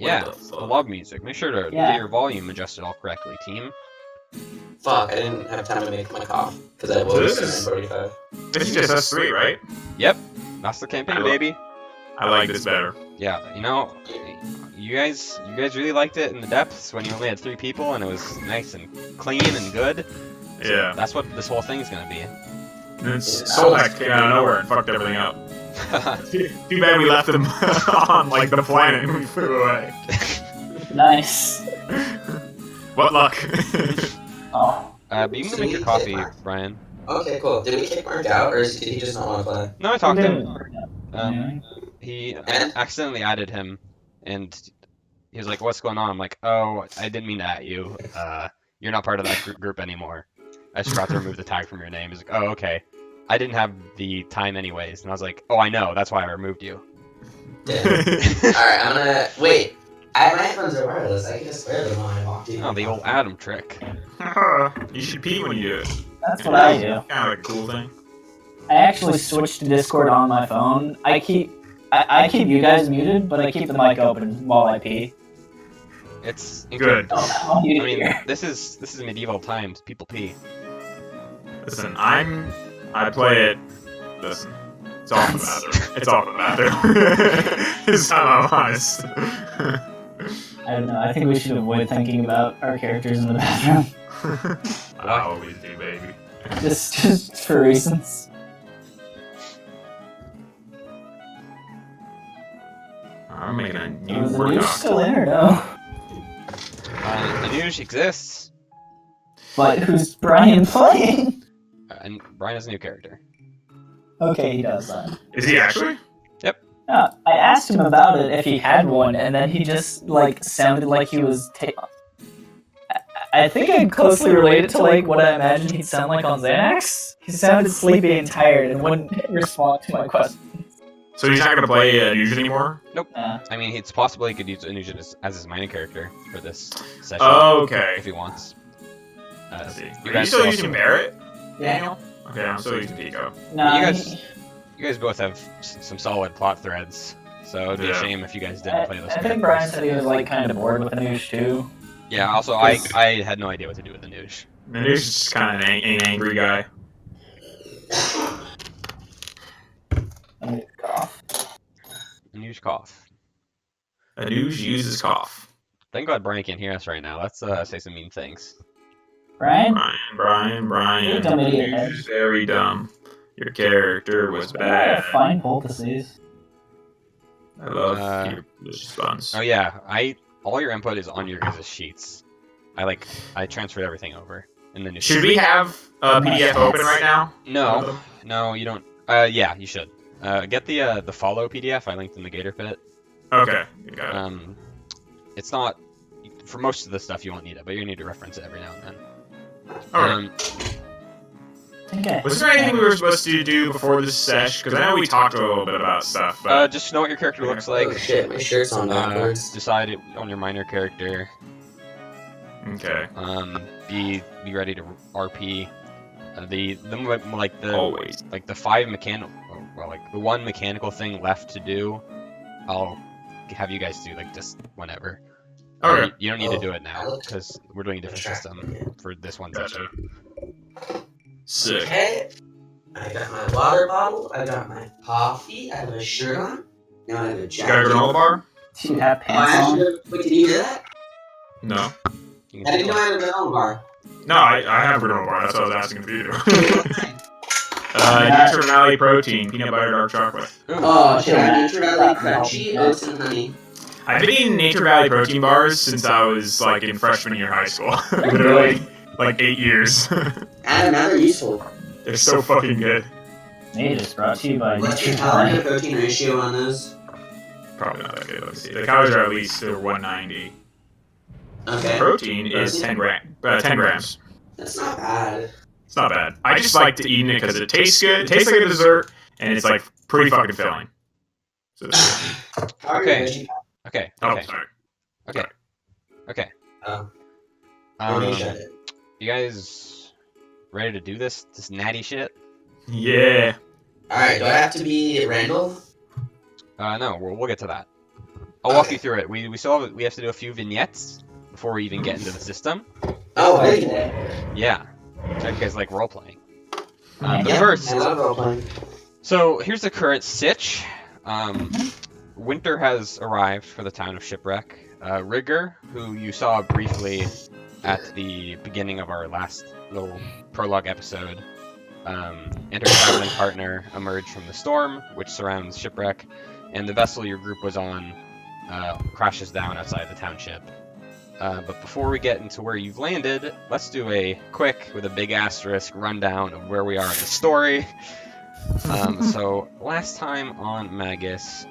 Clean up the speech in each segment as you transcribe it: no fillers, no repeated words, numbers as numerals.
Yeah, the the fuck? log music. Make sure to get your volume adjusted all correctly, team. Fuck, I didn't have time to make my cough because I woke So up this at is- 9:45. This is just us three, right? Yep, that's the campaign, baby. I like this better. Yeah, you know, you guys really liked it in the depths when you only had 3 people and it was nice and clean and good. So Yeah. that's what this whole thing's gonna be. And then Solak came out of nowhere and fucked everything up. Too bad we left them on like the planet and we flew away. Nice. What luck? Oh. But you can make your coffee, Brian. Okay, cool. Did we kick Mark out, or did he just not want to play? No, I talked to him. Yeah. He accidentally added him, and he was like, "What's going on?" I'm like, "Oh, I didn't mean to at you. You're not part of that group anymore. I just forgot to remove the tag from your name." He's like, "Oh, okay. I didn't have the time anyways." And I was like, "Oh, I know. That's why I removed you." Damn. Alright, I'm gonna... Wait. My headphones are wireless. I can just wear them while I walk to you. Oh, the old Adam trick. You should pee when you do it. That's what I do. Kind of like a cool thing. I actually switched to Discord on my phone. I keep you guys muted, but I keep the mic open while I pee. It's Good. I'll I mute it mean, here. this is medieval times. People pee. Listen, I play it. Listen, it's all in the bathroom. It's all in the bathroom. It's how I'm honest. I don't know. I think we should avoid thinking about our characters in the bathroom. I always do, baby. just for reasons. I'm making a new Is the workout. news still in or no? The news exists, But who's Brian playing? and Brian is a new character. Okay, he does then. Is he actually? I asked him about it if he had one, and then he just like sounded like he was. I think I closely related to like what I imagined he'd sound like on Xanax. He sounded sleepy and tired and wouldn't respond to my questions. So he's not gonna play Nuge anymore? I mean, it's possible he could use Anuja as his minor character for this session Okay. if he wants. Let's see. You Are guys you still also- using Barrett, Yeah. Daniel? Okay, I'm still using Pico. No, You guys both have some solid plot threads, so it'd be a Yeah. shame if you guys didn't play those I think characters. Brian said he was like kind of bored with Anush too. Yeah, also, I had no idea what to do with Anuj. Nuge is just kind of an angry guy. Anuj cough. Nuge uses cough. Thank God Brian can't hear us right now. Let's say some mean things. Brian? Brian. You dumb idiot, Nuge is very dumb. Your character was bad. Fine poultices. I love your delicious buns. Oh yeah, all your input is on your guys' sheets. I transferred everything over in the new. Should we have a PDF open right now? No, you don't. Yeah, you should. Get the follow PDF I linked in the Gator Pit. Okay, you got it. It's not for most of the stuff you won't need it, but you need to reference it every now and then. Alright. Okay. Was there anything we were supposed to do before this sesh? Because I know we talked a little bit about stuff, but Just know what your character looks like. Oh shit, my shirt's on backwards. Decide it on your minor character. okay. Be ready to RP. Always. Like the 5 mechanical, well, like the 1 mechanical thing left to do. I'll have you guys do like just whenever. Okay. You don't need to do it now because we're doing a different system for this one Gotcha. session. Sick. Okay. I got my water bottle, I got my coffee, I have a shirt on, now I have a You jacket. got a granola bar? Do you have Oh, I pants on? actually, wait, did you do that? No. You can I take didn't know one. I had a granola bar. No, I have a granola bar. That's what I was asking if you do. Nature Valley protein, peanut butter, dark chocolate. Ooh. Oh shit, I have Nature Valley crunchy, oats and honey. I've been eating Nature Valley protein bars since I was like in freshman year high school. Literally, like 8 years. And now they're useful. They're so fucking good. Nature's brought to you by What's your Nature calorie to Valley. protein ratio on those? Probably not that good. Let me see. The calories are at least they're 190. Okay. Protein is 10 grams. That's not bad. It's not bad. I just like to eat it because it tastes good. It tastes like a dessert, and it's like pretty fucking filling. So, How are Okay. your veggie- Okay. oh, Okay. sorry. Okay. Oh, already Um, shut it. you guys ready to do this natty shit? Yeah. Alright, do I have to be Randall? No, we'll get to that. I'll walk Okay. you through it. We have to do a few vignettes before we even get into the system. Oh, I Okay. can. Yeah. So you guys like role playing. Mhm. But Yeah, first, I love role playing. so here's the current sitch. Winter has arrived for the town of Shipwreck. Rigger, who you saw briefly at the beginning of our last little prologue episode, and her traveling partner emerge from the storm which surrounds Shipwreck, and the vessel your group was on crashes down outside the township. But before we get into where you've landed, let's do a quick, with a big asterisk, rundown of where we are in the story. So last time on Magus,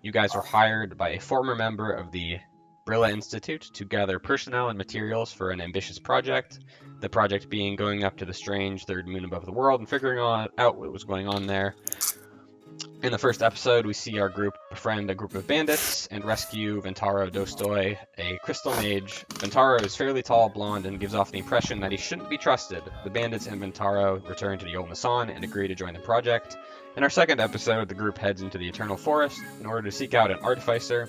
you guys were hired by a former member of the Brilla Institute to gather personnel and materials for an ambitious project. The project being going up to the strange third moon above the world and figuring out what was going on there. In the first episode, we see our group befriend a group of bandits and rescue Ventaro Dostoy, a crystal mage. Ventaro is fairly tall, blonde, and gives off the impression that he shouldn't be trusted. The bandits and Ventaro return to the Old Masan and agree to join the project. In our second episode, the group heads into the Eternal Forest in order to seek out an artificer,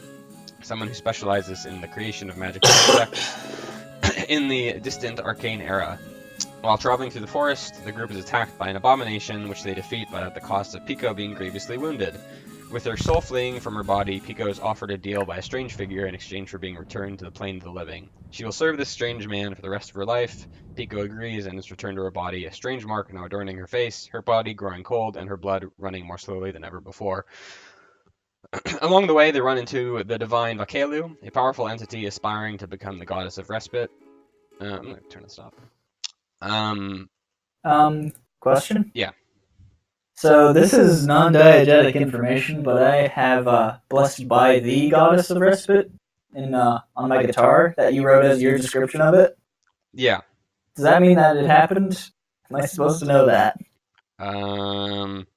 someone who specializes in the creation of magical artifacts in the distant arcane era. While traveling through the forest, the group is attacked by an abomination, which they defeat, but at the cost of Pico being grievously wounded. With her soul fleeing from her body, Pico is offered a deal by a strange figure in exchange for being returned to the plane of the living. She will serve this strange man for the rest of her life. Pico agrees and is returned to her body, a strange mark now adorning her face, her body growing cold, and her blood running more slowly than ever before. Along the way, they run into the divine Vakelu, a powerful entity aspiring to become the goddess of respite. I'm going to turn this off. Question? Yeah. So this is non-diegetic information, but I have blessed by the goddess of respite on my guitar that you wrote as your description of it. Yeah. Does that mean that it happened? Am I supposed to know that? That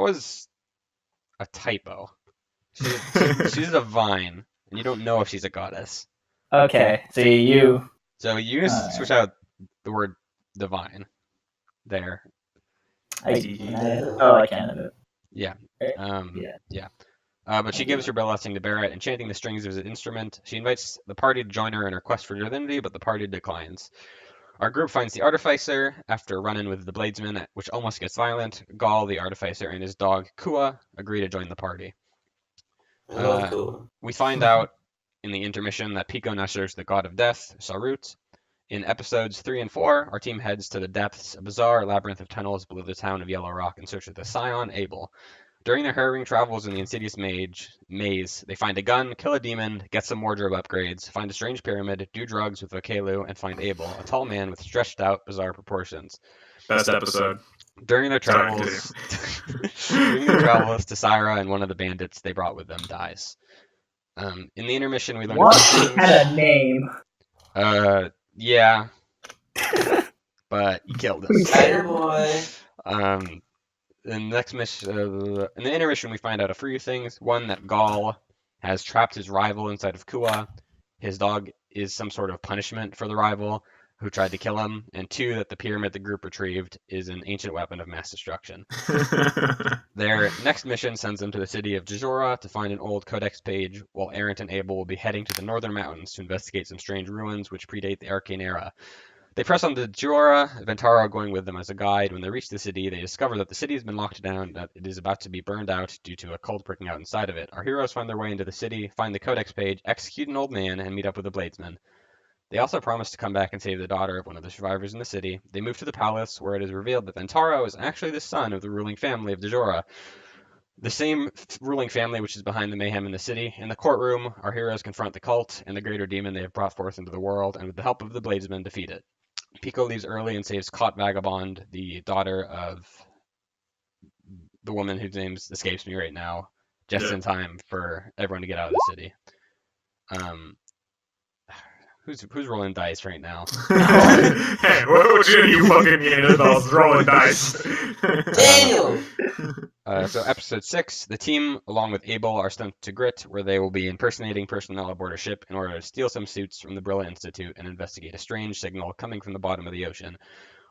was a typo. She's a divine, and you don't know if she's a goddess. Okay, so you. So you just switch out the word divine there. I can edit. Yeah. Yeah. But she gives her blessing to Barrett, enchanting the strings of his instrument. She invites the party to join her in her quest for divinity, but the party declines. Our group finds the Artificer after a run-in with the Bladesman, which almost gets violent. Gaul, the Artificer, and his dog, Kua, agree to join the party. I love cool. We find out in the intermission that Pico now serves the god of death, Sarut. In episodes 3 and 4, our team heads to the depths, a bizarre labyrinth of tunnels below the town of Yellow Rock in search of the scion Abel. During their harrowing travels in the insidious maze, they find a gun, kill a demon, get some wardrobe upgrades, find a strange pyramid, do drugs with Vakelu, and find Abel, a tall man with stretched out, bizarre proportions. Best episode. During their travels, to Syra and one of the bandits they brought with them dies. In the intermission, we learn What? things. Had a name. Yeah, but you killed him. Spider boy. In the intermission, we find out a few things. One, that Gaul has trapped his rival inside of Kua. His dog is some sort of punishment for the rival who tried to kill him. And two, that the pyramid the group retrieved is an ancient weapon of mass destruction. Their next mission sends them to the city of Jajora to find an old codex page, while Errant and Abel will be heading to the northern mountains to investigate some strange ruins which predate the Arcane Era. They press on to Jajora, Ventaro going with them as a guide. When they reach the city, they discover that the city has been locked down, that it is about to be burned out due to a cult breaking out inside of it. Our heroes find their way into the city, find the codex page, execute an old man, and meet up with the Bladesman. They also promise to come back and save the daughter of one of the survivors in the city. They move to the palace, where it is revealed that Ventaro is actually the son of the ruling family of Jajora, the same ruling family which is behind the mayhem in the city. In the courtroom, our heroes confront the cult and the greater demon they have brought forth into the world, and with the help of the Bladesman, defeat it. Pico leaves early and saves Caught Vagabond, the daughter of the woman whose name escapes me right now, just in time for everyone to get out of the city. Who's rolling dice right now? Hey, what you fucking Neanderthals rolling dice? Daniel! So episode 6, the team, along with Abel, are sent to Grit, where they will be impersonating personnel aboard a ship in order to steal some suits from the Brilla Institute and investigate a strange signal coming from the bottom of the ocean.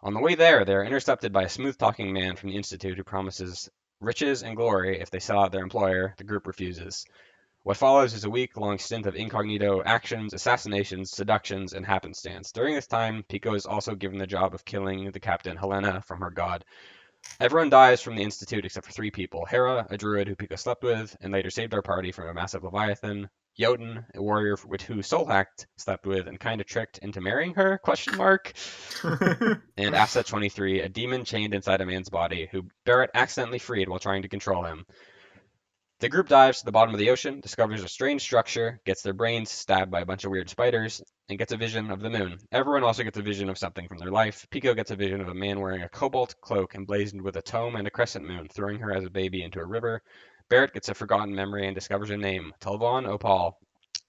On the way there, they are intercepted by a smooth-talking man from the Institute who promises riches and glory if they sell out their employer. The group refuses. What follows is a week-long stint of incognito actions, assassinations, seductions, and happenstance. During this time, Pico is also given the job of killing the captain Helena from her god. Everyone dies from the Institute except for 3 people. Hera, a druid who Pico slept with, and later saved our party from a massive leviathan. Jotun, a warrior who Solhacht slept with and kinda tricked into marrying her, ? And Asset 23, a demon chained inside a man's body, who Barrett accidentally freed while trying to control him. The group dives to the bottom of the ocean, discovers a strange structure, gets their brains stabbed by a bunch of weird spiders, and gets a vision of the moon. Everyone also gets a vision of something from their life. Pico gets a vision of a man wearing a cobalt cloak emblazoned with a tome and a crescent moon, throwing her as a baby into a river. Barrett gets a forgotten memory and discovers a name, Talvon Opal,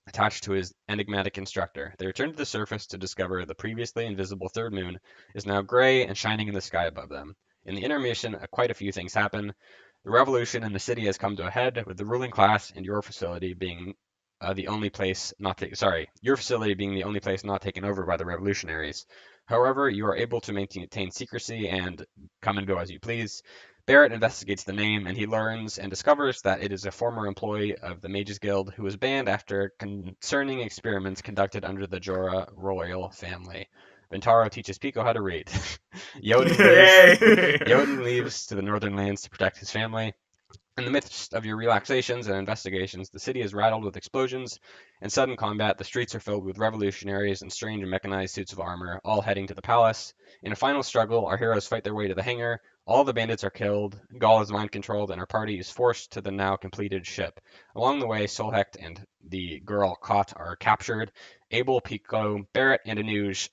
attached to his enigmatic instructor. They return to the surface to discover the previously invisible third moon is now gray and shining in the sky above them. In the intermission, quite a few things happen. The revolution in the city has come to a head, with the ruling class and your facility being the only place not your facility being the only place not taken over by the revolutionaries. However, you are able to maintain secrecy and come and go as you please. Barrett investigates the name, and he learns and discovers that it is a former employee of the Mages Guild who was banned after concerning experiments conducted under the Jorah royal family. Ventaro teaches Pico how to read. Jotun leaves to the northern lands to protect his family. In the midst of your relaxations and investigations, the city is rattled with explosions and sudden combat. The streets are filled with revolutionaries in strange mechanized suits of armor, all heading to the palace. In a final struggle, our heroes fight their way to the hangar. All the bandits are killed, Gaul is mind-controlled, and our party is forced to the now completed ship. Along the way, Solhecht and the girl Kot are captured. Abel, Pico, Barrett, and Anuj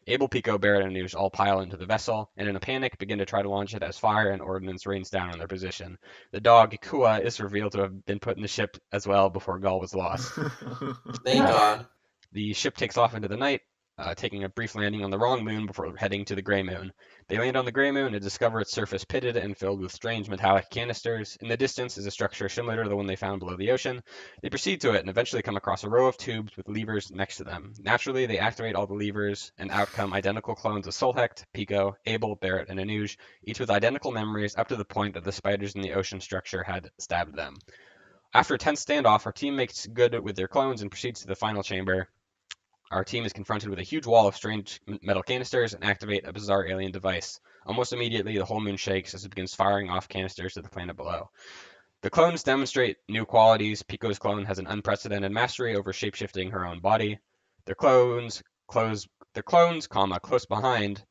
Abel, Pico, Barrett, and Anuj all pile into the vessel, and in a panic begin to try to launch it as fire and ordnance rains down on their position. The dog, Kua, is revealed to have been put in the ship as well before Gaul was lost. Thank God. The ship takes off into the night, taking a brief landing on the wrong moon before heading to the gray moon. They land on the gray moon and discover its surface pitted and filled with strange metallic canisters. In the distance is a structure similar to the one they found below the ocean. They proceed to it and eventually come across a row of tubes with levers next to them. Naturally, they activate all the levers, and out come identical clones of Solhecht, Pico, Abel, Barrett, and Anuj, each with identical memories up to the point that the spiders in the ocean structure had stabbed them. After a tense standoff, our team makes good with their clones and proceeds to the final chamber. Our team is confronted with a huge wall of strange metal canisters and activate a bizarre alien device. Almost immediately, the whole moon shakes as it begins firing off canisters to the planet below. The clones demonstrate new qualities. Pico's clone has an unprecedented mastery over shapeshifting her own body. Their clones, close behind,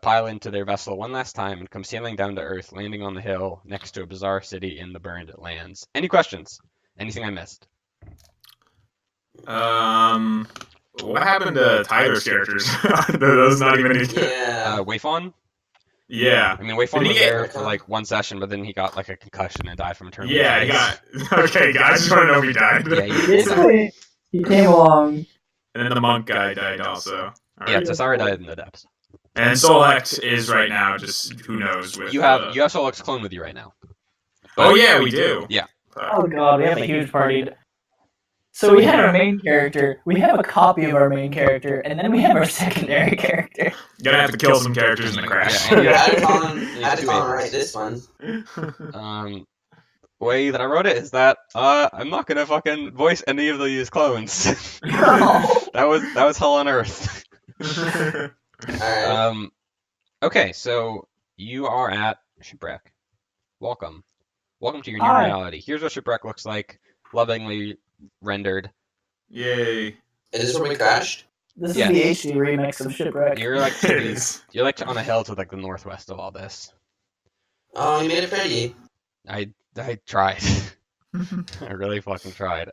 pile into their vessel one last time and come sailing down to Earth, landing on the hill next to a bizarre city in the burned lands. Any questions? Anything I missed? What happened to Tyler's characters? Those not even. Yeah. Wayfawn? Yeah. I mean, Wayfawn was there for like one session, but then he got like a concussion and died from eternal. Yeah, he got. Okay, guys, just want to know if he died. Yeah, he Basically, he came along. And then the monk guy died also. Yeah, Tassara died in the depths. And Solhecht is right now just who knows with. You have Solhecht's clone with you right now. Oh yeah, we do. Yeah. Oh god, we have a huge party. So we had our main character, we have a copy of our main character, and then we have our secondary character. You're gonna have to kill some characters in the crash. Yeah, I had to write this one. Way that I wrote it is that I'm not gonna fucking voice any of these clones. No. that was hell on earth. Alright. Okay, so you are at Shipwreck. Welcome to your new Hi. reality. Here's what Shipwreck looks like, lovingly rendered. Yay. Is this where we crashed? This Yes. is the HD remix of Shipwreck. You're like It is. you're like on a hill to like the northwest of all this. Oh, you made it pretty. I tried. I really fucking tried.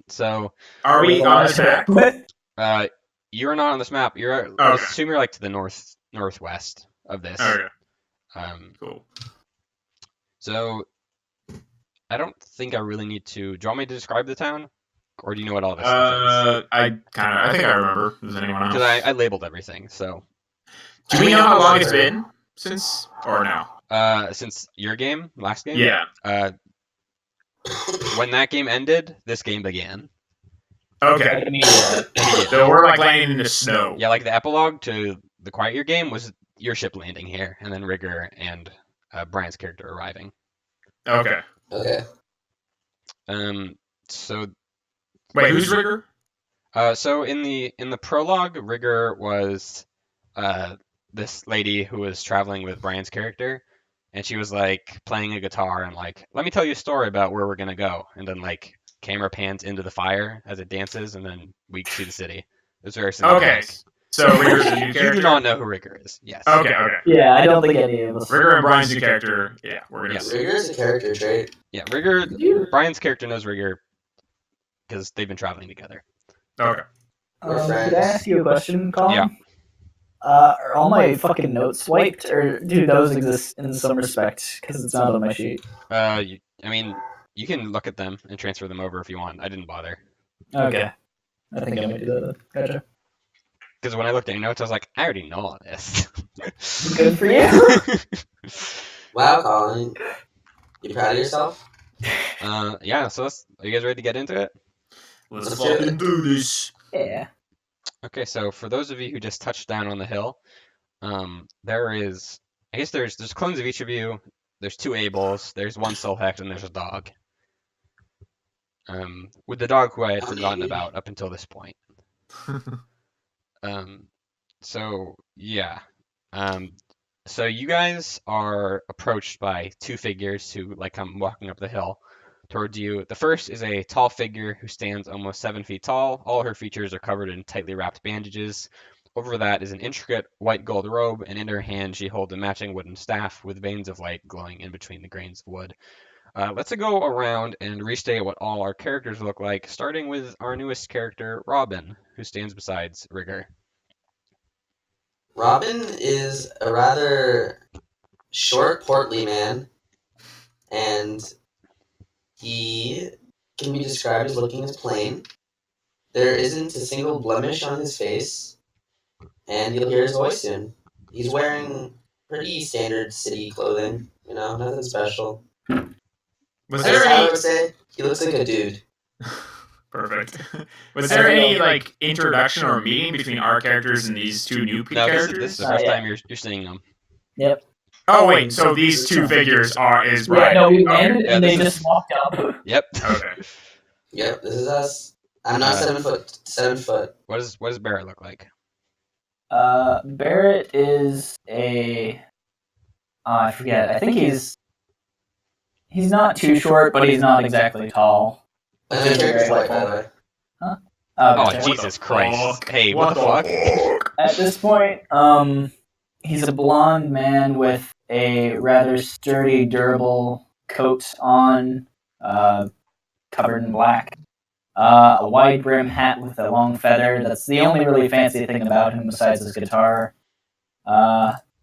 So Are we on this map? What? you're not on this map. I Okay. assume you're like to the northwest of this. Okay, Um, cool. so I don't think I really need to. Do you want me to describe the town, or do you know what all this stuff is? I think I remember. Does anyone else? Because I labeled everything. So Do we know how long it's been since, or no? since your game, last game, Yeah. when that game ended, this game began. Okay. So we're like landing in the snow. Yeah, like the epilogue to the Quiet Year game was your ship landing here, and then Rigger and Brian's character arriving. Okay. Okay. So Wait, who's Rigger? so in the prologue, Rigger was this lady who was traveling with Brian's character, and she was like playing a guitar and like, let me tell you a story about where we're gonna go, and then like camera pans into the fire as it dances, and then we see the city. It's very cinematic. Okay, so Rigger's a new character. You do not know who Rigger is. Yes. Okay. Yeah, I don't think any of us. Rigger and Brian's new character. Yeah, we're gonna Yeah. see. Rigger's a character trait. Yeah, Rigger. Brian's character knows Rigger because they've been traveling together. Okay. We're Could friends. I ask you a question, Colin? Yeah. Are all my fucking notes wiped, or do those exist in some respect? Because it's not on my sheet. I mean, you can look at them and transfer them over if you want. I didn't bother. Okay. I think I might do that. Gotcha. Because when I looked at your notes, I was like, I already know all this. Good for you. Wow, Colin. You proud of yourself? Yeah, so are you guys ready to get into it? Let's Let's fucking do this. Yeah. Okay, so for those of you who just touched down on the hill, there's clones of each of you. There's 2 Abels, there's 1 Solhecht, and there's a dog. With the dog who I had forgotten about up until this point. So yeah. So you guys are approached by 2 figures who like come walking up the hill towards you. The first is a tall figure who stands almost 7 feet tall. All her features are covered in tightly wrapped bandages. Over that is an intricate white gold robe, and in her hand she holds a matching wooden staff with veins of light glowing in between the grains of wood. Let's go around and restate what all our characters look like, starting with our newest character, Robin, who stands beside Rigger. Robin is a rather short, portly man, and he can be described as looking as plain. There isn't a single blemish on his face, and you'll hear his voice soon. He's wearing pretty standard city clothing, nothing special. Was I there guess I any? would say he looks like a dude. Perfect. Was there any like introduction or meeting between our characters and these 2 new No, characters? this is the first yeah. time you're seeing them. Yep. Oh wait, so these 2 figures is Yeah, Brian. no, we Okay. landed Yeah, and they this just is- walked up. Yep. Okay. Yep, this is us. I'm not 7 foot. 7 foot. What does Barrett look like? Barrett is I forget. I think he's not too short, but he's not exactly tall. And the character's white, by the way. Oh, Gotcha. Jesus Christ. Hey, What what the fuck? fuck? At this point, he's a blonde man with a rather sturdy, durable coat on, covered in black. A wide brim hat with a long feather. That's the only really fancy thing about him besides his guitar.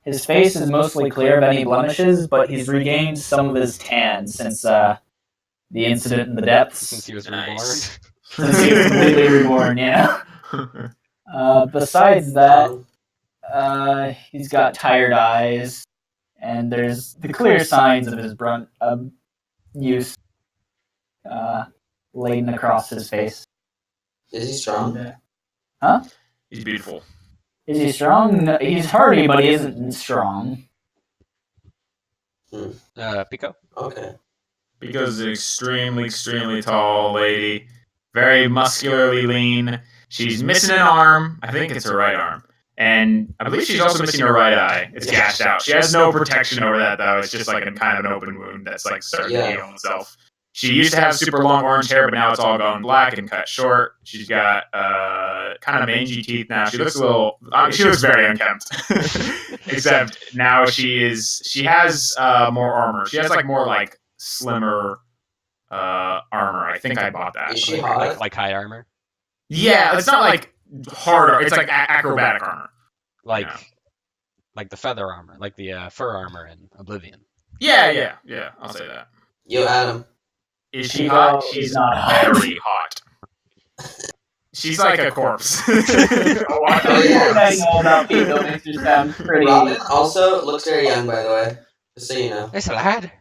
His face is mostly clear of any blemishes, but he's regained some of his tan since the incident in the depths. Since he was Nice. Since he was completely reborn, yeah. Besides that, he's got tired eyes, and there's the clear signs of his use laden across his face. Is he strong? He's beautiful. Is he strong? No, he's hardy, but he isn't strong. Pico? Okay. Because an extremely tall lady, very muscularly lean. She's missing an arm. I think it's her right arm. And I believe she's also missing her right eye. It's gashed out. She has no protection over that, though. It's just like a kind of an open wound that's like starting to heal itself. She used to have super long orange hair, but now it's all gone black and cut short. She's got kind of mangy teeth now. She looks she looks very unkempt. Except now she has more armor. She has like more like slimmer armor. I think I bought that. Is she hot? Like high armor? Yeah, it's not like hard. It's like acrobatic armor. Like Yeah. like the feather armor, like the fur armor in Oblivion. Yeah. I'll say that. Yo, Adam. Is she hot? She's She's not hot. very hot. She's like a corpse. Oh, yeah. I know about Pico makes her sound pretty. Robin also looks very young, by the way. Just so you know. It's a lad.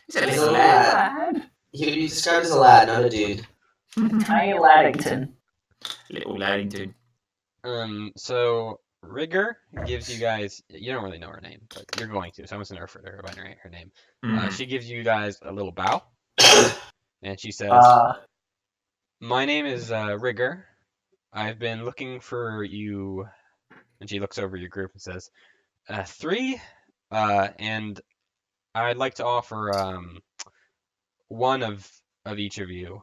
He's a He's little a lad. lad. He would be described as a lad, not a dude. Tiny Laddington. Little Laddington. So Rigger gives you guys. You don't really know her name, but you're going to. So I'm just gonna refer to her by her name. She gives you guys a little bow, and she says, Uh, "My name is Rigger. I've been looking for you." And she looks over your group and says, "Three, and I'd like to offer one of each of you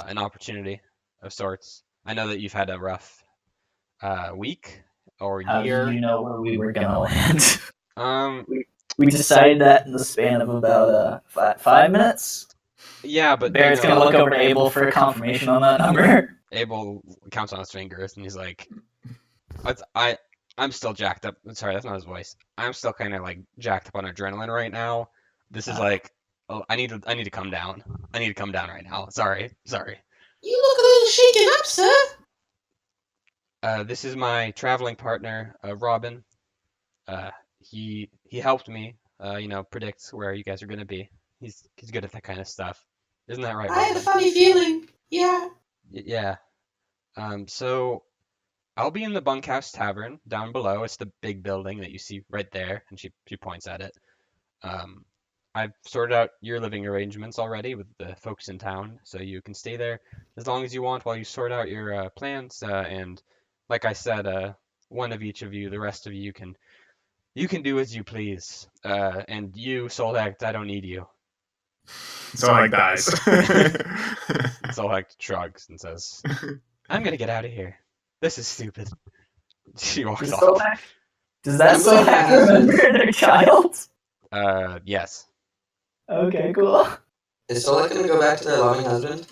an opportunity of sorts. I know that you've had a rough week or how did year. you know where we were gonna land? Um, We decided that in the span of about 5 minutes. yeah, but Barrett's gonna look over to Abel for confirmation on that number. Abel counts on his fingers and he's like, I I'm still jacked up. Sorry, that's not his voice. I'm still kind of like jacked up on adrenaline right now. This is like, oh, I need to come down. I need to come down right now. Sorry. You look a little shaken up, sir. This is my traveling partner, Robin. Uh, he helped me, predict where you guys are gonna be. He's good at that kind of stuff. Isn't that right, I had a Robin? funny feeling. Yeah. Yeah. So I'll be in the Bunkhouse Tavern down below. It's the big building that you see right there, and she points at it. Um, I've sorted out your living arrangements already with the folks in town, so you can stay there as long as you want while you sort out your plans. And like I said, one of each of you, the rest of you can do as you please. And you, Solhect, I don't need you. Solak dies. Solhect shrugs and says, "I'm gonna get out of here. This is stupid." She walks Does off. that I'm still with my have to remember husband. their child? Yes. Okay, cool. Is Solak gonna go back to their loving husband?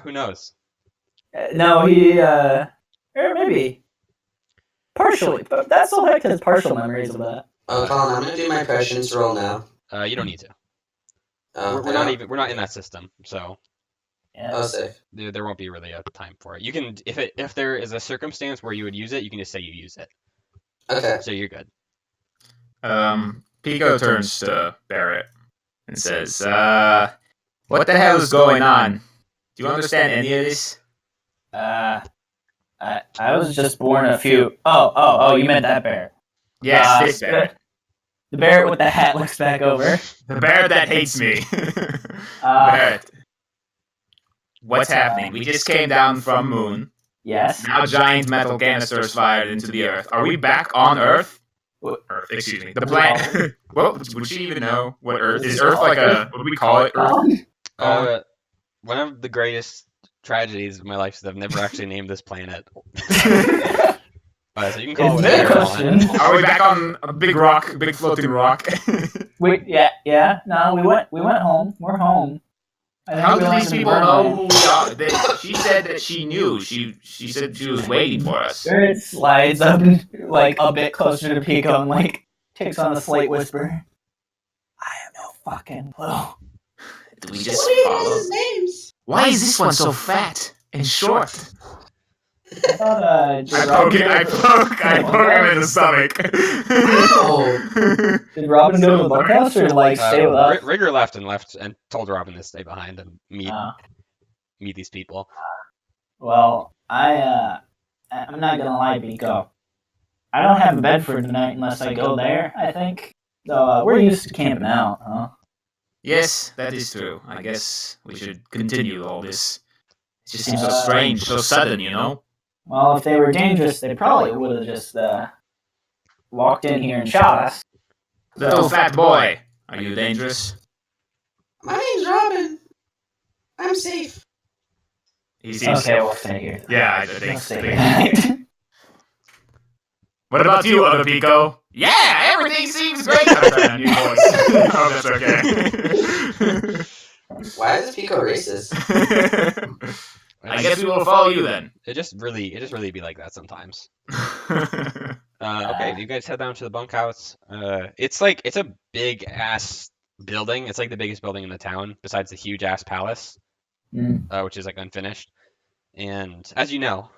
Who knows? No, or maybe partially, but that still has partial memories of that. Oh, Colin, I'm gonna do my prescience roll now. You don't need to. Oh, We're not in that system, so Yeah. Oh, sick. there won't be really a time for it. You can if there is a circumstance where you would use it, you can just say you use it. Okay. So you're good. Pico turns to Barrett and says, what the hell is going on? Do you understand any of this? I was just born a few. Oh, you meant that bear. Yes, this Barrett. The Barrett with the hat looks back over. The Barrett that hates me. Barrett. What's happening? We just came down from Moon. Yes. Now giant metal canisters fired into the Earth. Are we back on Earth? Earth, excuse me. The planet. Well, would she even know what Earth is? Earth like a, what do we call it? Earth? One of the greatest tragedies of my life is I've never actually named this planet. So you can call it Is there whatever a you question? want. Are we back on a big rock, big floating rock? Yeah. No, we went home. We're home. I think How we do landed these in people Berlin. know who we are? She said that she knew. She said she was waiting for us. Barrett slides up like a bit closer to Pico and like takes on a slight whisper. I have no fucking clue. Do we just What are you follow? guys' names? Why is this one so fat and short? I thought I poke him in the stomach. Ow! Did Robin go to the bunkhouse or like stay with us? Rigger left and told Robin to stay behind and meet these people. Well, I'm not gonna lie, Pico. I don't have a bed for tonight unless I go there, I think. So we're used to camping out, huh? Yes, that is true. I guess we should continue all this. It just seems so strange, so sudden, you know? Well, if they were dangerous, they probably would have just walked in here and shot us. Little fat boy, are you dangerous? My name's Robin. I'm safe. He seems. Okay, we'll stay here. Yeah, I We'll think. stay here. What about you, other Pico? Yeah, everything seems great. New voice. Oh, that's okay. Why is Pico racist? I guess we will follow you then. It just really be like that sometimes. Okay, you guys head down to the bunkhouse. It's a big ass building. It's like the biggest building in the town, besides the huge ass palace, which is like unfinished. And as you know,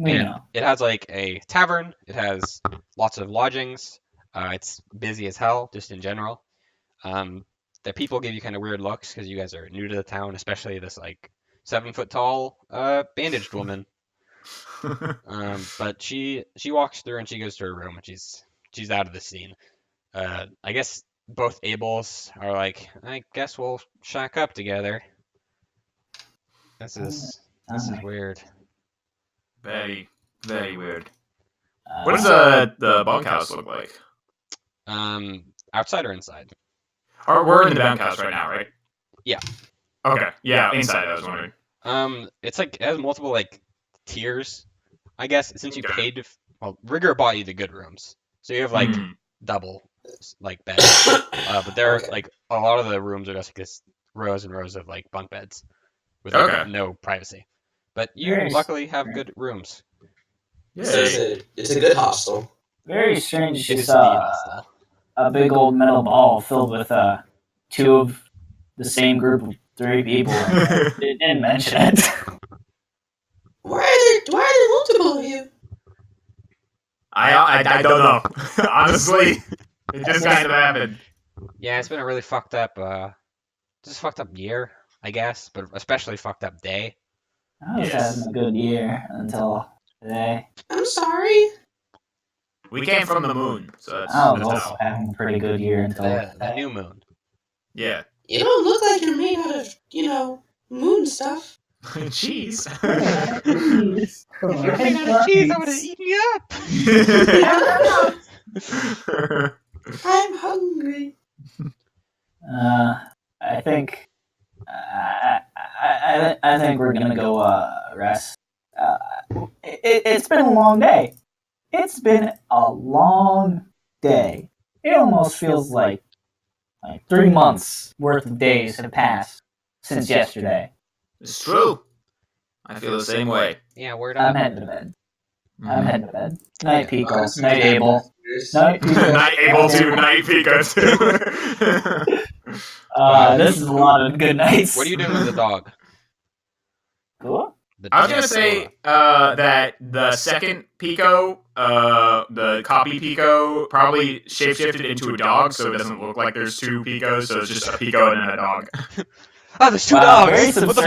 We know. it has like a tavern. It has lots of lodgings. It's busy as hell, just in general. The people give you kind of weird looks because you guys are new to the town, especially this like 7 foot tall bandaged woman. But she walks through and she goes to her room and she's out of the scene. I guess both Abels are like, I guess we'll shack up together. This is weird. Very, very weird. Uh, What does the bunkhouse look like? Outside or inside? We're in the bunkhouse right now, right? Yeah. Okay. Yeah, inside. I was wondering. It's like it has multiple like tiers, I guess. Since you Okay. paid, well, Rigger bought you the good rooms, so you have like Hmm. double like beds. But there are Okay. like a lot of the rooms are just like this rows and rows of like bunk beds with Okay. like no privacy. But you Very luckily have strange. good rooms. So Yay. it's a good hostel. Very strange. It You is the saw hostel. a big old metal ball filled with two of the same group of 3 people. And they didn't mention it. Why are there multiple of you? I don't know. Honestly, it just kind of happened. Yeah, it's been a really fucked up, just fucked up year, I guess, but especially fucked up day. I was Yes. having a good year until today. I'm sorry. We came from the moon, so that's, I was that's also how. having a pretty good year until The today. new moon. Yeah. You don't look like you're made out of, moon stuff. Cheese. Jeez. If you're made out of cheese, I would have eaten you up. I'm hungry. I think I think we're gonna go rest. It's been a long day. It's been a long day. It almost feels like 3 months worth of days have passed since yesterday. It's true. I feel the same way. Yeah, word I'm up. heading to bed. I'm heading to bed. Night, Pico. Honestly, Night, time Abel. years. Night, Pico. Night able to, night Pika too. This is a lot of good nights. What are you doing with the dog? Cool. I was gonna say that the second Pico, the copy Pico, probably shapeshifted into a dog, so it doesn't look like there's 2 Picos, so it's just a Pico and then a dog. Oh, there's 2 Wow, dogs! very What the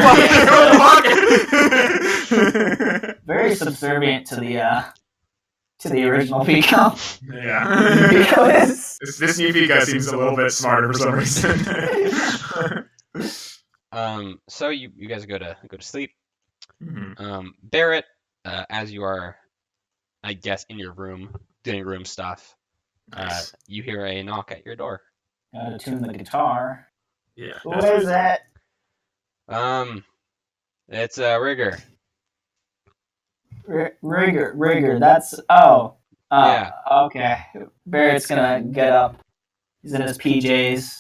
subservient. fuck? Very subservient to the original Pico. Yeah. Pico is. This new Pico seems a little bit smarter for some reason. So you guys go to sleep. Mhm. Barrett, as you are, I guess, in your room doing room stuff, Nice. you hear a knock at your door. Gotta tune the guitar. Yeah. Who is that? It's Rigger. Rigger. That's Yeah. Okay. Barrett's gonna get up. He's in his PJs.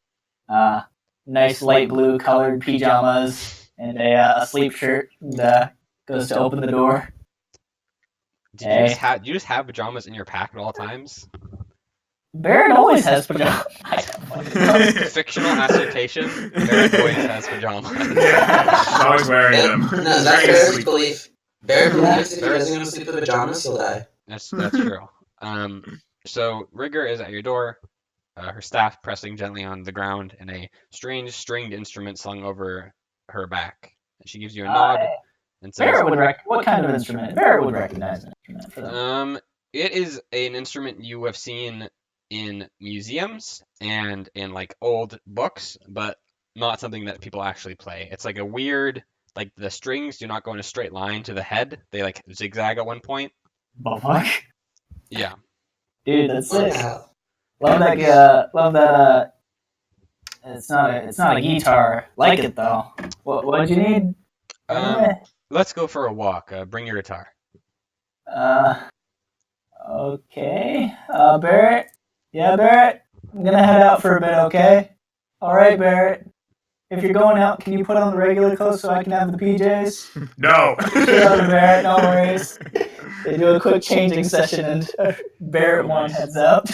Nice light blue colored pajamas and a sleep shirt. And goes to open the door. Did Hey. you just have pajamas in your pack at all times? Barrett always has pajamas. Fictional assertion. Barrett always has pajamas. Yeah. He's always wearing them. No, that's Ready to Barrett's sleep. belief. Barrett believes if he Barrett's- doesn't go to sleep with pajamas, he'll die. That's true. So Rigger is at your door, her staff pressing gently on the ground, and a strange stringed instrument slung over her back. And she gives you a nod and says, Barrett would what kind of instrument? Barrett would recognize an instrument for them. It is an instrument you have seen in museums and in like old books, but not something that people actually play. It's like a weird, like the strings do not go in a straight line to the head. They like zigzag at one point. But fuck, Yeah. dude, that's What the sick. hell? Love that. Love that. It's not a guitar. Like it though. What'd you need? Let's go for a walk. Bring your guitar. Okay. Barrett. Yeah, Barrett. I'm gonna head out for a bit. Okay. All right, Barrett. If you're going out, can you put on the regular clothes so I can have the PJs? No. Sure, Barrett. No worries. They do a quick changing session, and Barrett one heads out.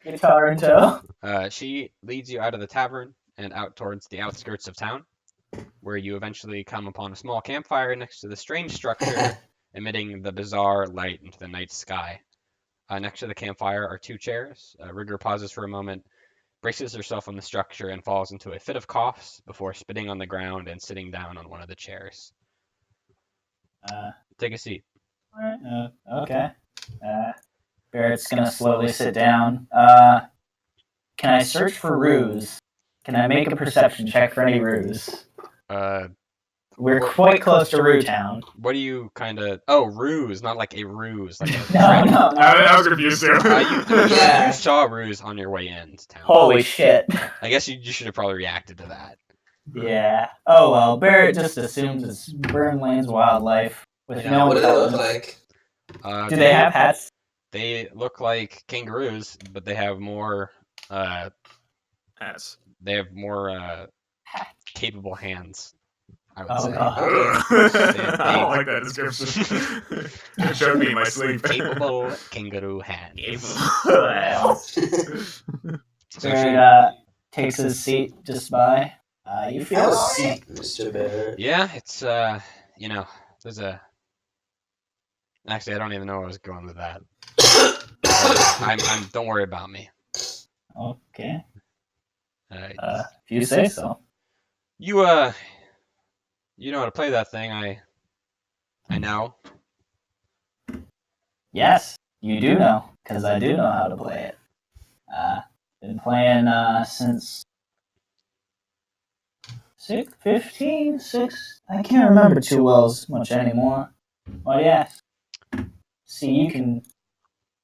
Guitar in tow. She leads you out of the tavern and out towards the outskirts of town, where you eventually come upon a small campfire next to the strange structure emitting the bizarre light into the night sky. Next to the campfire are 2 chairs. Rigger pauses for a moment, braces herself on the structure, and falls into a fit of coughs before spitting on the ground and sitting down on one of the chairs. Take a seat. Okay. Barrett's gonna slowly sit down. Can I search for ruse? Can I make a perception check for any ruse? We're quite close to Rue Town. What do you kind of? Oh, ruse, not like a ruse, like a No, trick. no. I was confused too. Yeah. You saw ruse on your way into town. Holy shit. I guess you should have probably reacted to that. Yeah. Oh well, Barrett just assumes it's Burnlane's wildlife with Yeah, no What do they look intelligence. like? Do they have hats? They look like kangaroos, but they have more. Yes. They have more capable hands. I would Oh say. god. I don't like that description. It showed me in my sleep. Capable kangaroo hands. So Barrett takes his seat just by. You feel Have a alright. seat, Mr. Bear. yeah, it's there's a. Actually, I don't even know where I was going with that. I'm. Don't worry about me. Okay. Uh, If you say so. you you know how to play that thing. I know. Yes, you do know, because I do know how to play it. Been playing since 15, 6. I can't remember too well as much anymore. Well, yes. See, you can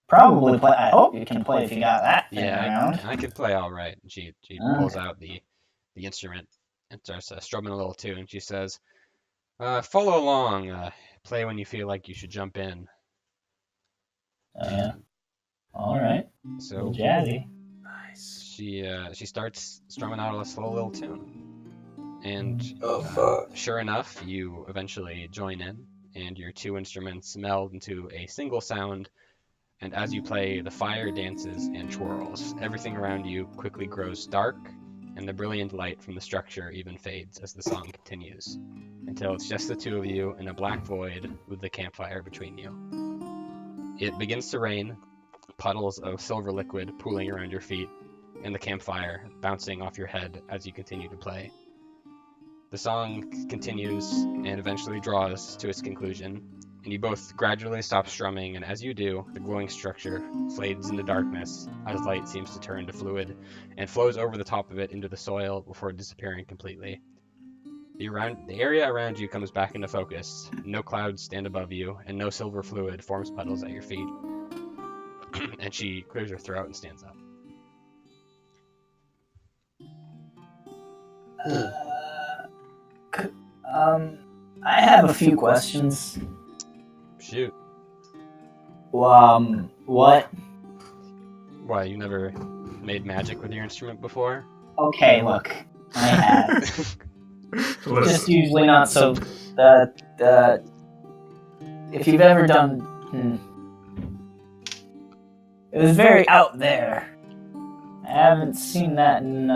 probably play. I hope you can play if you got that thing around. I can play all right. She pulls out the instrument and starts strumming a little tune. She says, "Follow along. Play when you feel like you should jump in." All right. So Jazzy. Nice. she starts strumming out a slow little tune, and Oh, fuck. sure enough, you eventually join in, and your two instruments meld into a single sound. And as you play, the fire dances and twirls. Everything around you quickly grows dark, and the brilliant light from the structure even fades as the song continues, until it's just the two of you in a black void with the campfire between you. It begins to rain, puddles of silver liquid pooling around your feet, and the campfire bouncing off your head as you continue to play. The song continues and eventually draws to its conclusion, and you both gradually stop strumming, and as you do, the glowing structure fades into darkness as light seems to turn to fluid and flows over the top of it into the soil before disappearing completely. The area around you comes back into focus. No clouds stand above you, and no silver fluid forms puddles at your feet. And she clears her throat and stands up. I have a few questions. Shoot. What? Why, you never made magic with your instrument before? Okay, look. I have. Just Listen. usually not so. If you've ever done. It was very out there. I haven't seen that in.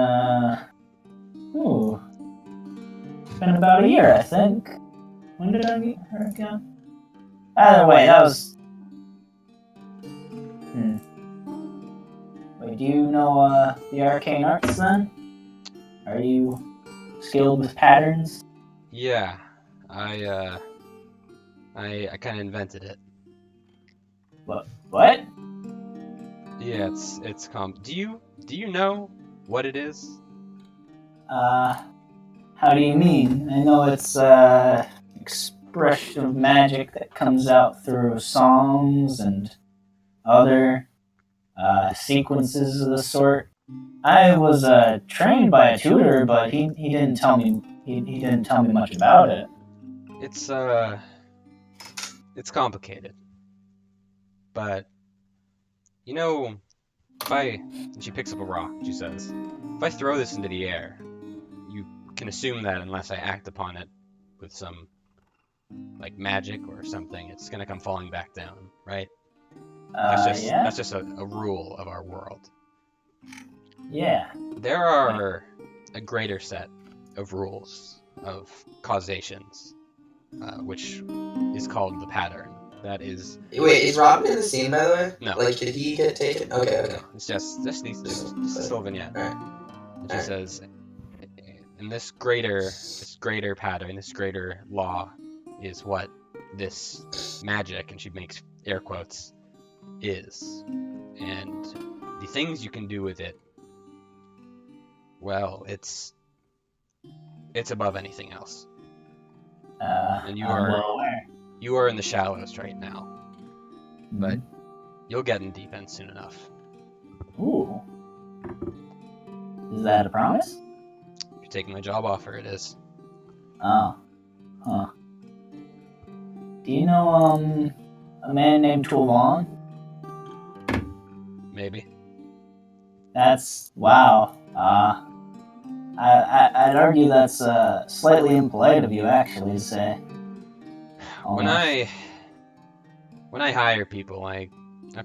It's been about a year, I think. When did I meet her again? Either way, that was. Wait, do you know the arcane arts then? Are you skilled with patterns? Yeah, I kind of invented it. What? Yeah, it's do you know what it is? How do you mean? I know it's expression of magic that comes out through songs and other sequences of the sort. I was trained by a tutor, but he didn't tell me he didn't tell me much about it. It's complicated, but you know, and she picks up a rock. She says, if I throw this into the air, you can assume that unless I act upon it with some like magic or something, it's gonna come falling back down, right? That's just a rule of our world. Yeah. There are a greater set of rules of causations, which is called the pattern. That is. Wait, is Robin in the scene, by the way? No. Like, did he get taken? Okay. It's just these just a little vignette. Alright. And she says, in this greater pattern, this greater law, is what this magic, and she makes air quotes, is, and the things you can do with it Well, it's above anything else. And you I'm are well aware. you are in the shallows right now, but Mhm. you'll get in deep end soon enough. Ooh. Is that a promise? If you're taking my job offer, it is. Oh. Huh. Do you know, a man named Tulvon? Maybe. That's... wow. I'd argue that's, slightly impolite of you, actually, to say. When Almost. I hire people, I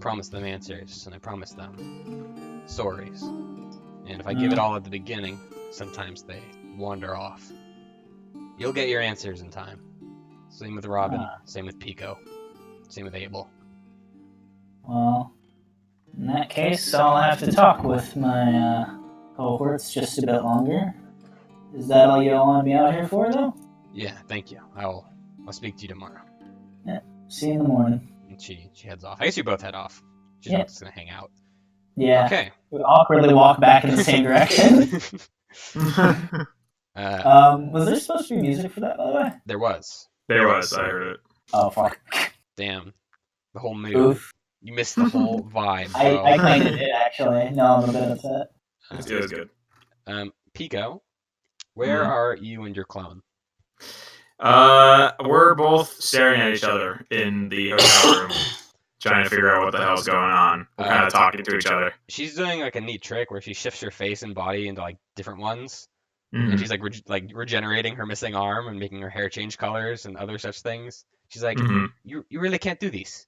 promise them answers, and I promise them stories. And if I give it all at the beginning, sometimes they wander off. You'll get your answers in time. Same with Robin, same with Pico, same with Abel. Well, in that case, I'll have to talk with my, cohorts just a bit longer. Is that all you want me out here for, though? Yeah, thank you. I'll speak to you tomorrow. See you in the morning. And she heads off. I guess you both head off. She's Yeah. not just gonna hang out. Yeah. Okay. We awkwardly walk back in the same direction. Was there supposed to be music for that, by the way? There was. There was. I heard it. Oh, fuck. Damn. The whole mood. Oof. You missed the whole vibe, I bro. claimed it, actually. No, I'm a bit upset. It was good. Pico, where Mhm. are you and your clone? We're both staring at each other in the hotel room, trying to figure out what the hell's going on. We're kind of talking to each other. She's doing like a neat trick where she shifts her face and body into like different ones, Mhm. and she's like regenerating her missing arm and making her hair change colors and other such things. She's like, Mhm. you really can't do these.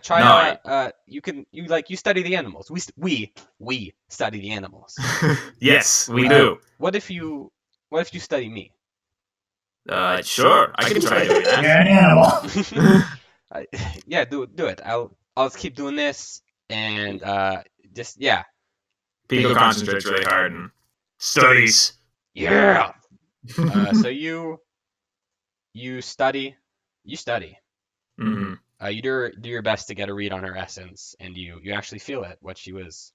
Try No, you study the animals. We study the animals. Yes, we do. What if you study me? Sure, I can try doing You're that. an animal. Yeah, do it. I'll just keep doing this and just yeah. Pico concentrates really hard and studies. Yeah. So you study. Hmm. You do your best to get a read on her essence, and you actually feel it. What she was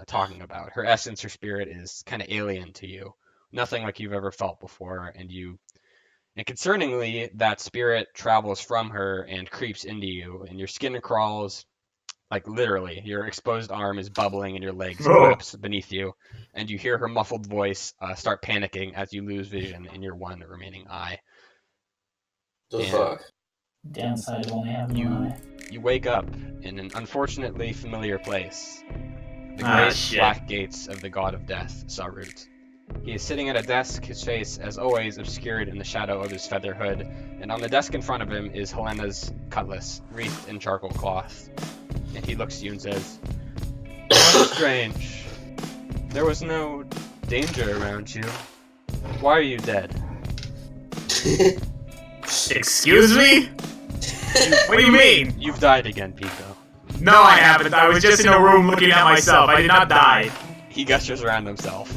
talking about. Her essence, her spirit is kind of alien to you. Nothing like you've ever felt before, and concerningly, that spirit travels from her and creeps into you, and your skin crawls. Like literally, your exposed arm is bubbling and your legs collapse beneath you, and you hear her muffled voice start panicking as you lose vision in your one remaining eye. The And fuck? Downside of only having one eye. you wake up in an unfortunately familiar place. The Ah, great shit. black gates of the god of death, Sarut. He is sitting at a desk, his face, as always, obscured in the shadow of his feather hood, and on the desk in front of him is Helena's cutlass, wreathed in charcoal cloth. And he looks at you and says, "How strange. There was no danger around you. Why are you dead?" Excuse me? What do you mean? You've died again, Pico. No, I haven't. I was just in a room looking at myself. I did not die. He gestures around himself.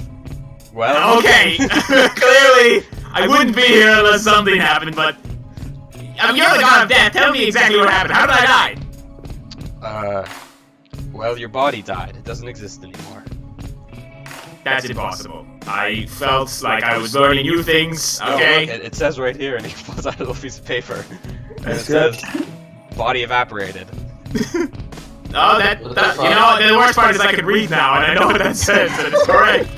Well, Okay, clearly, I wouldn't be here unless something happened, but... you're the god of death. Tell me exactly what happened. How did I die? Well, your body died. It doesn't exist anymore. That's impossible. I felt like I was learning new things, No, okay? look, it says right here, and he pulls out a little piece of paper. And it That's good. says, "Body evaporated." Oh, that, you know, the worst part is I can read now, and I know what that says, and it's correct.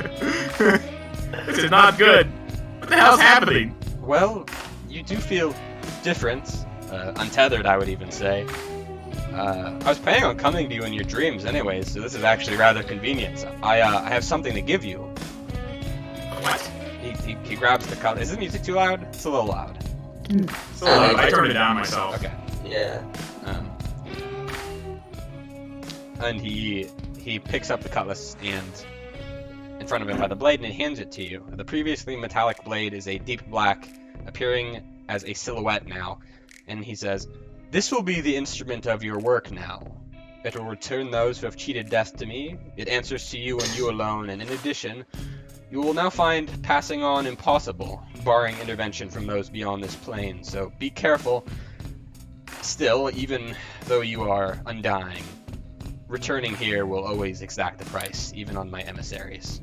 This is not good. What the hell's happening? Well, you do feel different. Untethered, I would even say. I was planning on coming to you in your dreams anyways, so this is actually rather convenient. I have something to give you. What? He grabs the cut. Is the music too loud? It's a little loud. So I turned it down myself. Okay. Yeah. And he picks up the cutlass and in front of him by the blade and he hands it to you. The previously metallic blade is a deep black, appearing as a silhouette now, and he says, "This will be the instrument of your work now. It will return those who have cheated death to me. It answers to you and you alone, and in addition, you will now find passing on impossible, barring intervention from those beyond this plane, so be careful. Still, even though you are undying, returning here will always exact the price, even on my emissaries."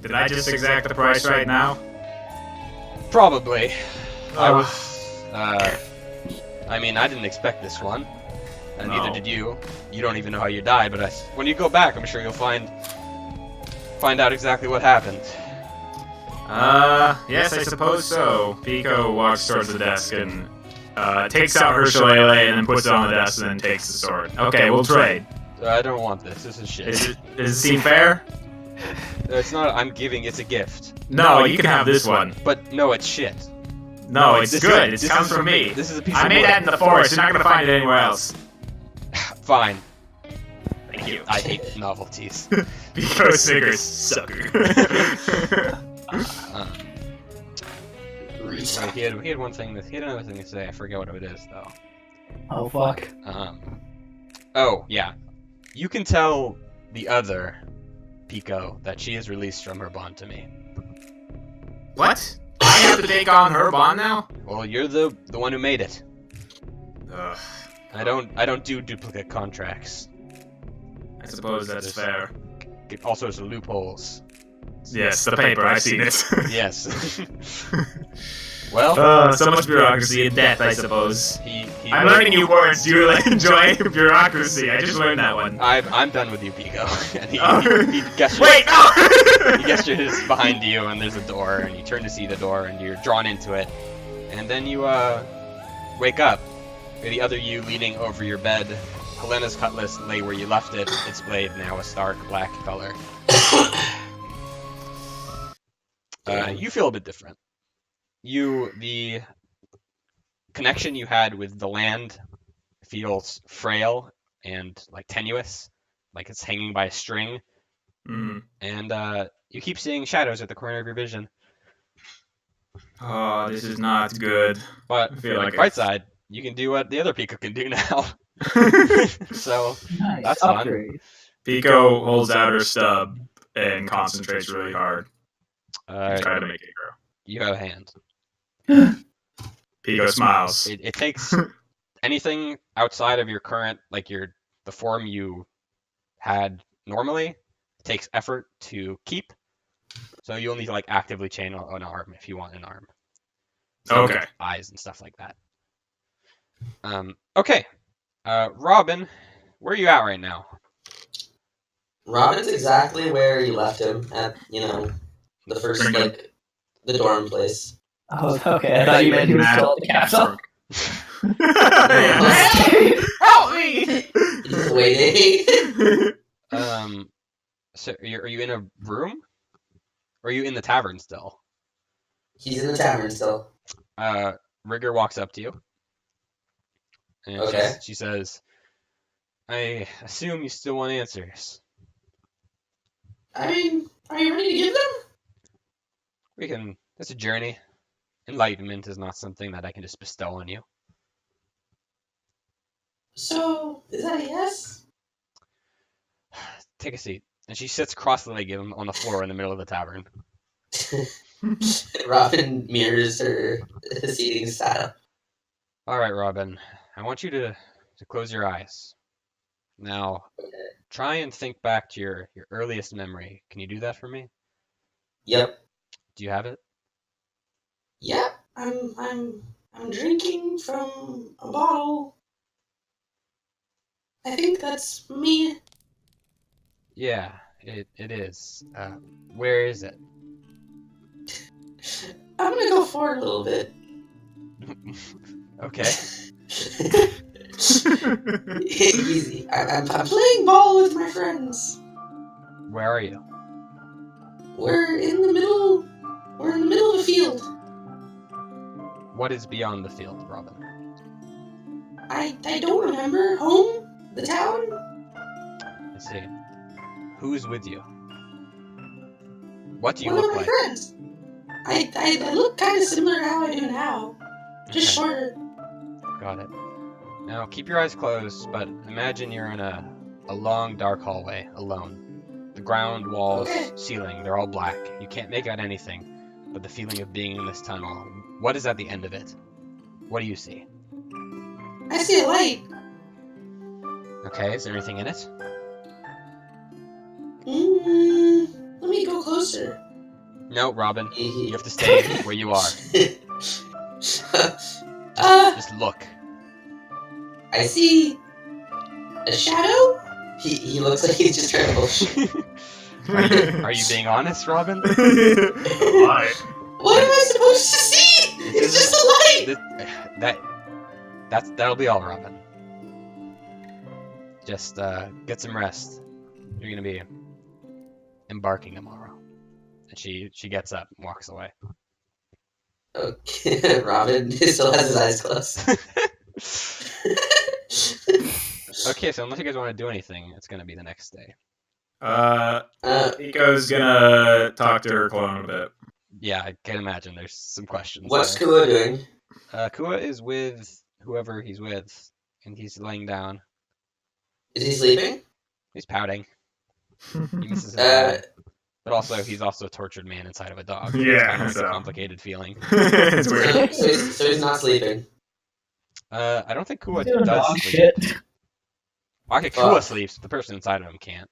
Did I just exact the price right now? Probably. I Oh. was. I mean, I didn't expect this one, and neither No. did you. You don't even know how you died, but when you go back, I'm sure you'll find out exactly what happened. Yes, I suppose so. Pico walks towards the desk and takes out her shillelagh and then puts it on the desk and then takes the sword. Okay, we'll trade. I don't want this. This is shit. Does it seem fair? It's not. I'm giving. It's a gift. No, you can have this one. But no, it's shit. No, it's This good. is- It comes from me. This is a piece I of made wood. that in the forest. You're not gonna find it anywhere else. Fine. Thank you. I hate novelties. Pico Snickers, sucker. So he had one thing. He had another thing to say. I forget what it is though. Oh fuck. Oh yeah. You can tell the other Pico that she is released from her bond to me. What? I have to take on her bond now? Well, you're the one who made it. Ugh, I don't do duplicate contracts. I suppose that's fair. All sorts of loopholes. Yes, the paper, I've seen it. Yes. Well, So much bureaucracy and death, I suppose. he I'm learning new words. Do you enjoy bureaucracy? I just learned that one. I'm done with you, Pico. And he gestures. Wait, no! He gestures behind you, and there's a door, and you turn to see the door, and you're drawn into it, and then you wake up. The other you leaning over your bed. Helena's cutlass lay where you left it. Its blade now a stark black color. You feel a bit different. The connection you had with the land feels frail and like tenuous, like it's hanging by a string. Mm. And you keep seeing shadows at the corner of your vision. Oh, this is not good. But I feel on like the bright it's- side, you can do what the other Pico can do now. So Nice. That's fun. upgrade. Pico holds out her stub and concentrates really hard. Try to make it grow. you have a hand. Pico smiles. It takes anything outside of your current, like the form you had normally. It takes effort to keep. So you'll need to like actively chain an arm if you want an arm. So Okay. eyes and stuff like that. Okay. Robin, where are you at right now? Robin's exactly where you left him at, the first, the dorm place. Oh, okay. I thought you meant he was still at the capsule. Help me! He's waiting. So are you in a room? Or are you in the tavern still? He's in the tavern still. Rigger walks up to you. And Okay. she says, I assume you still want answers. I mean, are you ready to give them? It's a journey. Enlightenment is not something that I can just bestow on you. So, is that a yes? Take a seat. And she sits cross-legged on the floor in the middle of the tavern. Robin mirrors her seating style. All right, Robin. I want you to close your eyes. Now, try and think back to your earliest memory. Can you do that for me? Yep. Do you have it? Yep. I'm drinking from a bottle. I think that's me. Yeah, it is. Where is it? I'm gonna go forward a little bit. Okay. Easy. I'm playing ball with my friends. Where are you? We're in the middle. We're in the middle of a field. What is beyond the field, Robin? I don't remember. Home? The town? I see. Who's with you? What do you One of look my like? friends. I look kind of similar to how I do now. Just Okay, shorter. got it. Now keep your eyes closed, but imagine you're in a long dark hallway, alone. The ground, walls, Okay. ceiling, they're all black. You can't make out anything, but the feeling of being in this tunnel. What is at the end of it? What do you see? I see a light. Okay, is there anything in it? Let me go closer. No, Robin. He- You have to stay where you are. Just look. I see a shadow. He looks like he's just trying to bullshit. Are you being honest, Robin? Why? What am I supposed to see? It's just a light. That'll be all, Robin. Just get some rest. You're gonna be embarking tomorrow. And she gets up and walks away. Okay, Robin still has his eyes closed. Okay, so unless you guys want to do anything, it's gonna be the next day. Pico's gonna talk to her clone a bit. Yeah, I can imagine there's some questions. What's there. Kua doing? Kua is with whoever he's with, and he's laying down. Is he sleeping? He's pouting. He misses his dad. But also, he's also a tortured man inside of a dog. Yeah, It's kind of like so. a complicated feeling. It's weird. So he's not sleeping. I don't think Kua Doing does dog sleep. shit. Okay, Kua sleeps. The person inside of him can't.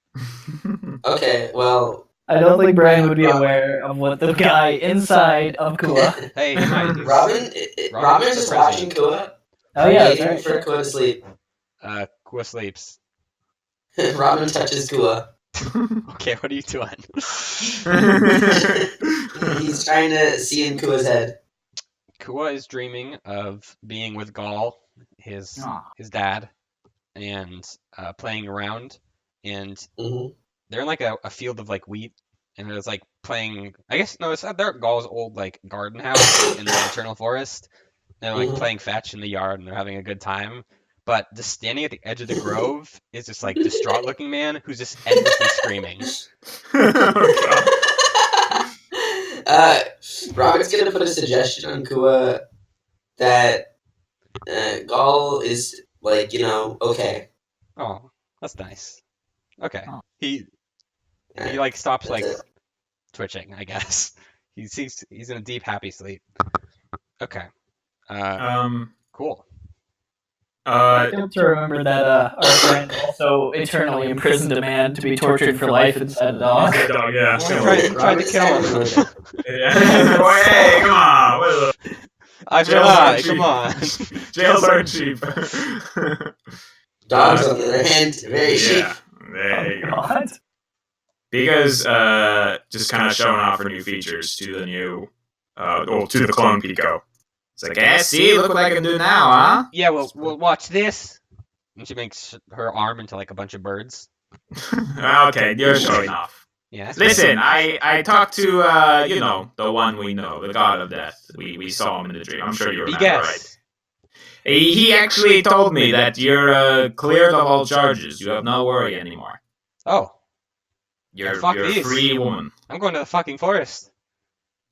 Okay, well. I don't think Brian would be aware of what the guy inside of Kua. Hey, he might. He's- Robin's just watching Kua. Oh yeah, that's waiting right. for Kua to sleep. Kua sleeps. Robin touches Kua. Okay, what are you doing? He's trying to see in Kua's head. Kua is dreaming of being with Gaul, his Aw. dad, and playing around. And hmm they're in like a field of like wheat, and there's like playing. I guess no, it's not. They're at Gaul's old like garden house in the internal forest. They're like Mhm. playing fetch in the yard, and they're having a good time. But just standing at the edge of the grove is this like distraught looking man who's just endlessly screaming. Robin's gonna put a suggestion on Kua that Gaul is like, okay. Oh, that's nice. Okay, Oh. he like stops That's like it. twitching. I guess he's in a deep happy sleep. Okay, cool. I fail to remember that our friend also eternally imprisoned a man to be tortured for life inside a dog. Dog, yeah. Well, tried to kill him. Yeah. Boy, hey, come on. What is I Jail's forgot. not Come on. it? Jails aren't cheap. Dogs, on the other hand, very cheap. Yeah. There you go. What? Pico's just kind of showing off her new features to the new, to the clone Pico. It's like, yeah, see, look what I can do now, huh? Yeah, well, watch this. And she makes her arm into like a bunch of birds. Okay, you're showing off. Yeah. that's Listen, I talked to, the one we know, the god of death. We saw him in the dream. I'm sure you Be remember, right? He actually told me that you're cleared of all charges. You have no worry anymore. Oh, You're fuck a these. free woman. I'm going to the fucking forest.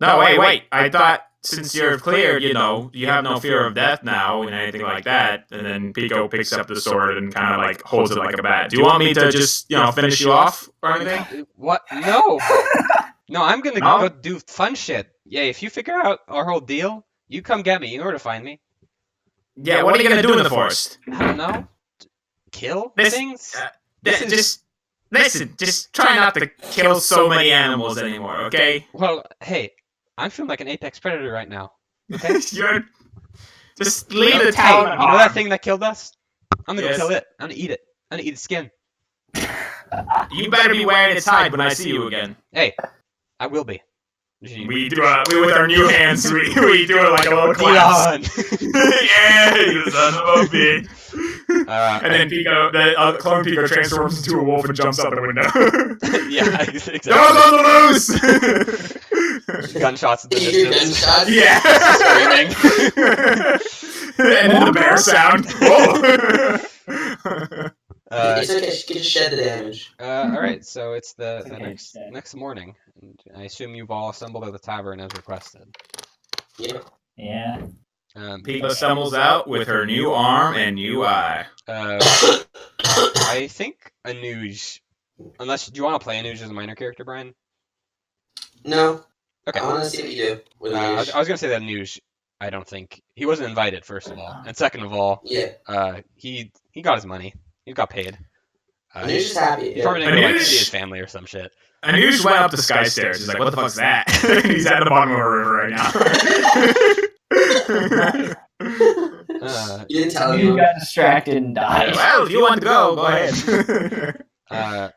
No, wait. I thought since you're cleared, you have no fear of death now and anything like that. And then Pico picks up the sword and kind of like holds it like a bat. Do you want me to just, finish you off or anything? What? No. No, I'm gonna No? go do fun shit. Yeah, if you figure out our whole deal, you come get me. You know where to find me. Yeah, what are you gonna do in the forest? I don't know. Kill This- things? This is- Just listen. Just try not to kill so many animals anymore, okay? Well, hey, I'm feeling like an apex predator right now. Okay. You're just leave the Hey, town. you know that thing that killed us? I'm gonna Yes. go kill it. I'm gonna eat it. I'm gonna eat its skin. You better be wearing its hide when I see you again. Hey, I will be. We do with our new hands. We do it like a little clap. Dion. Yeah, you son of a bitch. And then Pico, the clone Pico transforms into a wolf and jumps out the window. yeah, exactly. Dogs on the loose! Gunshots at the You hear distance. gunshots? Yeah. And then the bear sound. Whoa. It's okay, she can just shed the damage. All right, so it's the Okay, next morning. And I assume you've all assembled at the tavern as requested. Yeah. Yeah. Pico stumbles out with her new arm and new eye. I think Anuj. Unless, do you want to play Anuj as a minor character, Brian? No. Okay. I want to see what you do with I Anuj. was gonna say that Anuj. I don't think he wasn't invited. First of all, and second of all, Yeah. he got his money. He got paid. Anuj is happy. He's probably gonna go like Anuj? see his family or some shit. Anush went up the sky stairs. He's like, what the fuck's that? He's at the bottom of a river right now. You didn't tell You him. got distracted and died. Well, if you want to go ahead.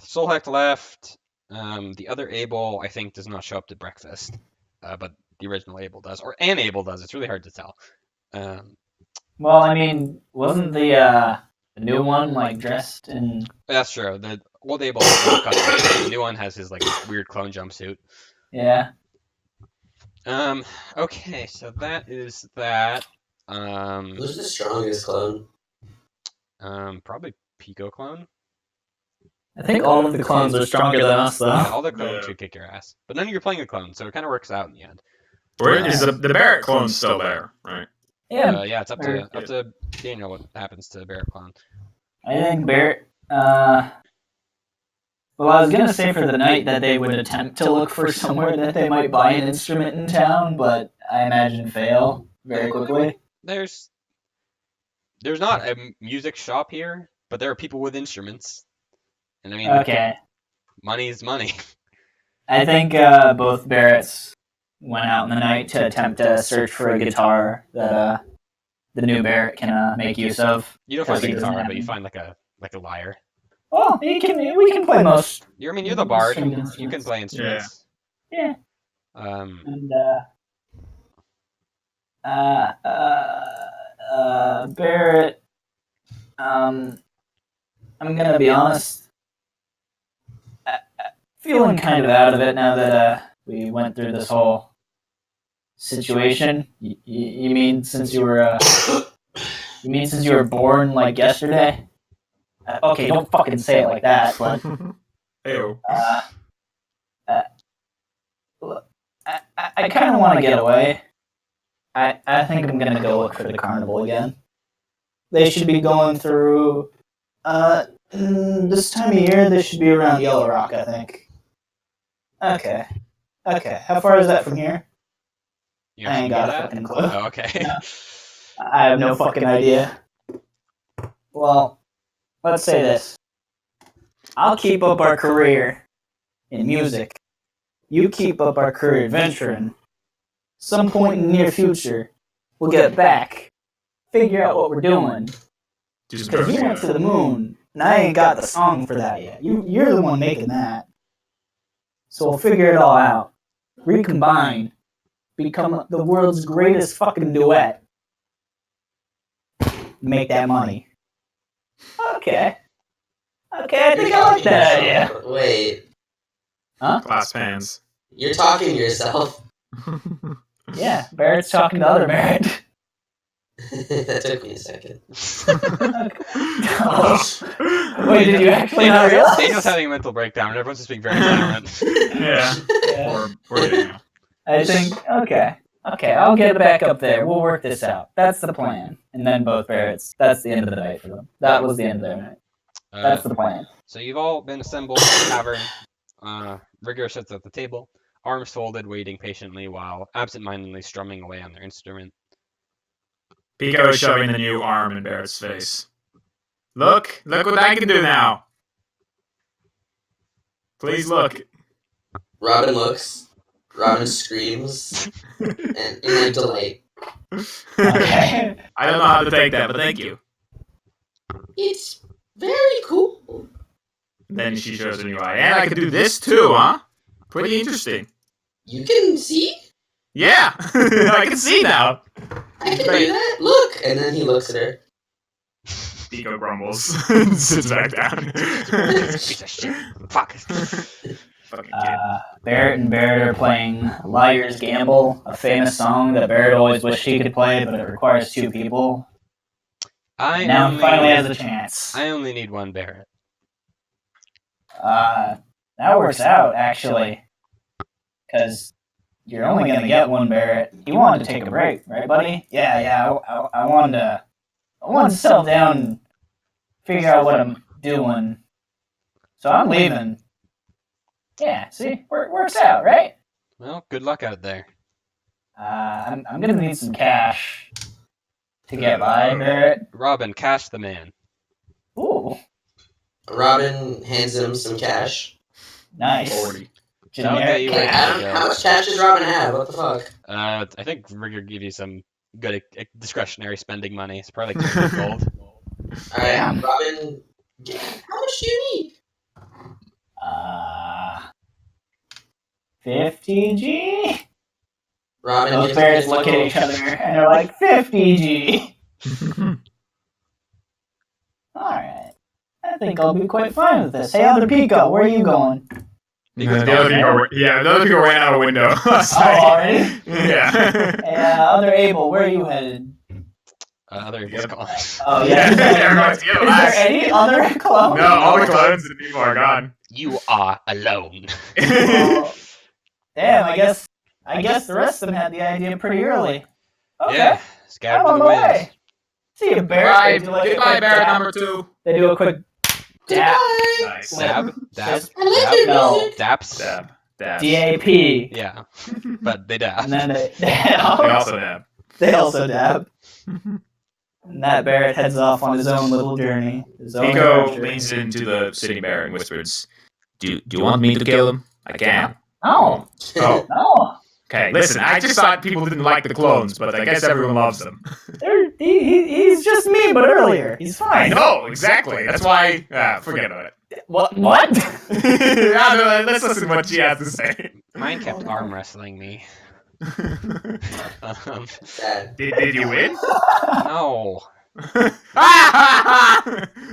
Solheck left. The other Abel, I think, does not show up to breakfast, but the original Abel does, or an Abel does. It's really hard to tell. Well, I mean, wasn't the new one like dressed in? That's true. The old Abel has no custom. The new one has his like weird clone jumpsuit. Yeah. Okay, so that is that. Who's the strongest clone? Probably Pico clone. I think all of the clones are stronger than us, though. Yeah, all the clones Yeah. should kick your ass, but none of you're playing a clone, so it kind of works out in the end. Where is the Barrett clone still there? Right. Yeah, Yeah, it's up to Daniel what happens to Barrett clone. I think Barrett. Well, I was gonna say for the night that they would attempt to look for somewhere that they might buy an instrument in town, but I imagine fail very quickly. There's not a music shop here, but there are people with instruments, and I mean, Okay, money's money. I think both Barretts went out in the night to attempt to search for a guitar that the new Barrett can make use of. You don't find the Because he doesn't guitar, have but you any. find like a lyre. Well, we can play most. You're the bard. Stringed You can instruments. play instruments. Yeah. Um, And Barrett, I'm gonna be honest, feeling kind of out of it now that we went through this whole situation. You mean since you were born like yesterday? Okay, don't fucking say it like that, but Ew. look, I kind of want to get away. I think I'm gonna go look for the carnival again. They should be going through. This time of year, they should be around Yellow Rock, I think. Okay. How far is that from here? you I ain't actually know got a that? fucking clue. Oh, okay. No. I have no fucking idea. Well, let's say this. I'll keep up our career in music. You keep up our career adventuring. Some point in the near future, we'll get back, figure out what we're doing. Just Because you went to the moon, and I ain't got the song for that yet. You're the one making that. So we'll figure it all out. Recombine. Become the world's greatest fucking duet. Make that money. Okay, I think I like that idea. Wait, Class fans. you're talking to yourself. Yeah, Barrett's talking to other Barrett. That took me a second. Oh. Wait, did you actually not realize? Daniel's having a mental breakdown, and everyone's just being very silent. Yeah. Yeah. Or Daniel. I think, okay, I'll get back up there. We'll work this out. That's the plan. And then both Barretts, that's the end of the night for them. That was the end of their night. That's the plan. So you've all been assembled in the tavern. Rigor sits at the table, arms folded, waiting patiently while absent-mindedly strumming away on their instrument. Pico is shoving the new arm in Barrett's face. Look what I can do now. Please look. Robin looks. Robin screams in delight. Okay. I don't know how to take that, but thank you. It's very cool. Then she shows a new eye. And I can do this too, huh? Pretty interesting. You can see? Yeah, I can see now. I can do that. Look! And then he looks at her. Pico grumbles and sits back down. Piece of shit. Fuck. Fucking kid. Barrett and Barrett are playing Liar's Gamble, a famous song that Barrett always wished he could play, but it requires two people. Now he finally has a chance. I only need one Barrett. That works out, actually. Because you're only going to get one Barrett. You wanted to take a break, right, buddy? Yeah, I wanted to settle down and figure out what I'm doing. So I'm leaving. Yeah, see? Works out, right? Well, good luck out there. I'm going to need some cash to get by, Barrett. Robin, cash the man. Ooh. Robin hands him some cash. Nice. 40. I'll get you Okay, right Adam, to how go. much cash does Robin have? What the fuck? I think Rigger give you some good discretionary spending money. It's probably like 200 gold. Alright, Damn. Robin, how much do you need? 50G? Robin Those gives bears me look at each other and they're like, 50G. Alright. I think I'll be quite fine with this. Hey, other Pico, where are you going? The other people ran out a window. Oh, already? Yeah. Hey, other Abel, where are you headed? Other Yep. gone. Oh, yeah. Is Everyone's there last. any other clone? No, all the clones and people are gone. You are alone. Well, damn, I guess the rest of them had the idea pretty early. Okay. Yeah, scattered I'm to on the the wind. way. See you, Barrett. They do like a Goodbye, quick Barrett dab. number 2. They do a quick dab. Goodbye. Nice. Dab, dab, Just- I like dab, your No. music. daps. Dab. Dab. DAP. Yeah, but they dab. And then They they also dab. also dab. And that Barrett heads off on his own little journey. His own Pico adventure. leans into the sitting bear and whispers, Do you want me to kill him? I can. No. Oh, No. okay. Listen, I just thought people didn't like the clones, but I guess everyone loves them. He's just me, but earlier. He's I fine. know, exactly. That's why. Forget about it. What? No, let's listen to what she has to say. Mine kept arm wrestling me. Sad. Did you win? No.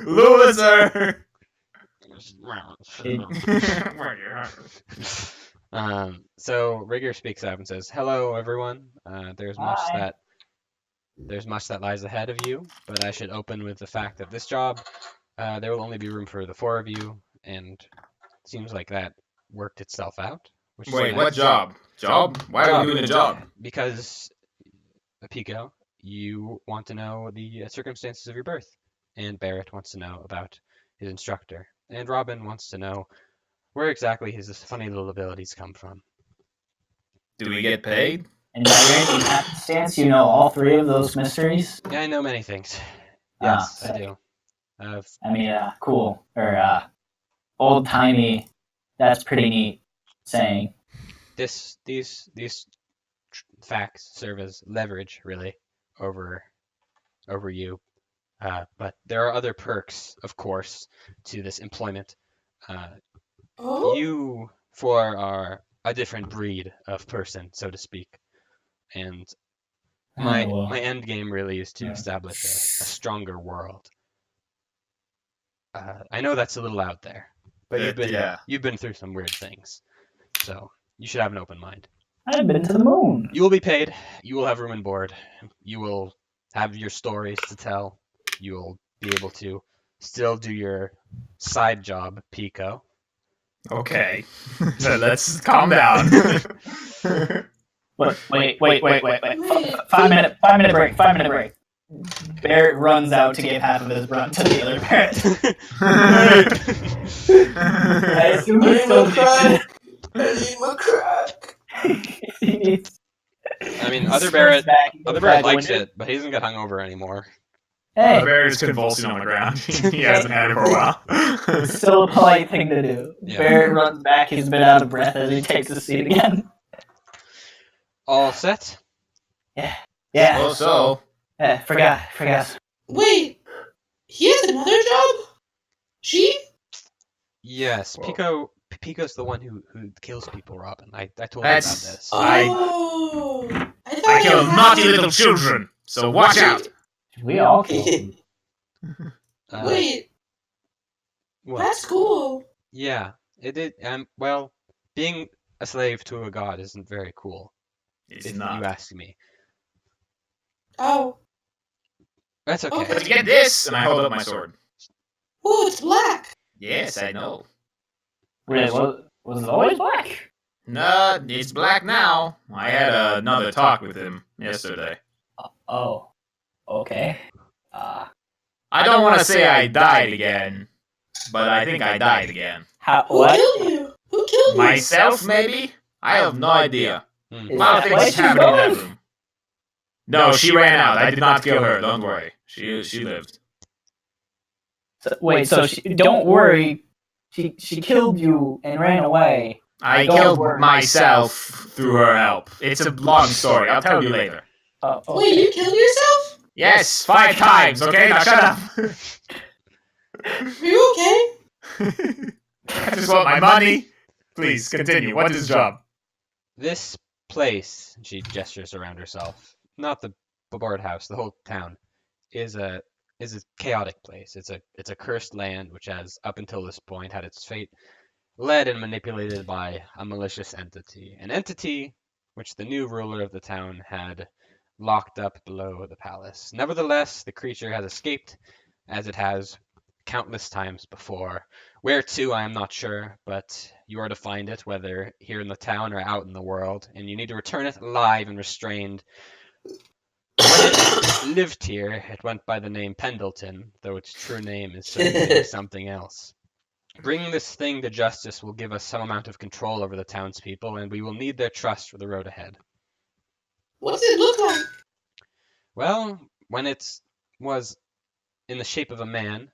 Loser! So Rigger speaks up and says, "Hello, everyone. There's much Hi. that lies ahead of you, but I should open with the fact that this job, there will only be room for the 4 of you, and it seems like that worked itself out. Which is Wait, nice. what job? Job? Why are we doing a job? Because, Pico, you want to know the circumstances of your birth, and Barrett wants to know about his instructor, and Robin wants to know where exactly his funny little abilities come from. Do we get paid? And by random happenstance, you know all 3 of those mysteries? Yeah, I know many things. Ah, Yes, I do. I mean, cool. Or, old-timey, that's pretty neat saying. These facts serve as leverage, really, over you. But there are other perks, of course, to this employment. Oh? You 4 are a different breed of person, so to speak. And my Oh, well. my end game really is to Yeah. establish a stronger world. I know that's a little out there, but you've been through some weird things, so you should have an open mind. I've been to the moon. You will be paid. You will have room and board. You will have your stories to tell. You will be able to still do your side job, Pico. Okay. So let's calm down. Wait. 5-minute break. 5-minute break. Barrett runs out to give half of his run to the other Barrett. I assume he's still crack. I need my crack. I mean, other Barrett likes it, but he doesn't get hungover anymore. Hey, The bear is convulsing on the ground. He hasn't had it for a while. it's still a polite thing to do. Yeah. Barrett runs back, he's been out of breath as he takes his seat again. All set? Yeah. Well, so. Forgot. Wait, he has another job? She? Yes, Whoa. Pico's the one who kills people, Robin. I told you about That's- this. Oh. I kill naughty little children, so watch out. We all killed him. Wait, What? that's cool. Yeah, it did. Well, being a slave to a god isn't very cool, It's if you not. ask me. Oh. That's okay. Okay. But you get this, and I hold up my sword. Oh, it's black. Yes, I know. Really, was it always black? No, it's black now. I had another talk with him yesterday. Oh. Okay. I don't want to say I died again, but I think I died again. Who What? killed you? Who killed you? Myself, maybe? I have no idea. Hmm. A lot of things Flesh happened in and that bones? room. No, she ran out. I did not kill her. Don't worry. She lived. Wait, so don't worry. She killed you and ran away. I Don't killed worry. myself through her help. It's a long story. I'll tell you later. Okay. Wait, you killed yourself? Yes, 5 times, okay? Now shut up. Are you okay? I just want my money. Please, continue. What is the job? This place, she gestures around herself, not the board house, the whole town, is a chaotic place. It's a cursed land which has up until this point had its fate led and manipulated by a malicious entity. An entity which the new ruler of the town had locked up below the palace. Nevertheless, the creature has escaped, as it has countless times before. Where to, I am not sure, but you are to find it, whether here in the town or out in the world, and you need to return it alive and restrained. When it lived here, it went by the name Pendleton, though its true name is certainly something else. Bringing this thing to justice will give us some amount of control over the townspeople, and we will need their trust for the road ahead. What does it look like? Well, when it was in the shape of a man,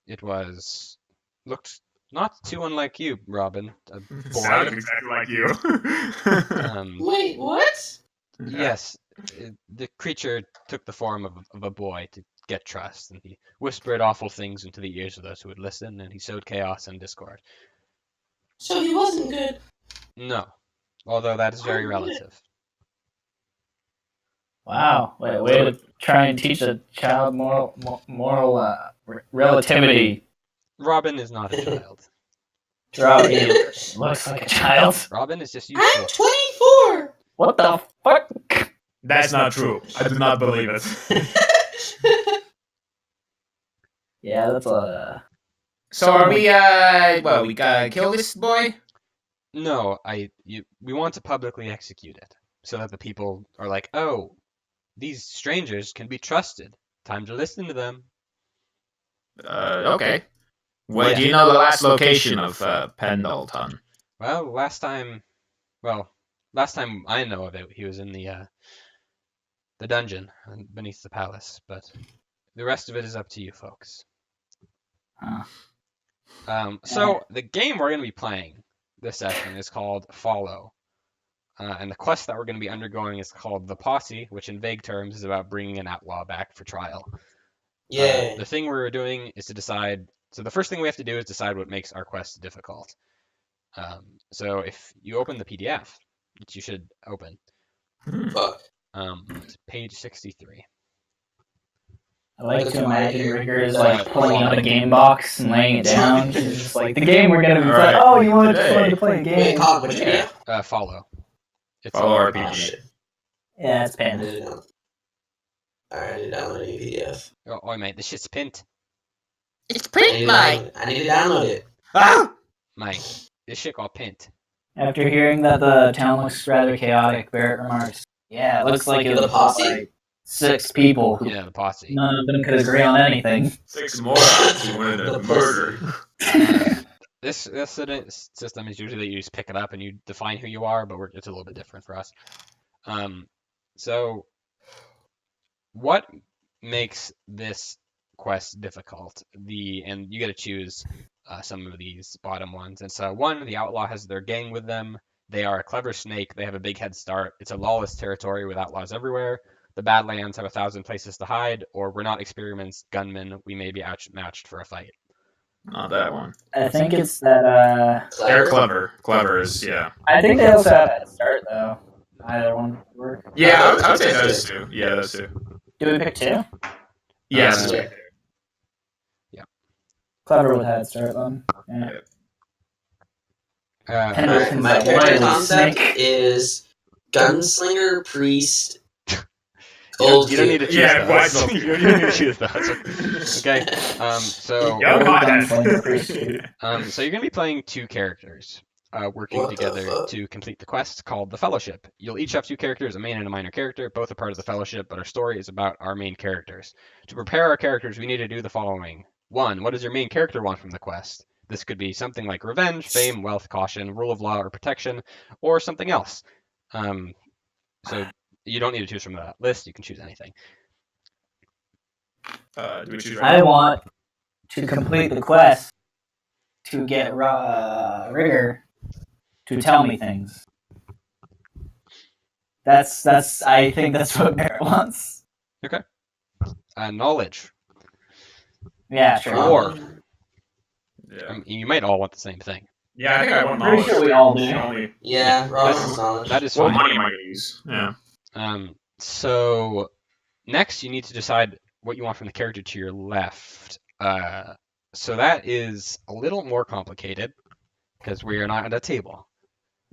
it looked not too unlike you, Robin. A boy. Sounded exactly like you. Wait, what? Yes, the creature took the form of a boy to get trust, and he whispered awful things into the ears of those who would listen, and he sowed chaos and discord. So he wasn't good. No, although that is very relative. Wow, way to try and teach a child moral relativity. Robin is not a child. Robin looks like a child. Robin is just I'm useful. 24! What the fuck? That's not true. I do not believe it. Yeah, that's a. So are we, we gotta kill this boy? No, we want to publicly execute it, so that the people are like, oh, these strangers can be trusted. Time to listen to them. Okay. Well, Yeah. do you know the last location of, Pendleton? Well, last time I know of it, he was in the dungeon beneath the palace, but the rest of it is up to you folks. Huh. So the game we're going to be playing this session is called Follow. And the quest that we're going to be undergoing is called The Posse, which in vague terms is about bringing an outlaw back for trial. Yeah. The thing we're doing is to decide. So the first thing we have to do is decide what makes our quest difficult. So if you open the PDF, which you should open, Fuck. it's page 63. I like to imagine Rigger is like pulling out a game box and laying it down. She's just like, the game we're gonna be playing. Oh, you wanted to play a Wait, game? Colin, what'd you do? Follow. It's Follow all RPG. Oh, shit. Yeah, it's I panda. did it down. Alright, I need to download a new PDF. Oh, mate, this shit's pint. It's I need to download it. Ah! Mate, this shit got pint. After hearing that the town looks rather chaotic, Barrett remarks, "Yeah, it looks like it The was posse? like 6 people who Yeah, the posse. none of them could agree on anything." 6 morons who wanted The to murder. This system is usually you just pick it up and you define who you are, but it's a little bit different for us. So what makes this quest difficult? And you get to choose some of these bottom ones. And so 1, the outlaw has their gang with them. They are a clever snake. They have a big head start. It's a lawless territory with outlaws everywhere. The Badlands have 1,000 places to hide, or we're not experienced gunmen. We may be outmatched for a fight. Not that one. I think it's that, They're clever. Clever is, yeah. I think they also have Head Start, though. Either one would work. Yeah, I would say those 2. Yeah, those 2. Do we pick 2? Yes. Yeah. Clever with Head Start, then. Yeah. Uh, My character Wild concept snake. is gunslinger, priest, you gold don't need to choose Yeah, those. why You don't need to choose those. Okay. So Young hothead. so you're gonna be playing 2 characters, working What the together fuck? to complete the quest called the Fellowship. You'll each have 2 characters, a main and a minor character. Both are part of the Fellowship, but our story is about our main characters. To prepare our characters, we need to do the following. 1, what does your main character want from the quest? This could be something like revenge, fame, wealth, caution, rule of law, or protection, or something else. So you don't need to choose from that list. You can choose anything. Do we choose I want to complete the quest to get Rigger to tell me things. That's. I think that's what Barrett wants. Knowledge. Yeah, sure. Or- Yeah. You might all want the same thing. Yeah, I think I want Pretty knowledge. sure we all do. It's the only- Yeah, Robin That's- wants knowledge. That is What fine. money am I going to use? Yeah. So next you need to decide what you want from the character to your left. So that is a little more complicated because we are not at a table.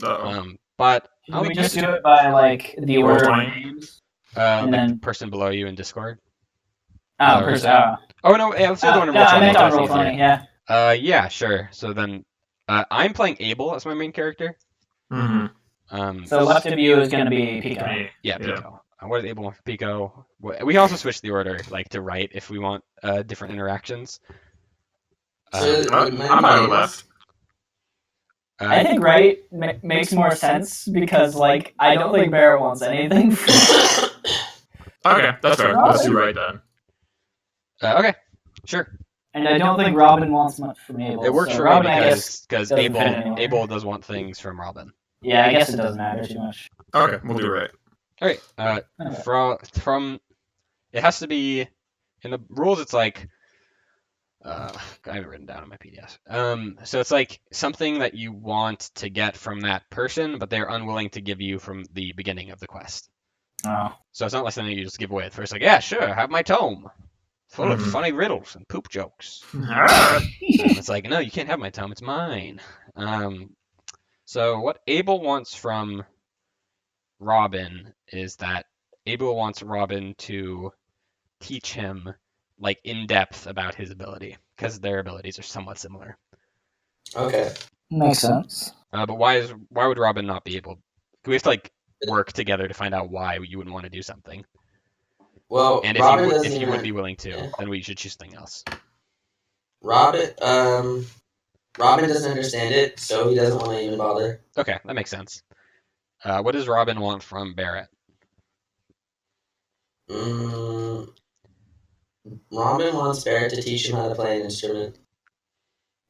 Uh-oh. But Can we just do it by like the order of Roll-playing? names? like then- the person below you in Discord. Oh, Or- person. Oh no, yeah, let's do the one in No, I meant on Roll20, roll it's 20. Yeah. easier. Yeah, sure. So then I'm playing Abel as my main character. Mm-hmm. So left of you is gonna be Pico. Yeah, Yeah. Pico. What does Abel want for Pico? We can also switch the order, like to right, if we want different interactions. So- Uh, I'm fine with left. I think right makes more sense because like I don't think Barrett wants anything. Okay, that's fair. Let's do right then. okay, sure. And I don't think Robin wants much from Abel. It works so for Robin, me I guess. because doesn't Abel fit anywhere. Abel does want things from Robin. Yeah, I guess it doesn't matter too much. Okay, we'll do right. All right. Okay. From it has to be in the rules. It's like I have it written down in my PDF. So it's like something that you want to get from that person, but they're unwilling to give you from the beginning of the quest. Oh. So it's not like something you just give away at first. Like, yeah, sure, have my tome, full of Mhm. funny riddles and poop jokes. Ah. It's like, no, you can't have my tome. It's mine. So what Abel wants from Robin is that Abel wants Robin to teach him like in depth about his ability because their abilities are somewhat similar. Okay. Makes sense. But why would Robin not be able? We have to like work together to find out why you wouldn't want to do something. Well, And Robin doesn't if you even- would be willing to, yeah. then we should choose something else. Robin doesn't understand it, so he doesn't want to even bother. Okay, that makes sense. What does Robin want from Barrett? Robin wants Barrett to teach him how to play an instrument.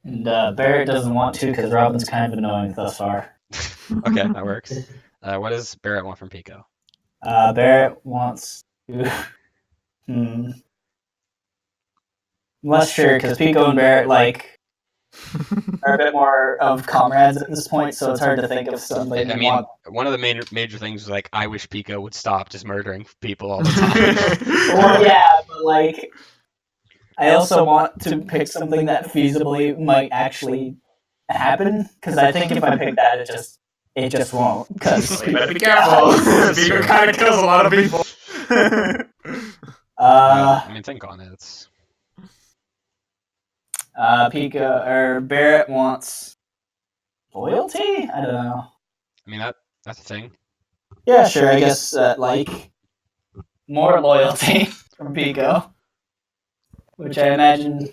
And Barrett doesn't want to because Robin's kind of annoying thus far. Okay, that works. What does Barrett want from Pico? Barrett wants to. I'm less sure because Pico and Barrett like are a bit more of comrades at this point, so it's hard to think of something. I you mean, want. one of the major things was like, I wish Pico would stop just murdering people all the time. Well, yeah, but like, I also want to pick something that feasibly might actually happen because I think if I pick that, it just won't. Because You better be careful. Peter kind of kills a lot of people. I mean, think on it. It's... Pico or Barrett wants loyalty. I don't know. I mean, that's a thing. Yeah, sure. I guess like more loyalty from Pico, which I imagine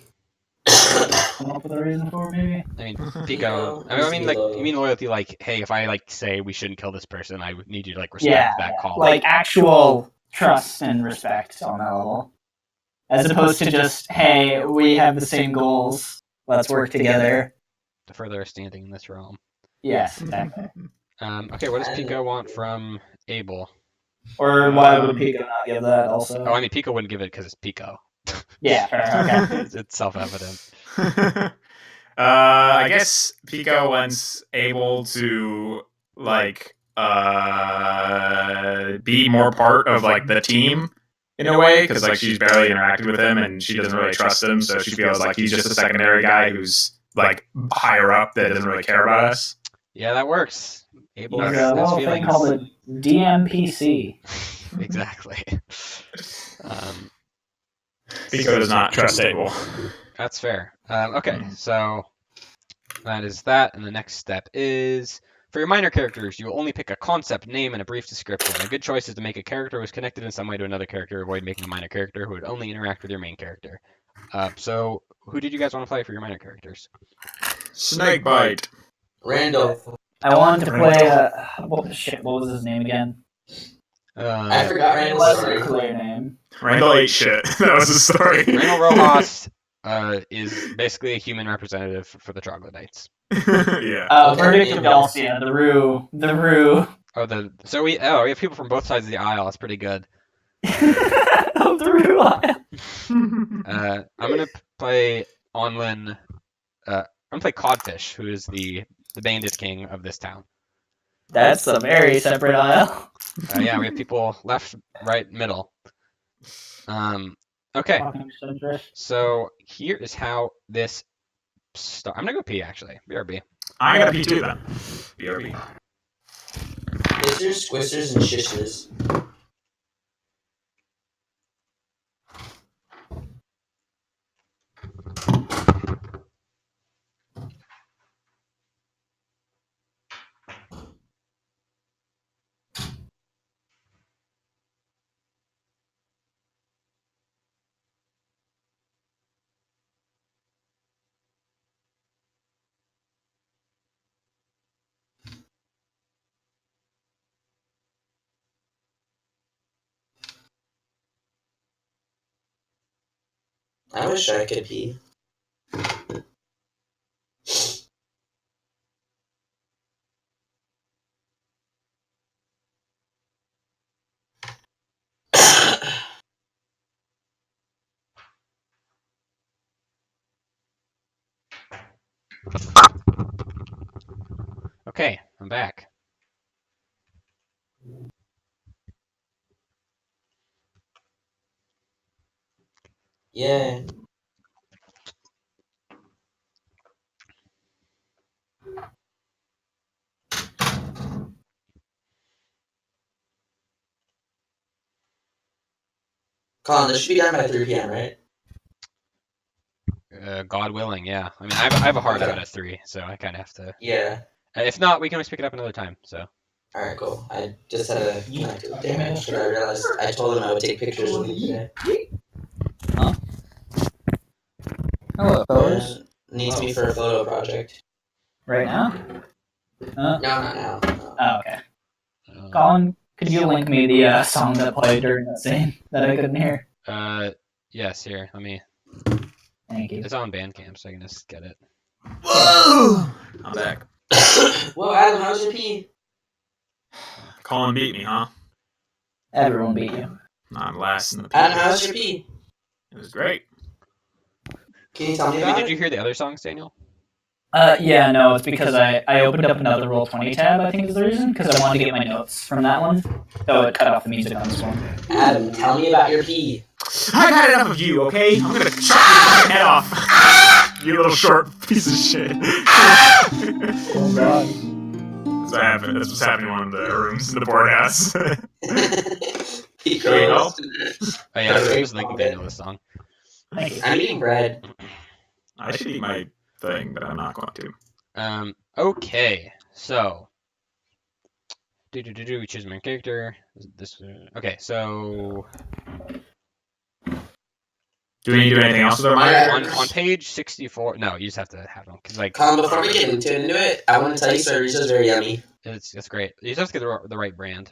come up with a reason for maybe. I mean, Pico. I mean, like, you mean loyalty? Like, hey, if I like say we shouldn't kill this person, I would need you to like respect Yeah, that call. like actual trust and respect on that level, as opposed to just hey, we have the same goals, let's work together. to further our standing in this realm. Yes, exactly. Okay, what does Pico want from Abel? Or why would Pico not give that also? Oh, I mean, Pico wouldn't give it because it's Pico. Yeah, fair, okay. It's self-evident. I guess Pico wants able to like be more part of like the team in a way because like she's barely interacted with him and she doesn't really trust him, so she feels like he's just a secondary guy who's like higher up that doesn't really care about us. Yeah, that works. Abel There's has a little thing feelings. called a DMPC. Exactly. Pico does not trust Abel. That's fair. Okay, so that is that, and the next step is for your minor characters, you will only pick a concept, name, and a brief description. A good choice is to make a character who is connected in some way to another character. Avoid making a minor character who would only interact with your main character. So who did you guys want to play for your minor characters? Snakebite. Randall. I wanted to play what was his name again? I forgot It Randall's wasn't a story. clear name. Randall ate shit. That was his story. Randall Rojas is basically a human representative for the troglodytes. Yeah. Okay. Verdict of Galcia, the Rue. So we have people from both sides of the aisle. It's pretty good. Of the Rue Isle. I'm gonna play Onlin. I'm gonna play Codfish, who is the bandit king of this town. That's a very separate aisle. Yeah, we have people left, right, middle. Okay. So here is how this start. I'm gonna go P actually. BRB. I'm gonna P2 then. BRB. Hissers, squishers, and shishers. I wish I could pee. Okay, I'm back. Yeah. Colin, this should be done by 3 p.m., right? God willing, yeah. I mean, I have a hard out at 3, so I kind of have to. Yeah. If not, we can always pick it up another time. So. Alright, cool. I just had to connect to the damage because I realized I told him I would take pictures of you today. Hello, fellas. Needs me for a photo project. Right now? No, not now. No. Oh, okay. Colin, could you link me the song that played during that scene that I couldn't hear? Yes. Here, let me. Thank you. It's on Bandcamp, so I can just get it. Whoa! I'm back. Whoa, Adam, how's your pee? Colin beat me, huh? Everyone beat you. I'm last in the P. Adam, how's your pee? It was great. Can you tell me I mean, about did you it? hear the other songs, Daniel? Yeah, no, it's because I opened up another Roll20 tab, I think is the reason, because I wanted to get my notes from that one, so it cut off the music on this one. Adam, tell me about your pee. I got enough of you, okay? I'm gonna chop your fucking head off. You little short piece of shit. Oh god. That's what's happening in one of the rooms in the boardhouse. Pee Can we help? Oh yeah, I was linking Daniel this song. Thank you. I'm eating bread. I should eat my thing, but I'm not going to. Okay, so. We choose main character. Okay, so. Do we need to do anything else with our Yeah. mind? On page 64. No, you just have to have them. Cause like. Colin, before we get into it, I want to tell you Sorriso's very yummy. It's great. You just have to get the right brand.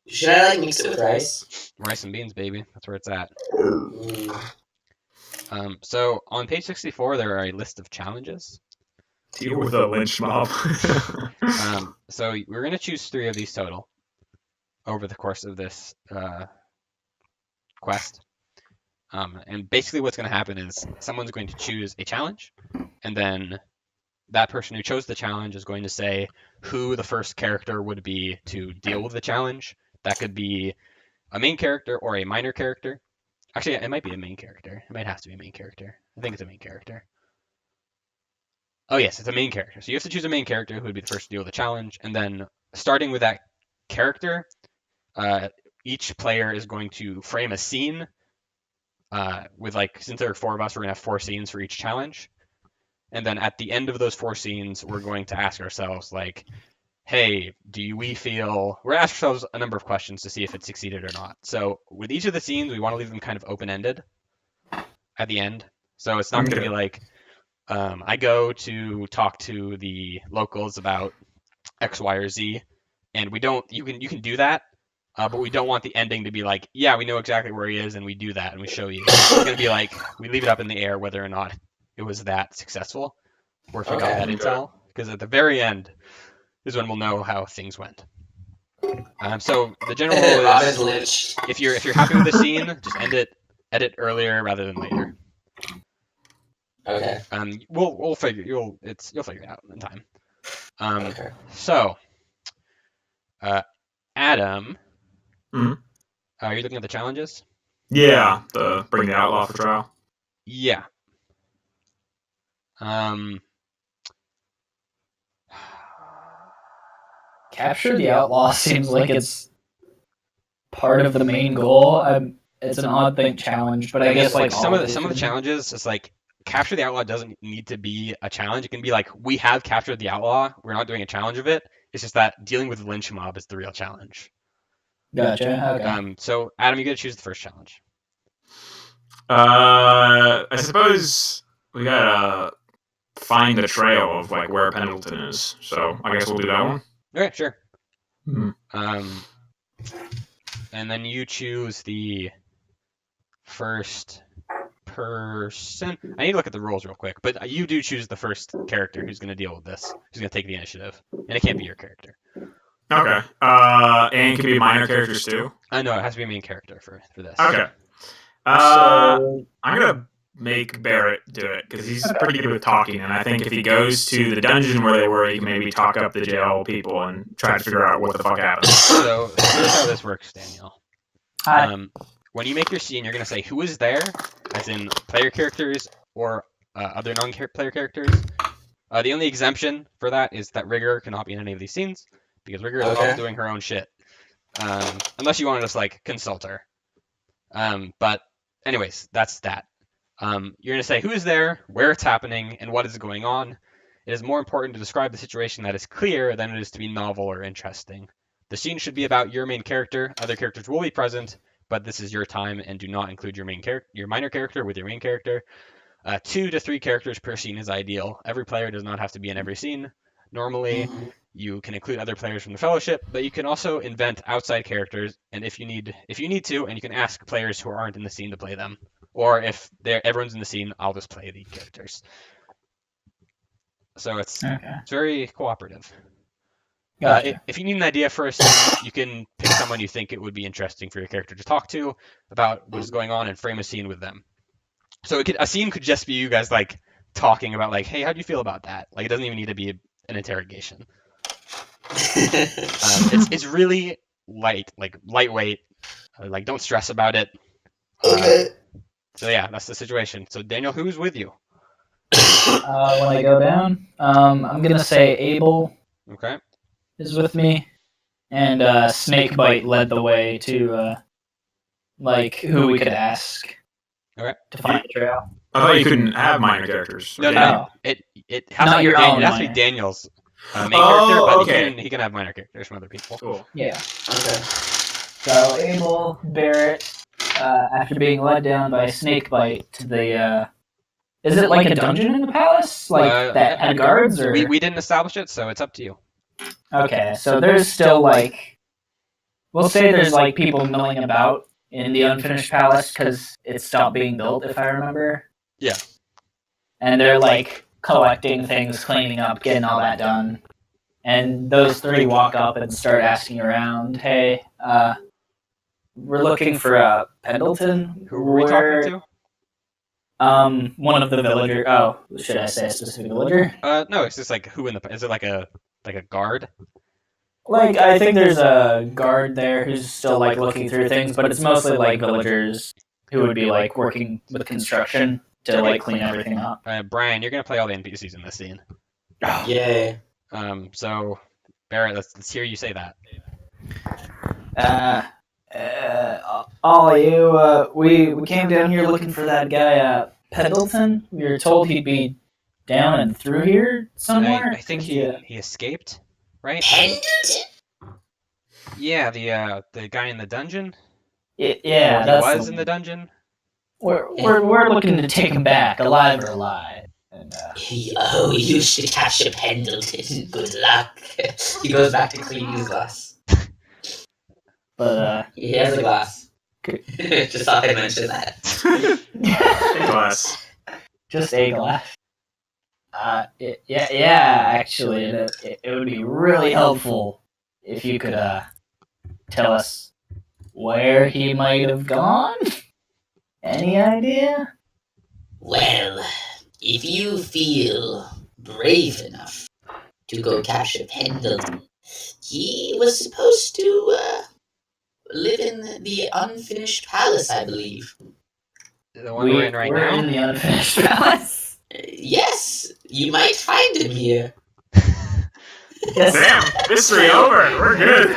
Should I like mix it with rice? Rice and beans, baby. That's where it's at. Mm. So on page 64, there are a list of challenges. Deal with a lynch mob. So we're going to choose 3 of these total over the course of this quest. And basically what's going to happen is someone's going to choose a challenge, and then that person who chose the challenge is going to say who the first character would be to deal with the challenge. That could be a main character or a minor character. Actually, it might be a main character. It might have to be a main character. I think it's a main character. Oh yes, it's a main character. So you have to choose a main character who would be the first to deal with the challenge, and then starting with that character, each player is going to frame a scene. With since there are 4 of us, we're gonna have 4 scenes for each challenge, and then at the end of those 4 scenes, we're going to ask ourselves hey, we're gonna ask ourselves a number of questions to see if it succeeded or not. So with each of the scenes, we want to leave them kind of open-ended at the end. So it's not going to be I go to talk to the locals about X, Y, or Z, and you can do that, But we don't want the ending to be like, yeah, we know exactly where he is, and we do that, and we show you. It's going to be like, we leave it up in the air whether or not it was that successful, or if we got that Okay. intel. Because at the very end is when we'll know how things went. So the general rule Robin's is, Lynch. if you're happy with the scene, just edit earlier rather than later. Okay. We'll figure you'll figure it out in time. Okay. So, Adam, Mhm. are you looking at the challenges? Yeah, the bring the outlaw for trial. Yeah. Capture the outlaw seems like it's part of the main goal. It's an odd thing challenge, but I guess like some all of the these- challenges, it's like capture the outlaw doesn't need to be a challenge. It can be like, we have captured the outlaw. We're not doing a challenge of it. It's just that dealing with the lynch mob is the real challenge. Gotcha. Okay. So Adam, you get to choose the first challenge. I suppose we gotta find the trail of like where Pendleton is. So I guess we'll do that one. Okay, sure. Mhm. And then you choose the first person. I need to look at the rules real quick, but you do choose the first character who's going to deal with this, who's going to take the initiative, and it can't be your character. Okay. And it can be minor characters too. I know it has to be a main character for this. Okay. So I'm gonna make Barrett do it because he's pretty good with talking, and I think if he goes to the dungeon where they were, he can maybe talk up the jail people and try to figure out what the fuck happened. So here's how this works, Daniel. hi. When you make your scene, you're going to say who is there, as in player characters or other non-player characters. The only exemption for that is that Rigger cannot be in any of these scenes, because Rigger is Okay. off doing her own shit. Unless you want to just like consult her. But anyways, that's that. You're going to say who is there, where it's happening, and what is going on. It is more important to describe the situation that is clear than it is to be novel or interesting. The scene should be about your main character. Other characters will be present, but this is your time, and do not include your minor character with your main character. 2 to 3 characters per scene is ideal. Every player does not have to be in every scene. Normally, you can include other players from the Fellowship, but you can also invent outside characters, and if you need to, and you can ask players who aren't in the scene to play them. Or if everyone's in the scene, I'll just play the characters. So it's very cooperative. Gotcha. If you need an idea for a scene, you can pick someone you think it would be interesting for your character to talk to about what is going on and frame a scene with them. So a scene could just be you guys like talking about like, hey, how do you feel about that? Like it doesn't even need to be an interrogation. It's really lightweight. Like don't stress about it. Okay. So yeah, that's the situation. So Daniel, who's with you? When I go down, I'm gonna say Abel Okay. is with me, and Snakebite led the way to like who we could ask. Okay. To find the trail. I thought you couldn't have minor characters. No, Okay. no. It has Not to be your own it has to be minor. Daniel's main Oh, character, but okay. he can have minor characters from other people. Cool. Yeah. Okay. So Abel, Barrett, after being led down by Snakebite to the, is it like a dungeon in the palace, like that had guards, or? We didn't establish it, so it's up to you. Okay, so there's still like, we'll say there's like people milling about in the unfinished palace because it stopped being built, if I remember. Yeah. And they're like collecting things, cleaning up, getting all that done. And those 3 walk up and start asking around, hey, we're looking for Pendleton. Who were we talking to? One of the villagers. Oh, should I say a specific villager? No, it's just like who in the. Is it like a guard? Like, I think there's a guard there who's still like looking through things, but it's mostly like villagers who would be like working with construction to like clean everything up. Brian, you're gonna play all the NPCs in this scene. Yay. So Barrett, let's hear you say that. All you, we came down here looking for that guy, Pendleton. We were told he'd be down and through here somewhere. I think he escaped, right? Pendleton? Yeah, the guy in the dungeon. Yeah, Or that's he was in the dungeon. We're looking to take him back, alive or alive. And, Oh, you should capture Pendleton. Good luck. He goes back to cleaning his glass. But He has a glass. Okay. Just thought I'd mention that. Glass. just a glass. Yeah. Actually, it would be really helpful if you could tell us where he might have gone. Any idea? Well, if you feel brave enough to go capture Pendleton, he was supposed to live in the unfinished palace, I believe. The one we're in right we're now? in the unfinished palace. Yes, you might find him here. Yes. Damn, mystery over. We're good.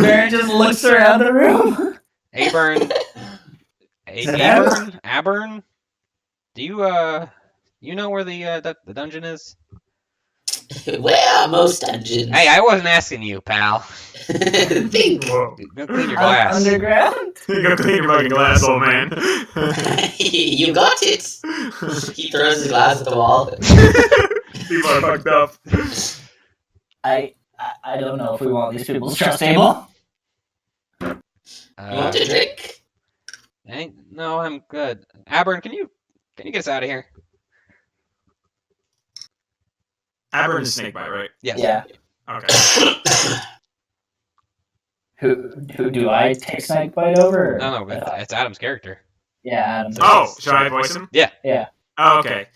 Baron just looks around the room. Aburn. Is it Ab? Aburn? Do you, you know where the dungeon is? Where are most dungeons? Hey, I wasn't asking you, pal. Think. Whoa. Go clean your glass. Underground? You go clean your fucking glass, old man. You got it. He throws his glass at the wall. People are fucked up. I don't know if we want these people to trust table. You want a drink? No, I'm good. Aburn, can you get us out of here? Aberrant is snakebite, right? Yes. Yeah. Okay. Who do I take Snakebite over? No, it's Adam's character. Yeah, Adam. Oh, should I voice him? Yeah. Yeah. Oh, okay.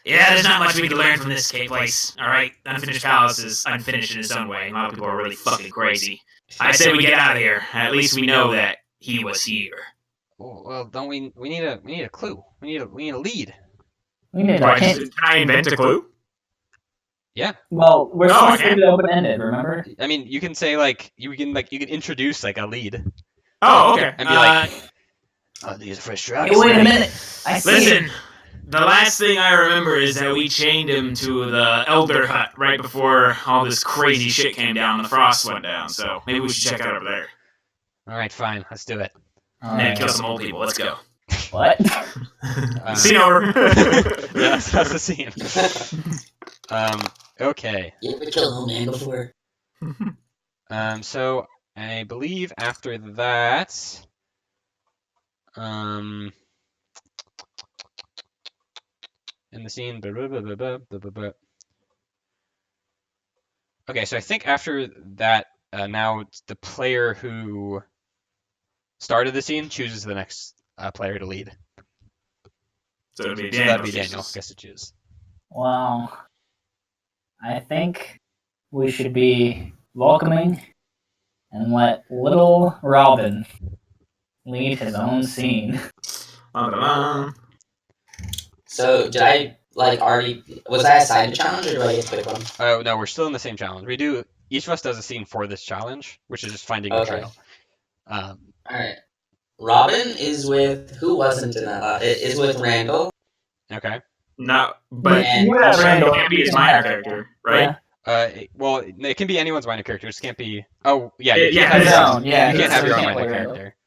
Yeah, there's not much we can learn from this place. All right, Unfinished Palace is unfinished in its own way. A lot of people are really fucking crazy. I say we get out of here. At least we know that he was here. Well, don't we? We need a clue. We need a lead. We need Why, to can I invent a clue? Yeah. Well, we're No, supposed I to can't. be open-ended, remember? I mean, you can say you can introduce a lead Oh, okay. and be like, "Oh, these are fresh drugs." Hey, wait a minute. I see Listen, it. the last thing I remember is that we chained him to the Elder Hut right before all this crazy shit came down, the frost went down, so maybe we should check out over there. All right, fine. Let's do it. And kill some old people, let's go. What? Scene over. Yeah, that's the scene. Okay. You ever killed an old man before? So I believe after that, in the scene, okay, so I think after that, now it's the player who started the scene chooses the next player to lead. So it'd be So Daniel. that'd be Daniel. Gets to choose. Well, I think we should be welcoming and let little Robin lead his own scene. So did I already? Was I assigned a challenge, or do I get to pick one? Oh no, we're still in the same challenge. Each of us does a scene for this challenge, which is just finding a Okay. trail. All right. Robin is with who wasn't in that? It is with Randall. Okay. No, but And You have also Randall. it can't be his minor character, right? Well, it can be anyone's minor character. It just can't be. Oh, yeah. Yeah, You yeah, can't have his your own, yeah, You can't so have we your own can't minor play Randall. character.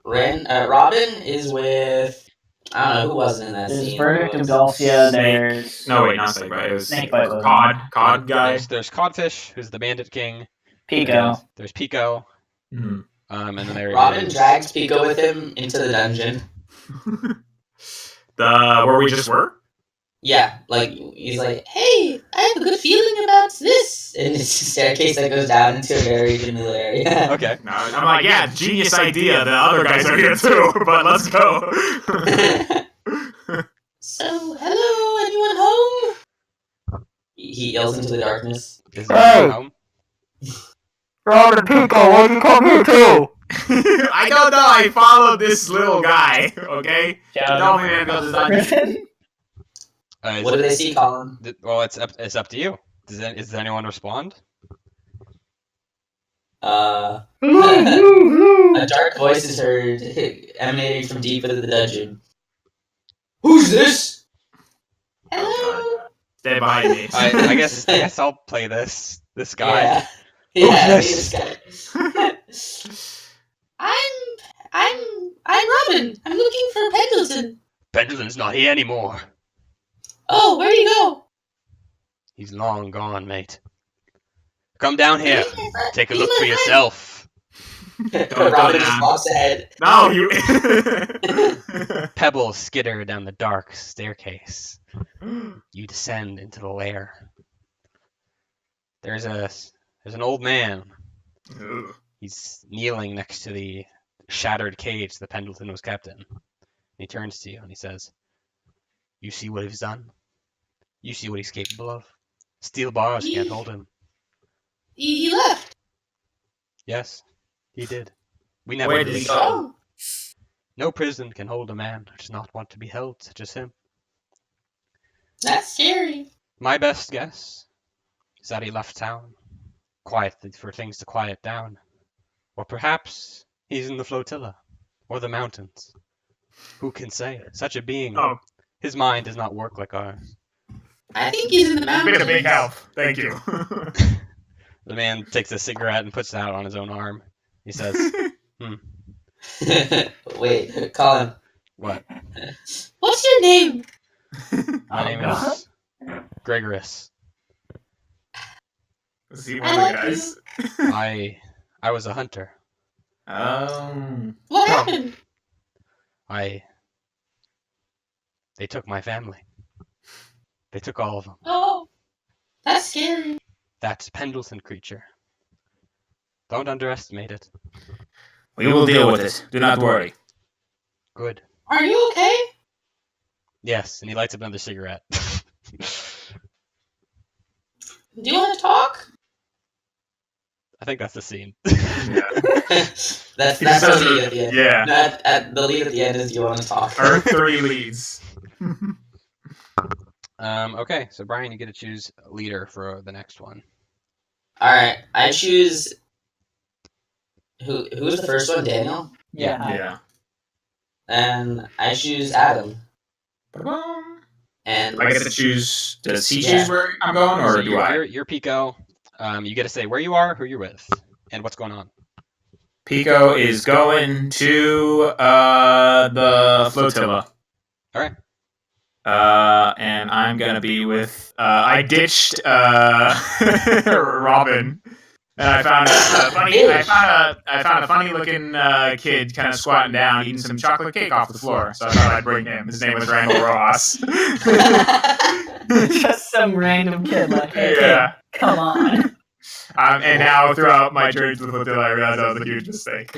Okay. Robin is with. I don't know who wasn't in that There's scene. Verdict of Dulcia, there's No, wait, not Snakebite. It was Snakebite was- Cod guy. There's Codfish, who's the Bandit King. Pico. There's Pico. Mhm. And then there Robin is- drags Pico with him into the dungeon. Where we just were? Yeah, he's like, hey, I have a good feeling about this. And it's a staircase that goes down into a very vanilla area. Okay. No, I'm like, yeah, genius idea. The other guys are here too, but let's go. So, hello, anyone home? He yells into the darkness. Is there home? Robin Pico, why'd you come here too? I don't know. I followed this little guy. Okay. Shout Tell out me, man, to about Griffin. What do they see, Colin? Well, it's up to you. Does anyone respond? A dark voice is heard emanating from deep into the dungeon. Who's this? Hello. Stay behind me. I guess I'll play this guy. Yeah. Who's Yeah, this? this guy. I'm Robin. I'm looking for Pendleton. Pendleton's not here anymore. Oh, where'd he go? He's long gone, mate. Come down here. Take a He's look my for friend. yourself. Robin just walks ahead. No, you. Pebbles skitter down the dark staircase. You descend into the lair. There's an old man. Ugh. He's kneeling next to the shattered cage the Pendleton was kept in. He turns to you and he says, "You see what he's done? You see what he's capable of? Steel bars can't hold him." He left. Yes, he did. We never Where did he released go? him. No prison can hold a man who does not want to be held, such as him. That's scary. My best guess is that he left town, quietly for things to quiet down. Or perhaps he's in the flotilla, or the mountains. Who can say? Such a being, Oh, his mind does not work like ours. I think he's in the you've mountains. been a big help. Thank you. The man takes a cigarette and puts it out on his own arm. He says, Wait, Colin. "What? What's your name? My name is Gregorus. Is he one of the guys? I was a hunter. What happened? They took my family. They took all of them. Oh, that's scary. That Pendleton creature. Don't underestimate it. We will deal with it. Do not worry. Good. Are you okay? Yes," and he lights up another cigarette. Do you want to talk? I think that's the scene. Yeah. that's the lead at the end. Yeah. No, the lead at the end is you want to talk. Our 3 leads. Okay, so Brian, you get to choose a leader for the next one. All right, I choose. Who's the first one? Daniel. Yeah. Yeah. And I choose Adam. Ba-bum. And Do I get to choose? Does he choose where I'm going, or So do I? you're Pico. You get to say where you are, who you're with, and what's going on. Pico is going to the flotilla. All right. And I'm gonna be with. I ditched Robin, and I found a funny. I found a funny-looking kid, kind of squatting down, eating some chocolate cake off the floor. So I thought I'd bring him. His name was Randall Ross. Just some random kid like, hey, Yeah. kid, come on. And now, throughout my journey to the flotilla, I realized that was a huge mistake.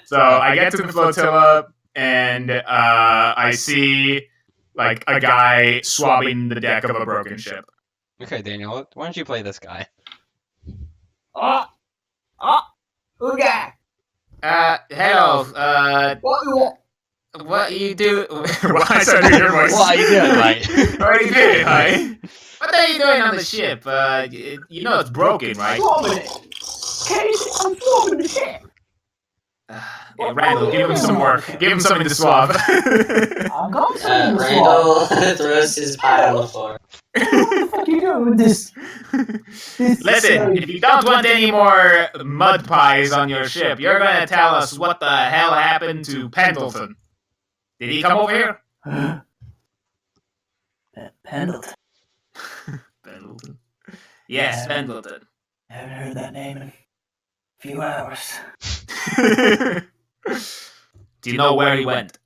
So I get to the flotilla, and I see like a guy swabbing the deck of a broken ship. Okay, Daniel, why don't you play this guy? Ooga. Hello. What you do? Why is that your voice? What are you doing, mate? What are you doing, mate? What are you doing on the ship? You know it's broken, right? Swabbing it. Casey, I'm swabbing the shit. Yeah, Randall, give him some work. Give him something to swab. I'm going to Randall throws his pie on the floor. What the fuck are you doing with this? Listen, if you don't want any more mud pies on your ship, you're going to tell us what the hell happened to Pendleton. Did he come over here? Pendleton. Pendleton. Yes, Pendleton. Haven't heard that name in a few hours. Do you know where he went?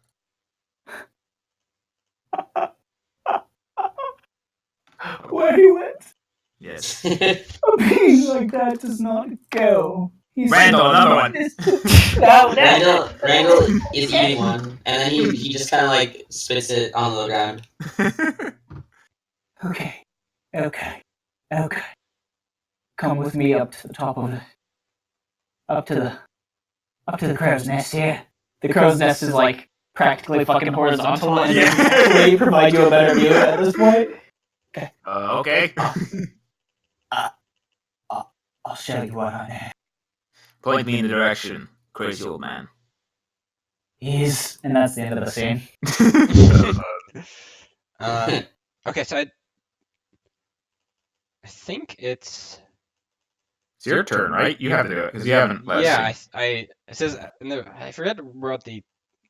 Where he went? Yes. Uh, A being like that does not go. He's Randall, another one. No. Randall is eating one, and then he just kind of like spits it on the ground. Okay. Come with me up to the top of it. Up to the crow's nest here. The crow's nest is like practically fucking horizontal and Yeah. actually provide you a better view at this point. Okay. I'll show you what I know. Point me in the direction, crazy old man. And that's the end of the scene. Okay, so I think it's It's your turn, right? You have to do it because you haven't. yeah. It says I forget what the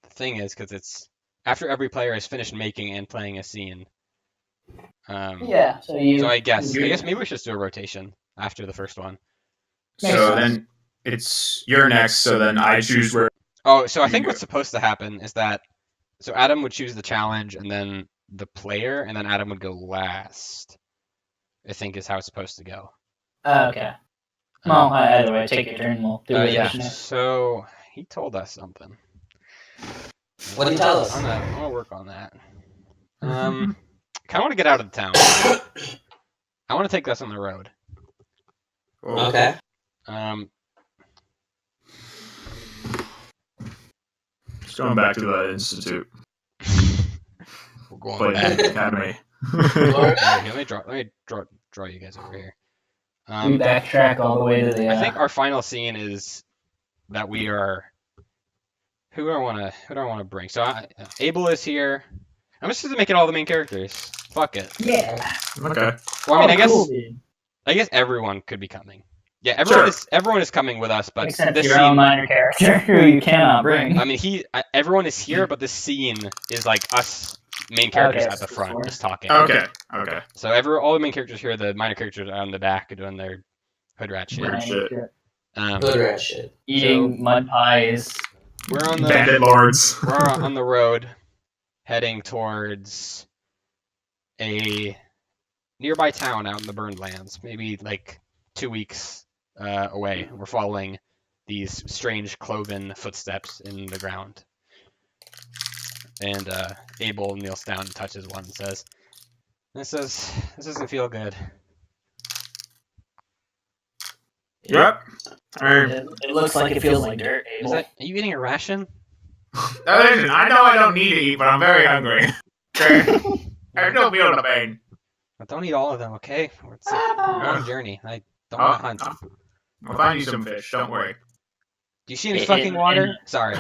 thing is because it's after every player has finished making and playing a scene. Yeah, so you. So I guess maybe we should just do a rotation after the first one. So then it's you're next, so then I choose where. Oh, so I You think go. what's supposed to happen is that so Adam would choose the challenge and then the player, and then Adam would go last. I think is how it's supposed to go. Okay. Well, either way, take your turn. We'll do it. Yeah. So he told us something. What did he tell us? I'm gonna work on that. Kind of want to get out of the town. I want to take this on the road. Okay. Just going back to the institute. We're going Play back. the academy. Let me draw you guys over here. We backtrack all the way to the. I think our final scene is that we are. Who do I want to bring? So Abel is here. I'm just gonna make it all the main characters. Fuck it. Yeah. Okay. Well, I mean, Cool, dude. I guess everyone could be coming. Yeah, Sure. everyone is coming with us, but Except this your scene. own minor character, who you cannot bring. I mean, everyone is here, but this scene is like us main characters Okay, at the so front, four. just talking. Okay. So all the main characters here, the minor characters are on the back doing their hood rat shit. Right. shit. Hood rat shit. Eating mud pies. We're on the Bandit lords. we're on the road, heading towards a nearby town out in the burned lands, maybe like 2 weeks away. We're following these strange cloven footsteps in the ground. And Abel kneels down and touches one and says, This doesn't feel good." Yep. Alright. It looks like it feels like dirt. Are you eating a ration? Listen, I know I don't need to eat, but I'm very hungry. Okay. I don't feel the pain. But don't eat all of them, okay? It's a long journey. I don't want to hunt. I'll find you some fish. Don't worry. Do you see any It- fucking it- water? Sorry.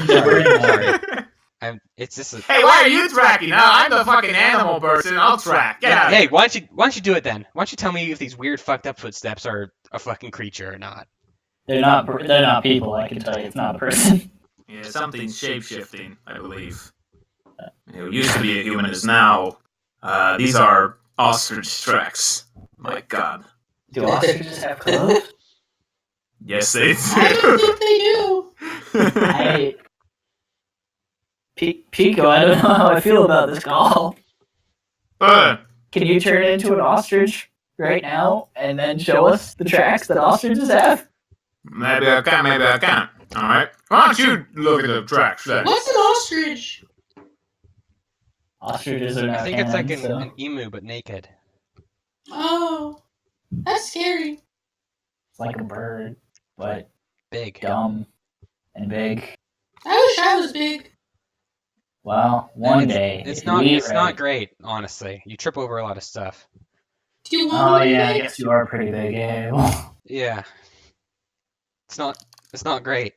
It's just a... Hey, why are you tracking? No, I'm the fucking animal person. I'll track. Get out. Hey, why don't you do it then? Why don't you tell me if these weird fucked up footsteps are a fucking creature or not? They're not people. I can tell you, it's not a person. Yeah, something's shape-shifting, I believe. It used to be a human, is now. These are ostrich tracks. My god. Do ostriches have clothes? Yes, they I don't think they do. I... Pico, I don't know how I feel about this call. Can you turn into an ostrich right now and then show us the tracks that ostriches have? Maybe I can, maybe I can't. Alright. Why don't you look at the tracks then? What's an ostrich? Ostriches are not I think it's like cannons, an emu, but naked. Oh, that's scary. It's like a bird, but Big. dumb and big. I wish I was big. Well, one day. It's if not. you eat It's not right- great, honestly. You trip over a lot of stuff. Do you Oh want me to yeah, I be guess you are pretty big, Abel. Yeah. It's not great.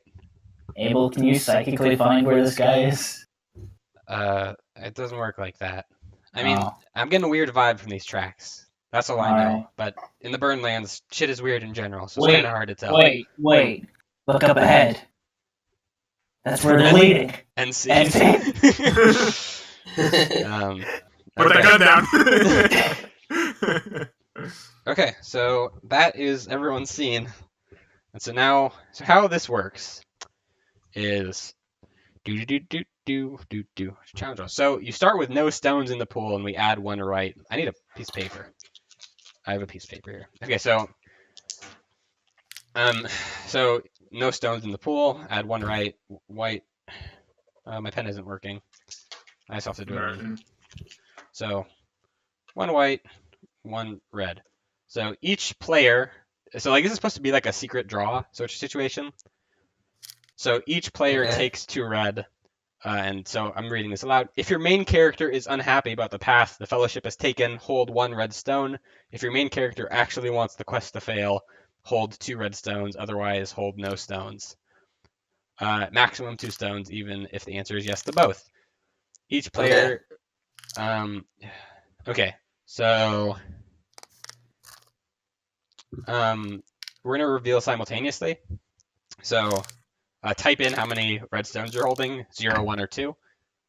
Abel, can you psychically find where this guy is? It doesn't work like that. I mean, Oh. I'm getting a weird vibe from these tracks. That's all I know. Alright. But in the Burn Lands, shit is weird in general, so it's Wait, kind of hard to tell. Wait. Look up ahead. That's where they're leading. And see. And Put Okay. that gun down. Okay, so that is everyone's scene. And so now, how this works is challenge roll. So you start with no stones in the pool, and we add one right. I need a piece of paper. I have a piece of paper here. Okay, so no stones in the pool. Add one right, white. My pen isn't working. I just have to do it. So one white, one red. So each player. So like this is supposed to be like a secret draw sort of situation. So each player Okay. takes 2 red. And so I'm reading this aloud. If your main character is unhappy about the path the Fellowship has taken, hold 1 red stone. If your main character actually wants the quest to fail, hold 2 red stones. Otherwise, hold no stones. Maximum 2 stones, even if the answer is yes to both. Each player. Okay. So. We're gonna reveal simultaneously. So. Type in how many red stones you're holding, 0, 1, or 2.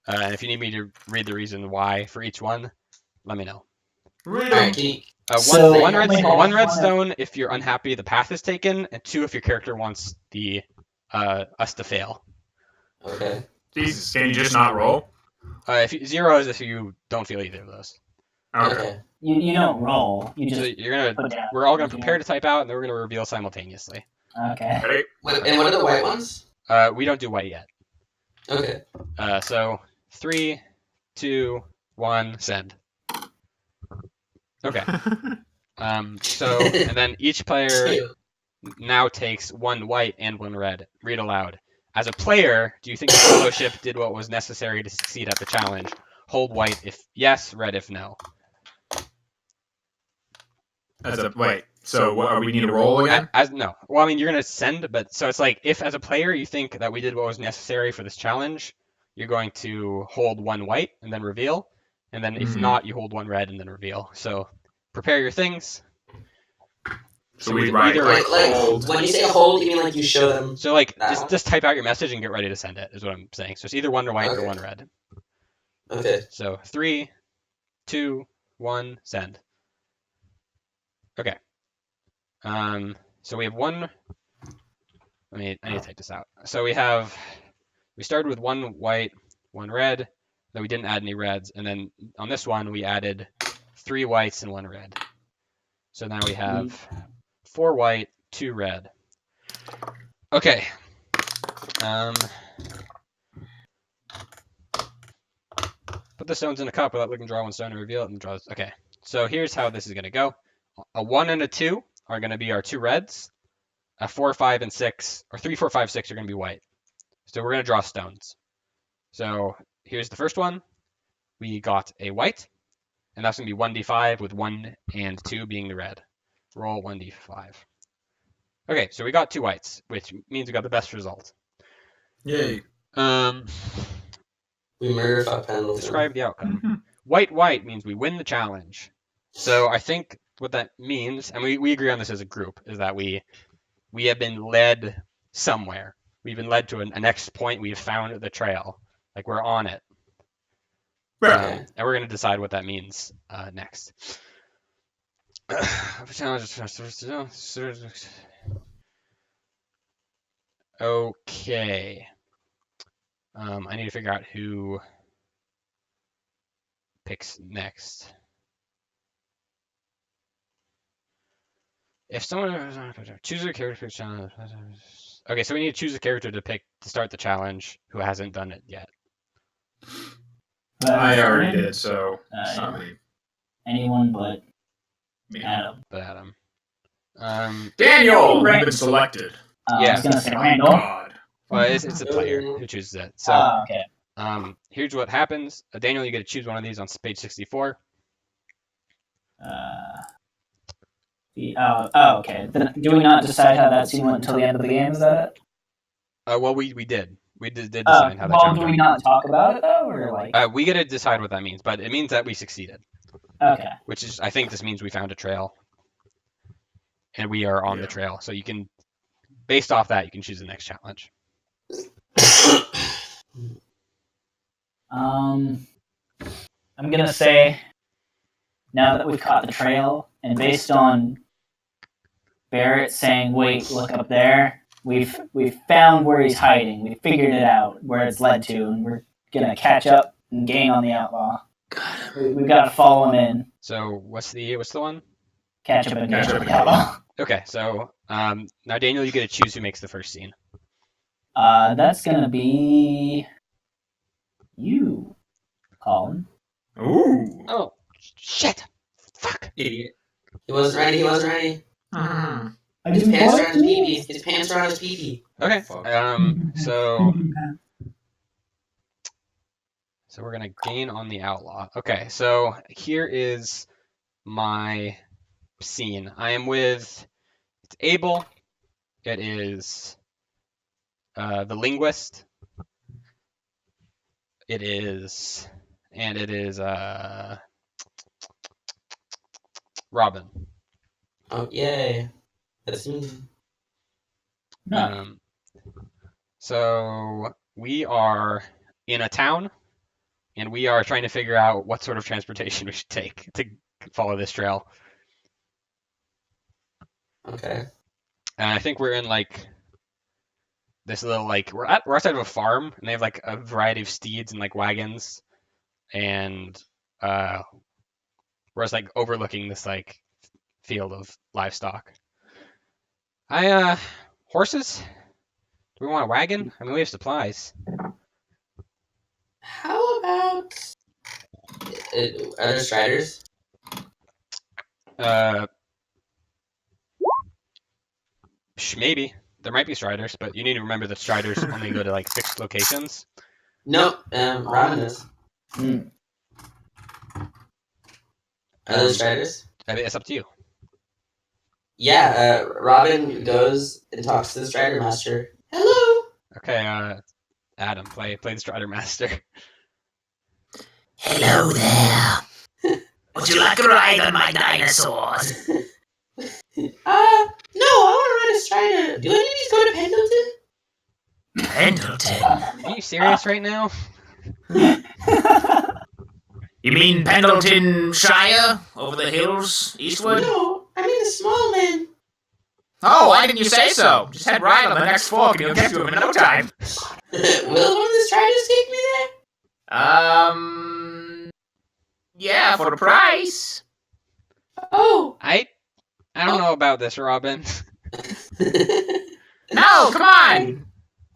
And if you need me to read the reason why for each one, let me know. Alright, can So, one wait, hold on. redstone if you're unhappy the path is taken, and 2 if your character wants the us to fail. Okay. Jesus, can you just not roll? If 0 is if you don't feel either of those. Okay. You don't roll. You So just you're put down. we're all gonna prepare to type out, and then we're gonna reveal simultaneously. Okay. Ready? Wait, and what are the white ones? We don't do white yet. Okay. So 3, 2, 1, send. Okay. So and then each player Cute. now takes 1 white and 1 red. Read aloud. As a player, do you think the fellowship did what was necessary to succeed at the challenge? Hold white if yes, red if no. Wait. So what, we need to roll again? No. Well, I mean, you're gonna send, but so it's like if as a player you think that we did what was necessary for this challenge, you're going to hold 1 white and then reveal, and then if not, you hold 1 red and then reveal. So prepare your things. So we write either Like, hold. when you say hold, you mean like you show them? So like That one? just type out your message and get ready to send it. Is what I'm saying. So it's either 1 white or Okay. 1 red. Okay. So 3, 2, 1, send. Okay. So we have 1. I need to type this out. So we started with 1 white, 1 red. Then we didn't add any reds, and then on this one we added 3 whites and 1 red. So now we have 4 white, 2 red. Okay. Put the stones in a cup without looking, draw 1 stone and reveal it, and draw. Okay. So here's how this is gonna go. A 1 and a 2 are gonna be our 2 reds. A 4, 5, and 6, or 3, 4, 5, 6 are gonna be white. So we're gonna draw stones. So here's the first one. We got a white, and that's gonna be 1d5 with 1 and 2 being the red. Roll 1d5. Okay, so we got 2 whites, which means we got the best result. Yay. We murder fuck Pendleton. Describe the outcome. White means we win the challenge. So I think what that means, and we agree on this as a group, is that we have been led somewhere. We've been led to a next point. We have found the trail. Like we're on it. Right. And we're going to decide what that means next. Okay. I need to figure out who picks next. If someone choose a character, pick challenge. Okay, so we need to choose a character to pick to start the challenge who hasn't done it yet. I already did, so it's not me. Anyone but Me. Adam. But Adam. Daniel! You've been selected. I Yeah. was gonna say Oh, Randall. God. Well, it's the player who chooses it. So Okay. here's what happens. Daniel, you get to choose one of these on page 64. Okay. Then, do we not decide how that scene went until the end of the game? Is that it? Well, we did. We did decide how that well, turned do we out. not talk about it though, or like? We get to decide what that means, but it means that we succeeded. Okay. Which is, I think this means we found a trail. And we are on the Yeah. trail. So you can, based off that, you can choose the next challenge. I'm gonna say now that we've caught the trail, and based on Barrett saying, "Wait, look up there," we've found where he's hiding. We figured it out where it's led to, and we're gonna catch up and gain on the outlaw. We've got to follow him in, So what's the one? catch up and gain Catch on up the and outlaw. Okay, so now Daniel, you get to choose who makes the first scene. That's gonna be you, Colin. Ooh. Oh, shit! Fuck! Idiot. He wasn't ready. He wasn't ready. I His didn't pants want are on his to. pee-pee. His pants are on his pee-pee. Okay, Fuck. So we're gonna gain on the outlaw. Okay, so here is my scene. I am with it's Abel. It is the linguist. It is Robin. Oh, yay. That's me. No. So we are in a town, and we are trying to figure out what sort of transportation we should take to follow this trail. Okay. And I think we're in like this little like we're outside of a farm, and they have like a variety of steeds and like wagons, and we're just like overlooking this like field of livestock. Horses? Do we want a wagon? I mean, we have supplies. How about... are there striders? Maybe. There might be striders, but you need to remember that striders only go to like fixed locations. Nope. Ramen is. Mm. Are there striders? I mean, it's up to you. Yeah, Robin goes and talks to the Strider Master. Hello! Okay, Adam, play the Strider Master. Hello there. Would you like a ride on my dinosaurs? No, I want to ride a Strider. Do any of these go to Pendleton? Pendleton. Are you serious right now? You mean Pendleton Shire over the hills eastward? No, I mean the small man. Oh, why didn't you say so? Just head right on the next fork and you'll get to him in no time. Will one of the Striders take me Yeah, for the price. there? Oh. I don't know about this, Robin. No, come on.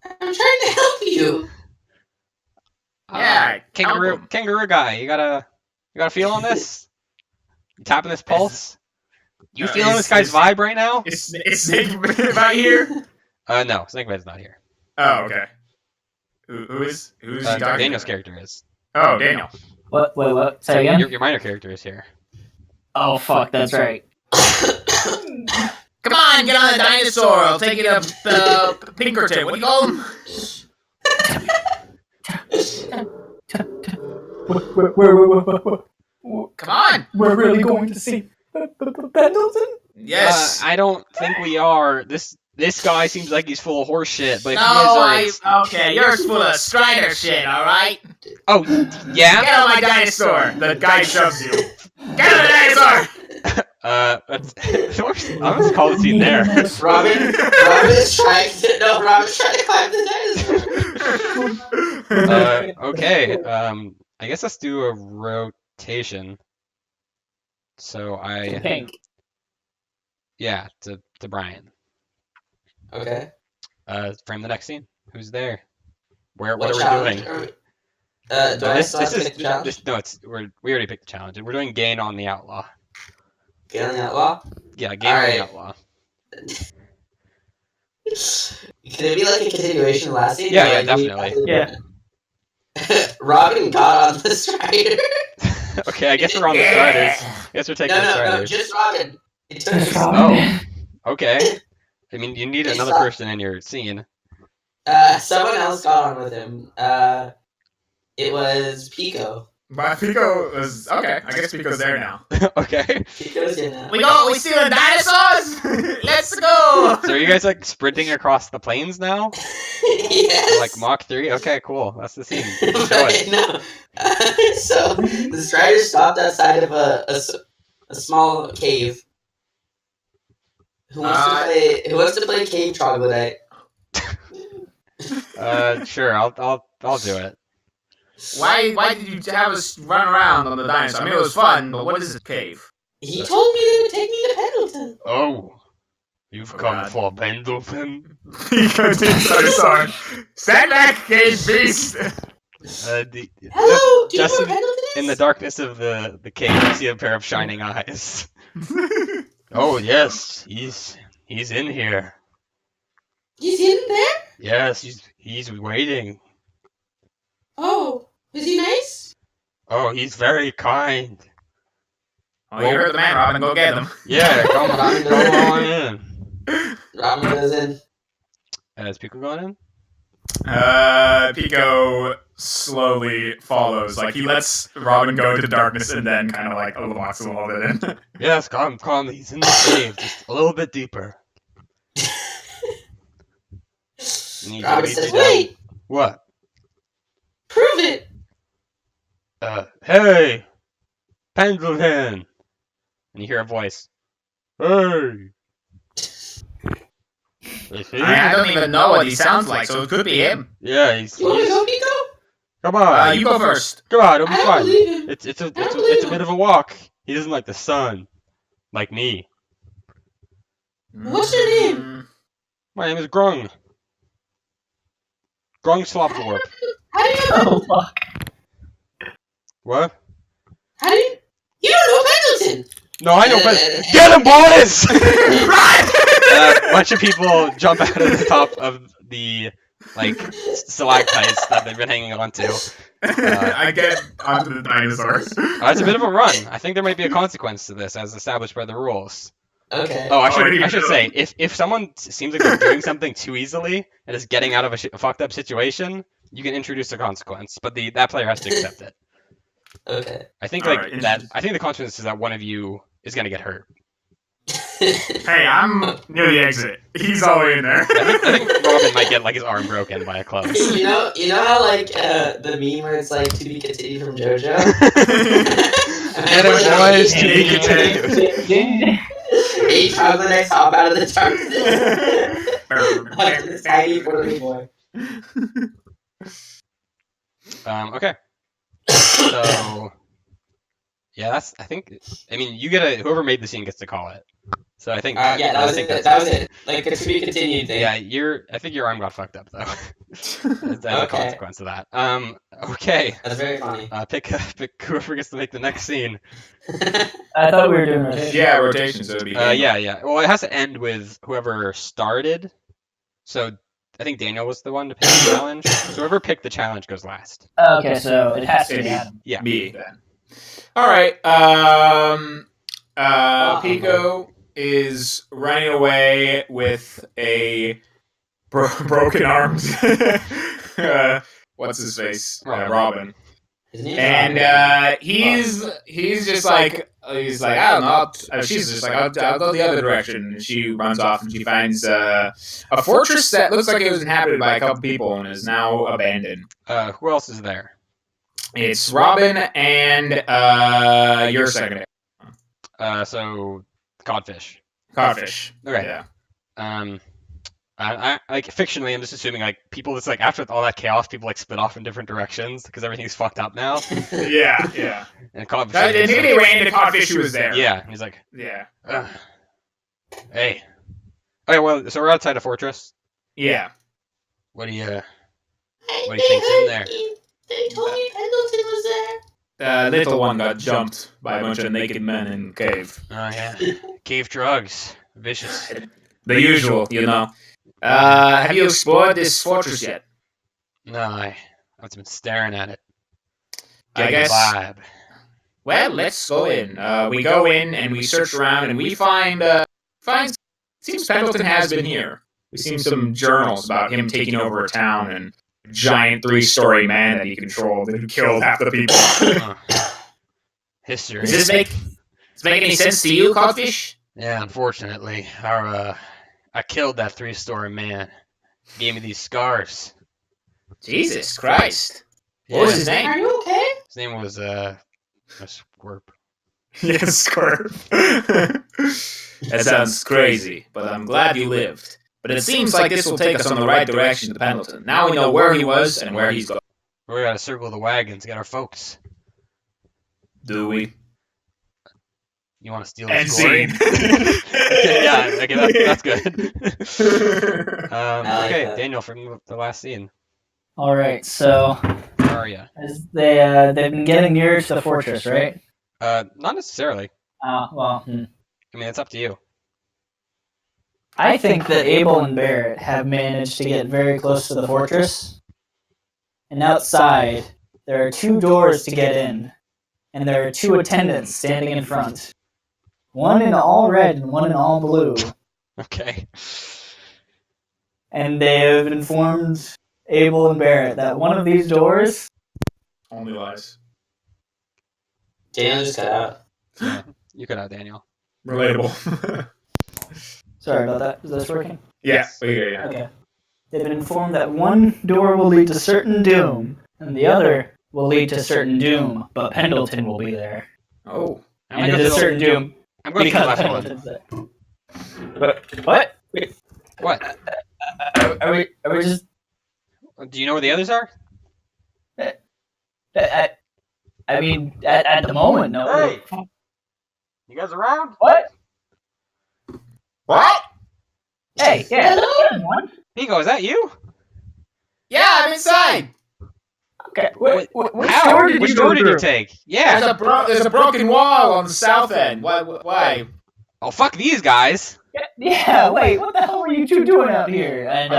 I'm trying to help you. Yeah, Kangaroo guy, you got a feel on this? You tapping this pulse? You feeling this guy's vibe right now? Is Snake about here? No, Snakeman's not here. Oh, okay. Who's he talking Daniel's to? character is. Oh, Daniel. What? Wait, what? Say again? Your minor character is here. Oh, fuck, that's right. Come on, get on the dinosaur. I'll take you to Pinkerton. What do you call him? Come on. We're really going to see Pendleton? Yes. I don't think we are. This guy seems like he's full of horse shit, but if No, you guys are... okay, you're full of Strider shit, alright? Oh, yeah? Get on my dinosaur! The guy shoves you. Get on the dinosaur! I'm gonna call the scene there. Robin's trying to climb the dinosaur. Okay, I guess let's do a rotation. So Pink. yeah, to Brian. Okay. Frame the next scene. Who's there? What are we challenge doing? are we- do I still have to pick the challenge? We already picked the challenge. We're doing Gain on the Outlaw. Get on the outlaw? Yeah, Gain on the Alright. Outlaw. Can it be like a continuation of last scene? Yeah, Or like we- Yeah. Robin got on the Strider. Okay, I guess we're on the Striders. I guess we're taking the No, Striders. just Robin. It took Just us- Robin. Oh, okay. I mean, you need another person in your scene. Someone else got on with him. It was Pico. But Pico was okay. I guess Pico's there now. Okay. Pico's in now. We stealing dinosaurs? Let's go! So are you guys like sprinting across the plains now? Yes. Like Mach 3? Okay, cool. That's the scene. Show it. No. So the Strider stopped outside of a small cave. Who wants to play Cave Troglodyte? Sure. I'll do it. Why did you have us run around on the dinosaur? I mean, it was fun, but what is a cave? He told me they would take me to Pendleton. Oh, you've Oh, come God. for Pendleton. Pico's dinosaur. Stand back, cave beast! Hello, do you know Just where Pendleton is? in the darkness of the cave, you see a pair of shining eyes. Oh yes, he's in here. He's in there? Yes, he's waiting. Oh, is he nice? Oh, he's very kind. Oh, you heard the man, Robin. Go get him. Yeah, come on in. Robin goes in. Is Pico going in? Pico slowly follows. Like, he lets Robin go into darkness and then kind of, like, walks a little bit in. Yes, come. He's in the cave, just a little bit deeper. Robin says, wait, What? prove it. Hey, Pendleton. And you hear a voice. Hey. Is he? I don't even know what he sounds like, so it could be him. Yeah, he's. You want to go, Nico? Come on. You go first. Come on, it'll be I don't fine. believe him. It's a don't believe bit of a walk. He doesn't like the sun, like me. What's your name? My name is Grung. Grung Slopthorpe. How do you know? Oh fuck. What? How do you? You don't know Pendleton. No, I know, but get him, boys! Run! A bunch of people jump out of the top of the like stalactites that they've been hanging on to. I get onto the dinosaurs. It's a bit of a run. I think there might be a consequence to this, as established by the rules. Okay. Oh, I you should go. say, if someone seems like they're doing something too easily and is getting out of a fucked up situation, you can introduce a consequence, but that player has to accept it. Okay. I think Alright, I think the consequence is that one of you is gonna get hurt. Hey, I'm near the exit. He's all the way in there. I think Robin might get like his arm broken by a club. you know how like the meme where it's like to be continued from JoJo. Get it, boys, to be continued. Each time the next hop out of the darkness. Like this tiny whirly boy. Okay. So yeah, I think. I mean, you get whoever made the scene gets to call it. So I think. Yeah, that I was think it. that's- That was it. Like a to be continued thing. Yeah, I think your arm got fucked up though. As a Okay. consequence of that. Okay. That's very funny. Pick whoever gets to make the next scene. I thought we were doing rotation. Yeah, rotation, so it'd be. Yeah. Well, it has to end with whoever started. So I think Daniel was the one to pick the challenge. So whoever picked the challenge goes last. Okay, so it has to be Maybe. Adam. Yeah. Me then. All right. Pico is running away with a broken armed. What's his face? Robin. His name's And Robin. he's just like I don't know. She's just like I'll go the other direction. And she runs off and she finds a fortress that looks like it was inhabited by a couple people and is now abandoned. Who else is there? It's Robin and your second So Codfish. Codfish. Okay. Yeah. I like fictionally, I'm just assuming like people just like after all that chaos, people like split off in different directions because everything's fucked up now. Yeah. And Codfish. That, is maybe like, they ran into Codfish who was there. yeah, and he's like, Yeah. "Ugh. Hey. Okay, well, so we're outside a fortress. Yeah. What do you think's in there? They told me Pendleton was there. Little one got jumped by a bunch of naked men in cave. Oh yeah, cave drugs, vicious. The usual, you know. Have you explored this fortress yet? No, I've just been staring at it. I Getting the guess- vibe. Well, let's go in. We go in and we search around and we find seems Pendleton has been here. We see some journals about him taking over a town and a giant 3-story man that he controlled and who killed half the people. Huh. History. Does this make any sense to you, Codfish? Yeah, unfortunately, I killed that 3-story man. He gave me these scars. Jesus Christ. Yeah. What was his name? Are you okay? His name was Squirp. Yes, Squirp. That sounds crazy, but I'm glad you lived. But it seems like this will take us on the right direction to Pendleton. Now we know where he was and where he's going. We gotta circle the wagons, get our folks. Do we? You want to steal And the glory? scene. Yeah, okay, that's good. I like Okay, that. Daniel from the last scene. All right, so Where are you? as they've been getting nearer to the fortress, right? Not necessarily. Well, I mean, it's up to you. I think that Abel and Barrett have managed to get very close to the fortress. And outside, there are 2 doors to get in, and there are 2 attendants standing in front. One in all red and one in all blue. Okay. And they have informed Abel and Barrett that one of these doors. Only lies. Daniel just cut out. Yeah, you could have Daniel. Relatable. Sorry about that. Is this working? Yeah, we hear you. Okay. They've been informed that one door will lead to certain doom, and the other will lead to certain doom, but Pendleton will be there. Oh. I'm And gonna it go is to certain doom I'm going to the because last one. Pendleton's there. But, what? Wait, What? Are we just? Do you know where the others are? I mean, at the moment, no. Hey! You guys around? What? What? Hey, yeah. Hello? Nico, is that you? Yeah, I'm inside. Okay. What- Which How? door did Which you door go did you through? take? Yeah. There's a broken wall on the south end. Why? Oh, fuck these guys. Yeah. Wait. What the hell were you two doing out here? And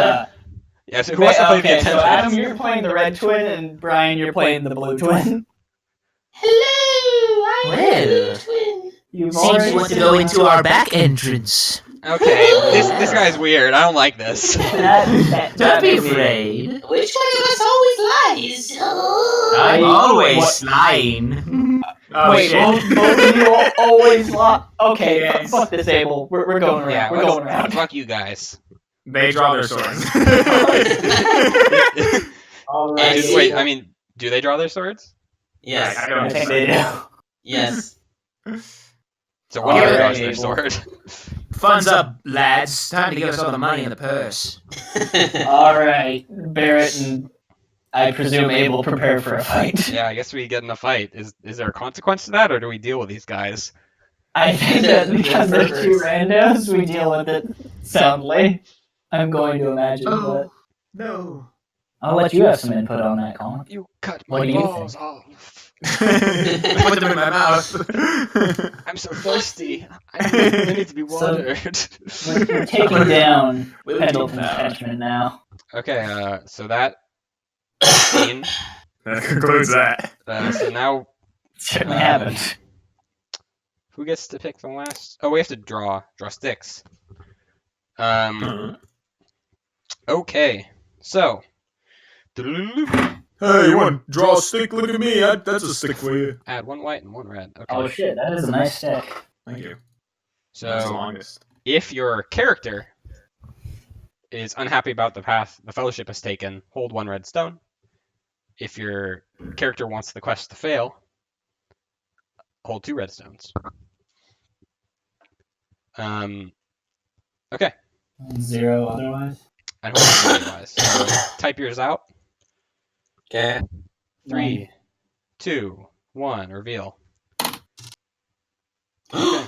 Yeah, so who wants to play the okay, so Adam, attendant? you're playing the red twin, and Brian, you're playing the blue twin. Hello, I'm Well. the twin. You've Seems already you want to said go that. into our back entrance. Okay, this guy's weird. I don't like this. Don't be That- afraid. Which one of us always lies? Oh. I- Always What? lying. Oh, Wait, shit. both of you always lie. Okay, Yes. fuck this, Abel. We're going around. Yeah, we're going around. fuck you guys. They draw their swords. Alright. Dude, wait, I mean, do they draw their swords? Yes. I don't I think they do. Yes. So one of them Alright, draws their Abel. sword. Fun's up, lads. Time to give us all the money in the purse. All right, Barrett and I presume Abel prepare for a fight. Yeah, I guess we get in a fight. Is there a consequence to that, or do we deal with these guys? I think that because they're two randos, we deal with it soundly. I'm going to imagine, but No. I'll let you have some input on that, Colin. You cut What my do you balls think? off. Put them in my mouth. I'm so thirsty. I need to be So- watered. We're taking down We'll Pendleton's keep that. henchman now. Okay, so that scene. That concludes that. So now, Certainly Uh, happened. who gets to pick the last? Oh, we have to draw sticks. Okay, so. Hey, you want to draw a stick? Look at me. That's a stick for you. Add one white and one red. Okay. Oh shit, that is a nice stick. Thank you. That's the So longest. if your character is unhappy about the path the Fellowship has taken, hold one red stone. If your character wants the quest to fail, hold two red stones. Okay. 0 otherwise. And hold one otherwise. So type yours out. Okay. 3, 2, 1, reveal. Okay.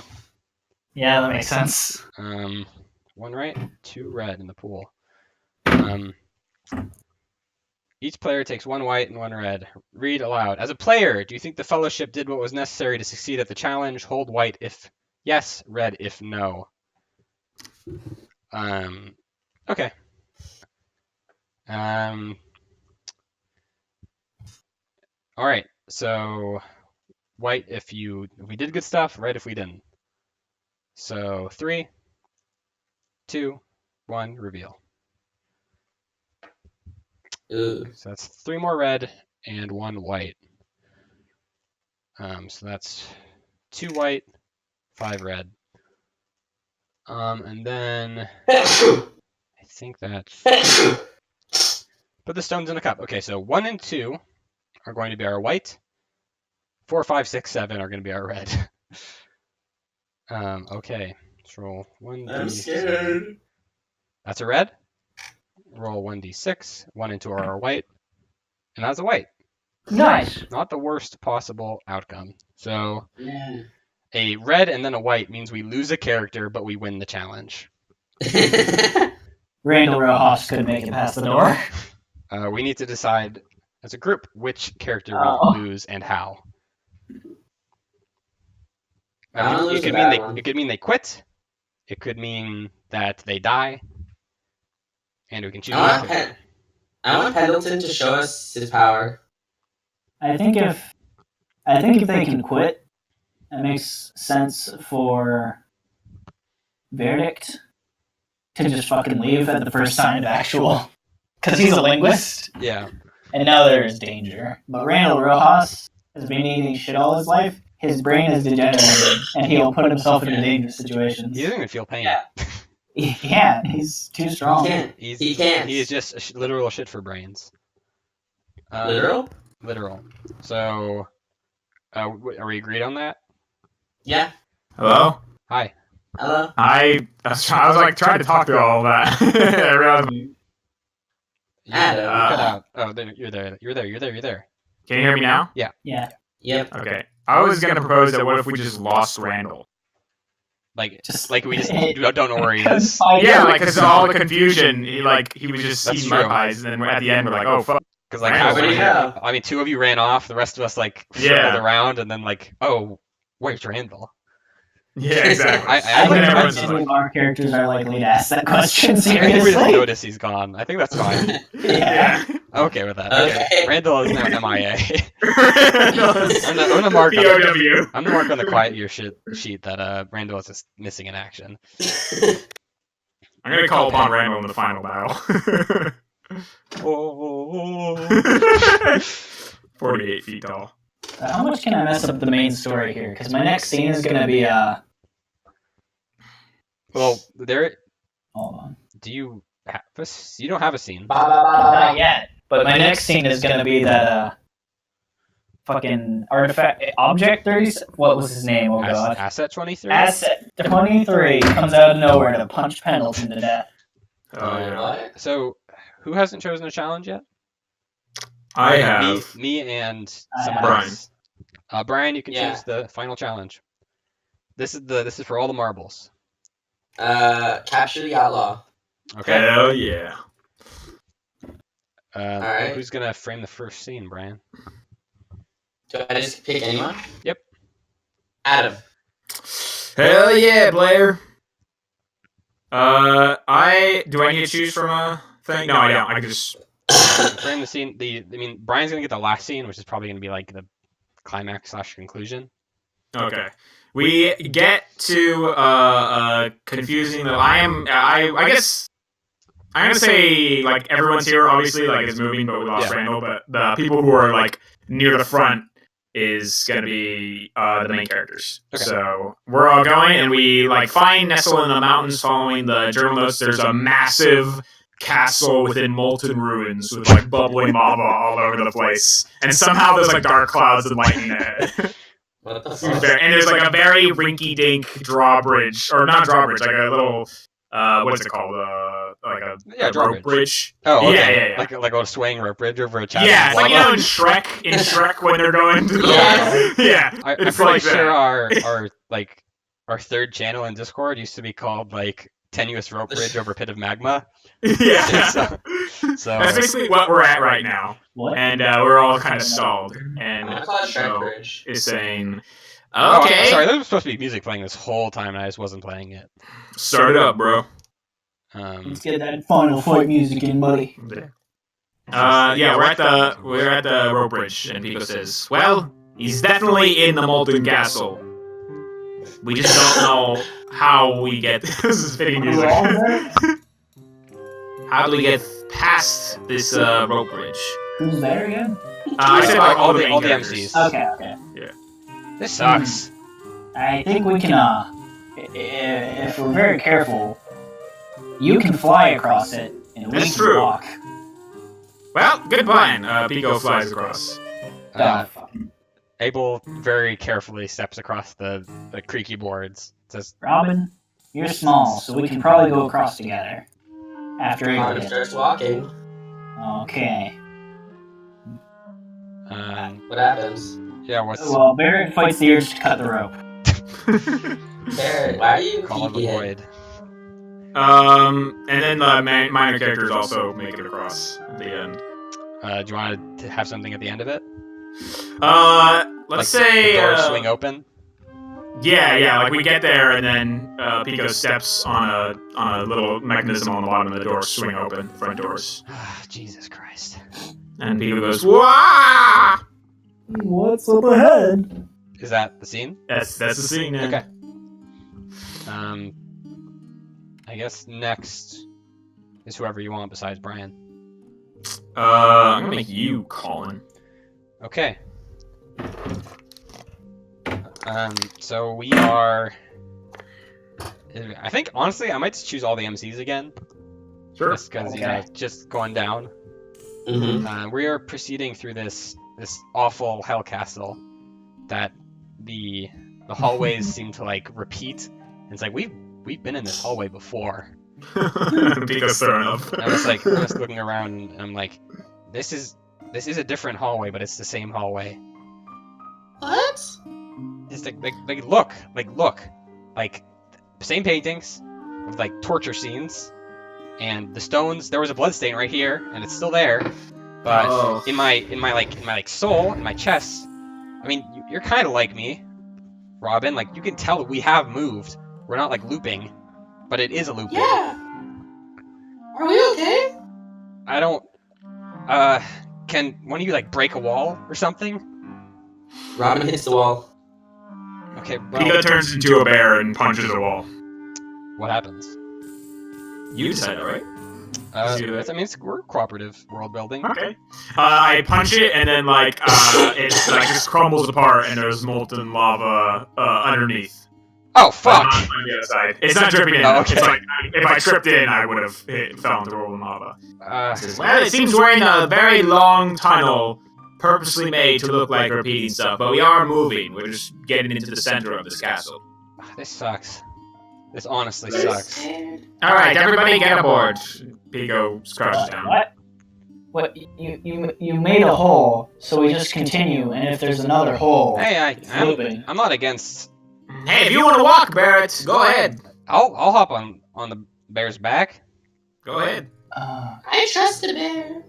Yeah, that makes sense. One right, two red in the pool. Each player takes one white and one red. Read aloud. As a player, do you think the Fellowship did what was necessary to succeed at the challenge? Hold white if yes, red if no. Okay. All right. So white if we did good stuff, red if we didn't. So 3, 2, 1, reveal. Ooh. So that's 3 more red and 1 white. So that's 2 white, 5 red. And then I think that's put the stones in a cup. Okay, so 1 and 2 are going to be our white. 4, 5, 6, 7 are going to be our red. Okay, let's roll 1d6. I'm scared. That's a red. Roll 1d6. 1 and 2 are our white. And that's a white. Nice. Not the worst possible outcome. So Yeah. a red and then a white means we lose a character, but we win the challenge. Randall Rojas could make it past the door. We need to decide as a group which character Oh. we lose and how. I'm gonna lose It could the mean bad one. it could mean they quit. It could mean that they die. And we can choose. I want, I want Pendleton to show us his power. I think if they can quit, it makes sense for Verdict to just fucking leave at the first sign of actual, because he's a linguist, Yeah. and now there is danger. But Randall Rojas has been eating shit all his life. His brain is degenerated, and he'll put himself into dangerous situations. He doesn't even feel pain. Yeah. He can't. He's too strong. He can't. He's, He can't. He is just literal shit for brains. Literal? Literal. So, are we agreed on that? Yeah. Hello? Hi. Hello? I was like trying to talk through all that. I realized- Adam. You cut out. Oh, you're there. You're there. You're there. You're there. Can you hear me now? Yeah. Yep. Okay. I was gonna propose that what if we just lost Randall? Like, Just we just don't know where he is. Yeah, like because all the confusion, he was just That's eating true. mud pies, and then at the end we're like, oh fuck. Because like, Randall, how many? yeah. I mean, 2 of you ran off. The rest of us like Yeah. circled around, and then like, oh, where's Randall? Yeah, exactly. I I like think that everyone's any like- of our characters are likely to ask that question I didn't really seriously. notice he's gone. I think that's fine. Yeah. I'm okay with that. Okay. Randall is now MIA. Randall's I'm gonna mark on POW. I'm gonna mark on the quiet year sheet that Randall is just missing in action. I'm gonna call upon Randall in the final battle. Oh. 48 feet tall. How much can I mess up the main story here? Because my next scene is gonna be Well, there. hold on. Do you have a? You don't have a scene. Not yet. But my next scene is gonna be that fucking artifact object 30. What was his name? Oh god. Asset 23. Asset 23 comes out of nowhere to punch Pendleton to death. Oh yeah. What? So, who hasn't chosen a challenge yet? I have. Me and I someone have. else. Brian, you can Yeah. choose the final challenge. This is for all the marbles. Capture the outlaw. Okay. Hell yeah. Alright. Who's gonna frame the first scene, Brian? Do I just pick anyone? Yep. Adam. Hell yeah, Blair. Do I need to choose from a thing? No, I don't. I can just. Frame the scene. Brian's gonna get the last scene, which is probably gonna be like the climax / conclusion. Okay. We get to confusing the. I guess. I'm gonna say like everyone's here. Obviously, like it's moving, but we lost Yeah. Randall. But the people who are like near the front is gonna be the main characters. Okay. So we're all going, and we like find nestled in the mountains, following the journal notes. There's a massive castle within molten ruins with like bubbling lava all over the place, and somehow there's like dark clouds and lightning ahead. What the And fuck? there's like a very rinky-dink drawbridge, or not drawbridge, like a little, what is it called? Like a rope drawbridge. bridge. Oh, okay. Yeah. Like a swaying rope bridge over a chasm. Yeah, of it's like lava. in Shrek when they're going to the Yes. yeah. I'm It's pretty like sure that. our third channel in Discord used to be called like Tenuous Rope Bridge over Pit of Magma. Yeah. So That's basically what we're at right now, What? and we're all kind of stalled. And I thought Shrek so Bridge. is saying, Oh, okay, sorry, there was supposed to be music playing this whole time, and I just wasn't playing it. start it up, bro. Let's get that final fight music in, buddy. Yeah, we're at the rope bridge, and Pico says, "Well, he's definitely in the molten castle. We just don't know how we get." This is fitting music. How do we get past this rope bridge? Who's there again? I said like all the main all the characters. MCs. Okay. This sucks. I think we can, if we're very careful, you can fly across it, and we That's can true. walk. Well, good plan. Pico flies across. Uh, Abel very carefully steps across the creaky boards. Says, Robin, you're small, so we can probably go across together. After Adam Abel. starts walking. Okay. What happens? yeah, what's Well, Barrett fights the urge to cut the rope. Barrett, why are you Call of the peeking? Void? And then the minor characters also make it across at the end. Do you want to have something at the end of it? Let's Like say the doors swing open. Yeah, like we get there and then Pico steps on a little mechanism on the bottom of the door, swing open, front doors. Jesus Christ. And Pico goes, "Wah!" What's up ahead? Is that the scene? That's the scene. Man. Okay. I guess next is whoever you want besides Brian. I'm gonna make you Colin. Okay. So we are. I think honestly, I might just choose all the MCs again, Sure. just because you know, just going down. Mm-hmm. We are proceeding through this awful hell castle that the hallways seem to like repeat it's like we've been in this hallway before. Pico's throwing up. And I was looking around, and I'm like, this is a different hallway, but it's the same hallway. What? It's like look, like same paintings with like torture scenes, and the stones. There was a blood stain right here, and it's still there. But in my soul, in my chest, I mean, you're kind of like me, Robin. Like you can tell that we have moved. We're not like looping, but it is a looping. Yeah. Are we okay? I don't. Can one of you like break a wall or something? Robin hits the wall. Okay, well, Pico turns into a bear and punches a wall. what happens? You decided, right? I mean, we're cooperative world building. Okay. I punch it, and then like it like just crumbles apart, and there's molten lava underneath. Oh But fuck! not on the other side. It's not dripping in. Oh, okay. It's like if I tripped in, I would have fell into rolling lava. Uh, Well, it seems we're in a very long tunnel, purposely made to look like repeating stuff, but we are moving. We're just getting into the center of this castle. this sucks. This honestly sucks. All right, everybody get aboard. Pico crouches down. What? What? You made a hole, so we just continue, and if there's another hole, Hey, moving. I'm not against. Hey, if you want to walk, Barrett, go ahead. I'll hop on the bear's back. Go ahead. I trust the bear.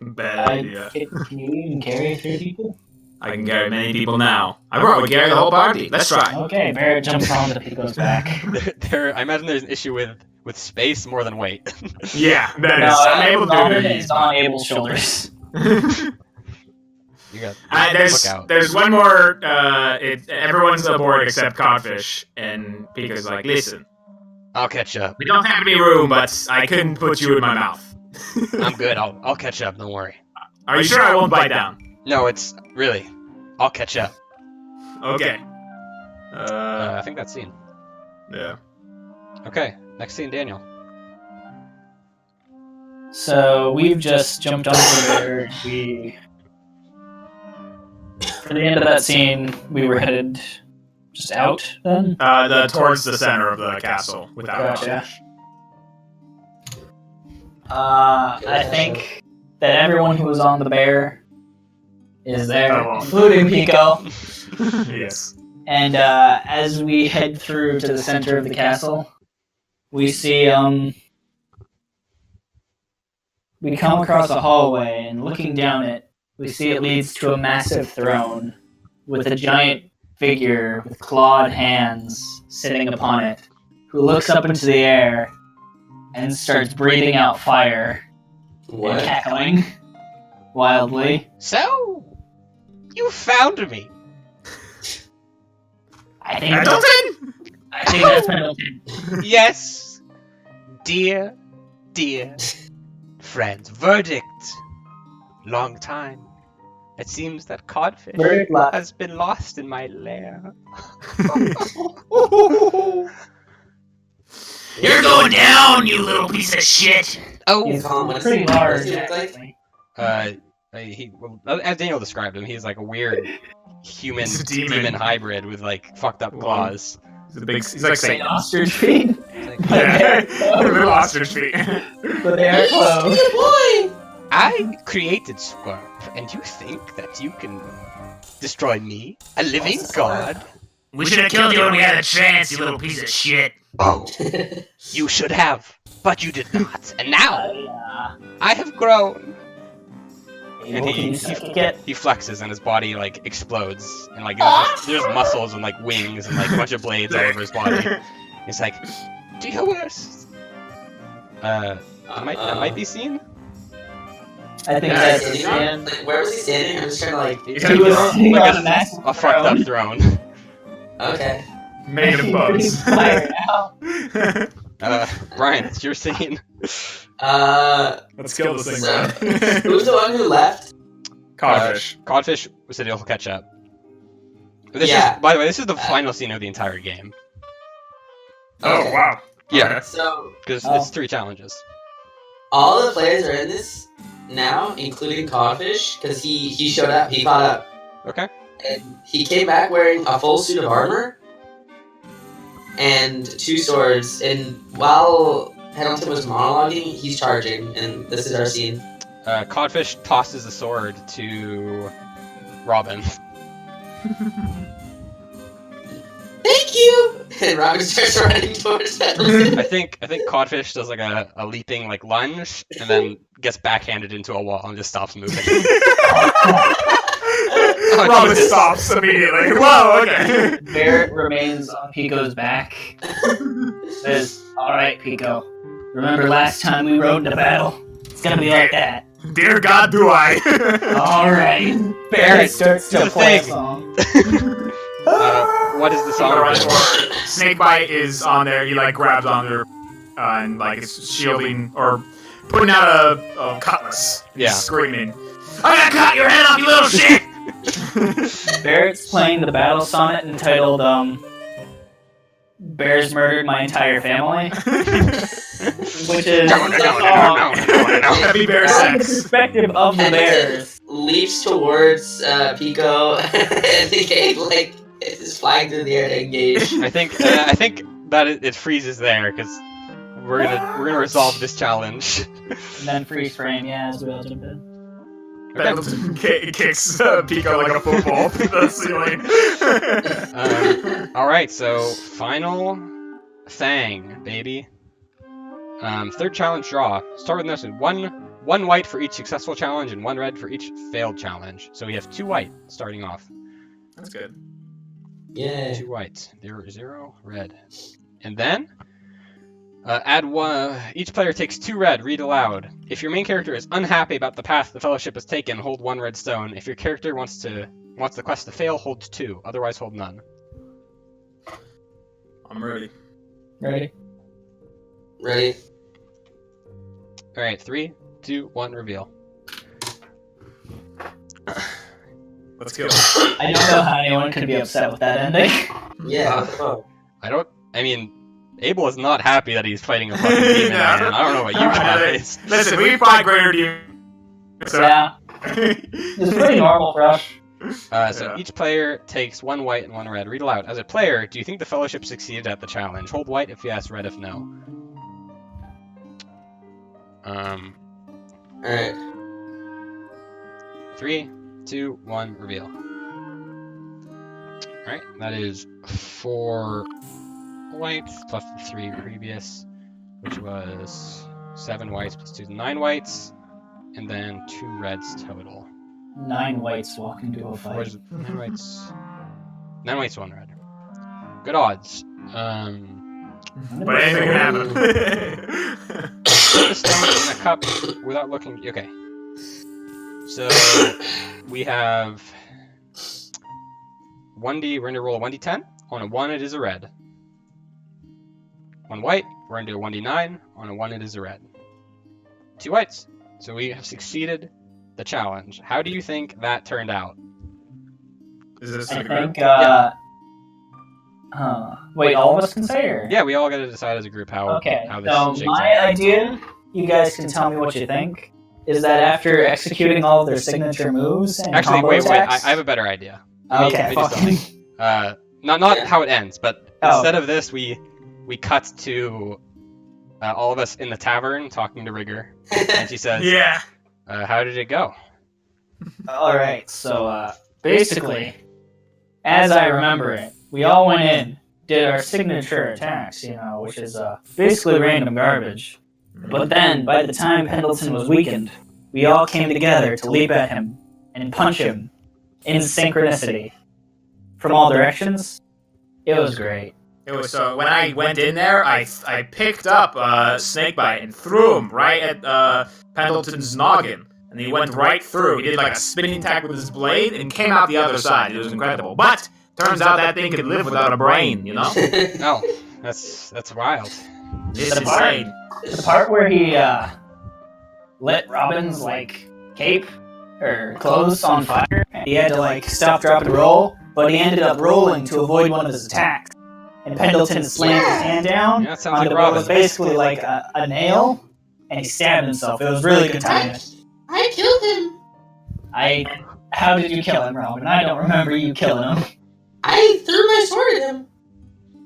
Bad idea. Can you even carry 3 people? I can carry many people now. I probably carry the whole party. Let's try. Okay, Barrett jumps onto Pico's back. I imagine there's an issue with space more than weight. Yeah, that No, is. I'm able to do Robin it. is on Abel's shoulders. You got look out. There's one more. Everyone's aboard except Codfish, and Pico's like, listen, I'll catch up. we don't have any room, but I couldn't put you in my mouth. I'm good. I'll catch up. Don't worry. Are you sure I won't bite down? No, it's really. I'll catch up. Okay. I think that's scene. Yeah. Okay, next scene, Daniel. So we've just jumped onto there. For the end of that scene, we were headed just out then? Towards the center of the castle without Gotcha. Codfish. I think that everyone who was on the bear is there, Oh, well. including Pico. Yes. And as we head through to the center of the castle, we see we come across a hallway, and looking down it, we see it leads to a massive throne with a giant figure with clawed hands sitting upon it, who looks up into the air and starts breathing out fire and What? cackling wildly. So, you found me. I think Pendleton? that's Pendleton. Yes, dear friends. Verdict. Long time. It seems that Codfish Verdict last. has been lost in my lair. You're going down, you little piece of shit. Oh, He's Colin, what does pretty he- what large, does he look like? actually. as Daniel described him, he's like a weird human He's a demon. hybrid with like fucked up claws. He's like Like Satan. ostrich feet, It's like, Yeah. Little ostrich feet. but they are closed. Good boy! I created Squirp, and you think that you can destroy me, a living What's god? We should have killed you when we had a chance, you little piece of shit. Oh, you should have, but you did not. And now Yeah. I have grown. And Can he you suck it? he flexes, and his body like explodes, and like there's muscles and like wings and like a bunch of blades all over his body. He's like, "Do your worst." That might be seen. I think Yeah, that's Is the he on- end. like, where was he standing? I'm just trying to like. He's He was sitting like on a massive a fucked up throne. throne. Okay. Made of bugs. Fire now. Brian, it's your scene. Let's kill this thing, So, man. who's the one who left? Codfish. Codfish said he'll catch up. This Yeah. is, by the way, this is the final scene of the entire game. Oh, Okay. wow. Yeah. Okay. So Because Oh. it's 3 challenges. all the players are in this now, including Codfish, because he showed up. He caught up, Okay. and he came back wearing a full suit of armor. and 2 swords. And while Pendleton was monologuing, he's charging, and this is our scene. Codfish tosses a sword to Robin. Thank you! And Robin starts running towards Pendleton. I think Codfish does like a leaping like lunge and then gets backhanded into a wall and just stops moving. Robin stops immediately. Whoa, okay. Barrett remains on Pico's back. Says, "Alright, Pico. Remember last time we rode into battle? It's gonna be like that." Dear God, do I? Alright. Barrett starts to the play a thing. song. What is the song? Snakebite is on there. He like grabs on her and like is shielding or putting out a cutlass. Yeah. He's screaming, "I'm gonna cut your head off, you little shit!" Barrett's playing the battle sonnet entitled, Bears Murdered My Entire Family. Which is No. Heavy bear the sex. perspective of the bears. Leaps towards Pico, and the gang, like, is flying through the air to engage. I think that it freezes there because we're gonna resolve this challenge. And then freeze frame, yeah, as well jump in. Pendleton kicks Pico like a football through the ceiling. Alright, so final thing, baby. Third challenge draw. Start with this one white for each successful challenge and 1 red for each failed challenge. So we have 2 white starting off. That's good. Yeah. 2 white. 0 red. And then add 1. Each player takes 2 red. Read aloud. If your main character is unhappy about the path the Fellowship has taken, hold 1 red stone. If your character wants the quest to fail, hold 2. Otherwise, hold none. I'm ready. Ready? Ready? Alright, 3, 2, 1, reveal. Let's go. I don't know how anyone could be upset with that ending. Yeah, what the fuck? I mean, Abel is not happy that he's fighting a fucking demon, Yeah. man. I don't know what you guys. Listen, we fight greater demons. So. Yeah, it's pretty normal for us. So Yeah. each player takes 1 white and 1 red. Read aloud. As a player, do you think the Fellowship succeeded at the challenge? Hold white if yes, red if no. Alright. 3, 2, 1, reveal. Alright, that is 4 whites plus the 3 previous, which was 7 whites plus 2 is 9 whites, and then 2 reds total. 9 whites walk into a Or fight. is it 9 whites? 9 whites, 1 red. Good odds. But anything can happen. Put the stone in a cup without looking. Okay. So we have 1d. We're going to roll a 1d10. On a 1, it is a red. 1 white. We're going to do a 1d9. On a 1, it is a red. 2 whites. So we have succeeded the challenge. How do you think that turned out? Is this I a group? think, wait, all of us can say, or? Yeah, we all got to decide as a group how Okay, this so shakes my out. idea, you guys can tell me what you think, is that after executing all of their signature moves and Actually, combo wait. I attacks... have a better idea. Okay, we just fuck. Not Yeah. how it ends, but Oh. instead of this, we cut to all of us in the tavern talking to Rigger, and she says, Yeah. "How did it go?" Alright, so, basically, as I remember it, we all went in, did our signature attacks, which is, basically random garbage. But then, by the time Pendleton was weakened, we all came together to leap at him and punch him in synchronicity from all directions. It was great. It was so when I went in there, I picked up Snakebite and threw him right at Pendleton's noggin, and he went right through. He did like a spinning attack with his blade and came out the other side. It was incredible. But turns out that thing could live without a brain. You know, Oh, that's wild. it's The insane. The part where he lit Robin's cape or clothes on fire, and he had to stop, drop, and roll, but he ended up rolling to avoid one of his attacks. And Pendleton slammed his hand down Yeah, that sounds onto like what Robin. was basically like a nail, and he stabbed himself. It was really good timing. I killed him! How did you kill him, Robin? I don't remember you killing him. I threw my sword at him!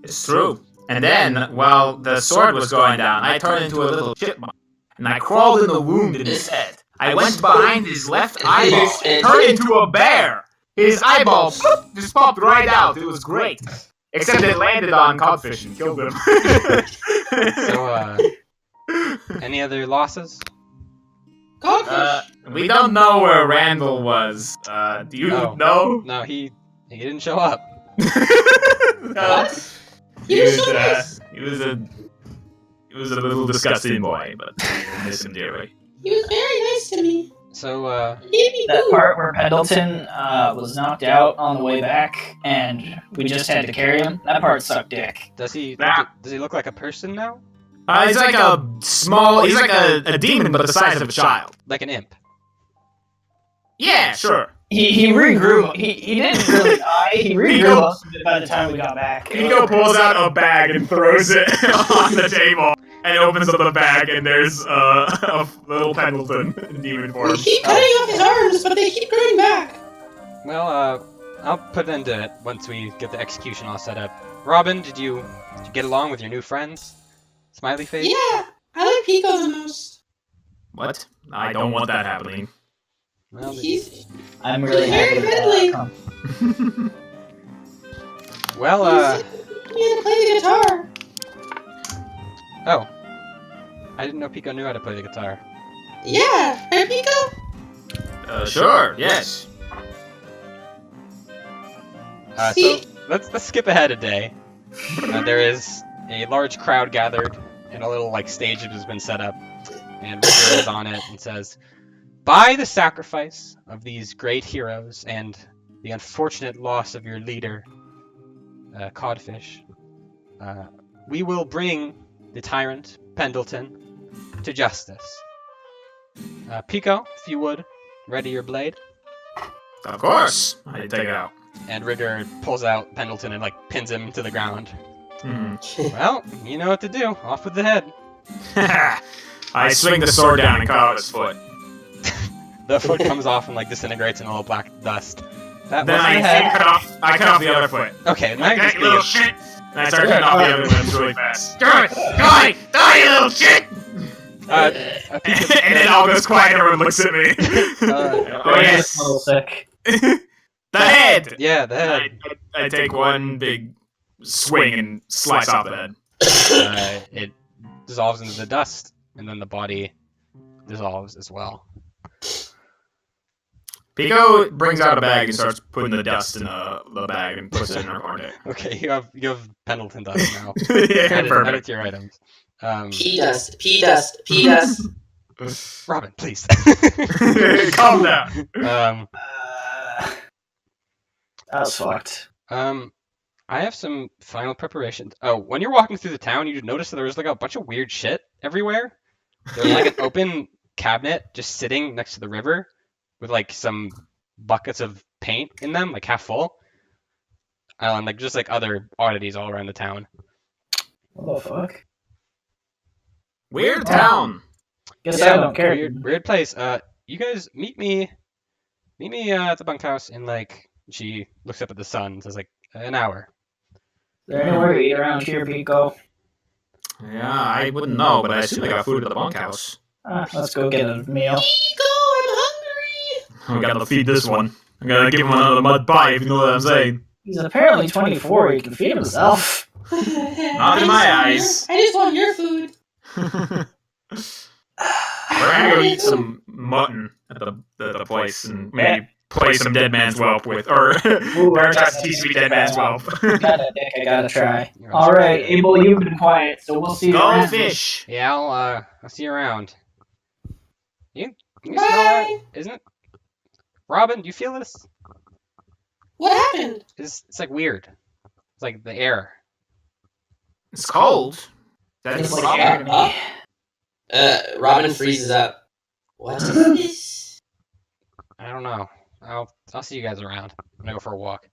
It's true. And then, while the sword was going down, I turned into a little chipmunk, and I crawled in the wound in his head. I went behind his left eyeball and turned into a bear. His eyeball just popped right out. It was great. Except it landed on Codfish and killed him. So, any other losses? Codfish. We don't know where Randall was. Do you Oh. know? No, he didn't show up. What? He was a little disgusting boy, but I miss him dearly. He was very nice to me. So, He gave me That food. part where Pendleton was knocked out on the way back, and we just had to carry him. That part sucked dick. does he look like a person now? He's like a small. He's like a demon, but the size of a child. Like an imp? Yeah, sure. He regrew. He didn't really die. He regrew most of it by the time we got back. Pico pulls out a bag and throws it on the table, and opens up the bag, and there's a little Pendleton in demon form. We keep cutting off his arms, but they keep growing back. Well, I'll put an end to it once we get the execution all set up. Robin, did you get along with your new friends? Smiley face? Yeah, I like Pico the most. What? I don't want that happening. Well, He's I'm really Very happy with friendly. that. well, he knew how to play the guitar. oh. I didn't know Pico knew how to play the guitar. Yeah, right, Pico? Sure, yes. So See? let's skip ahead a day. There is a large crowd gathered, and a little stage has been set up, and Richter is on it and says, "By the sacrifice of these great heroes and the unfortunate loss of your leader, Codfish, we will bring the tyrant Pendleton to justice. Pico, if you would, ready your blade." Of course. I take it out. And Rigger pulls out Pendleton and pins him to the ground. Hmm. Well, you know what to do. Off with the head. I swing the sword down and cut off his foot. The foot comes off and disintegrates in a little black dust. That Then was I the head. cut off the other foot. Okay, now Like you that, just you little leave. shit! And I start cutting off the other limbs really fast. Die, you little shit! Pico, And then all goes quiet and everyone looks at me. uh, Oh yes! A little sick. The head! yeah, the head. I take one big swing and slice off the head. It dissolves into the dust, and then the body dissolves as well. Pico brings out a bag and starts putting the dust in the bag and puts it in her cornet. Okay, you have Pendleton dust now. Yeah, add it perfect. to your items. Pea dust, pea dust, pea dust. Robin, please. Calm down. That was fucked. I have some final preparations. Oh, when you're walking through the town, you notice that there was a bunch of weird shit everywhere. There's an open cabinet just sitting next to the river with some buckets of paint in them, half full. And just other oddities all around the town. What the fuck? Weird town. Guess I don't care. Weird place. You guys meet me at the bunkhouse in she looks up at the sun and says an hour. Is there anywhere to eat around here, Pico? Yeah, I wouldn't know, but I assume they got food at the bunkhouse. Let's go get a meal. Pico, I'm hungry. We gotta feed this one. I gotta give him another mud pie, if you know what I'm saying. He's apparently 24. He can feed himself. Not in my eyes. I just want your food. We're gonna go eat some mutton at the place and maybe play some Dead Man's Whelp with, or Veritas teach me Dead Man's Whelp. Got a dick. I gotta try. All right, Abel, you've been quiet, so we'll see you Go around. fish. Yeah, I'll see you around. You smell that? Bye. Isn't it? Robin, do you feel this? What happened? It's weird. It's the air. It's cold. That's It's like like air. air to me. Robin freezes up. What is this? I don't know. I'll see you guys around. I'm gonna go for a walk.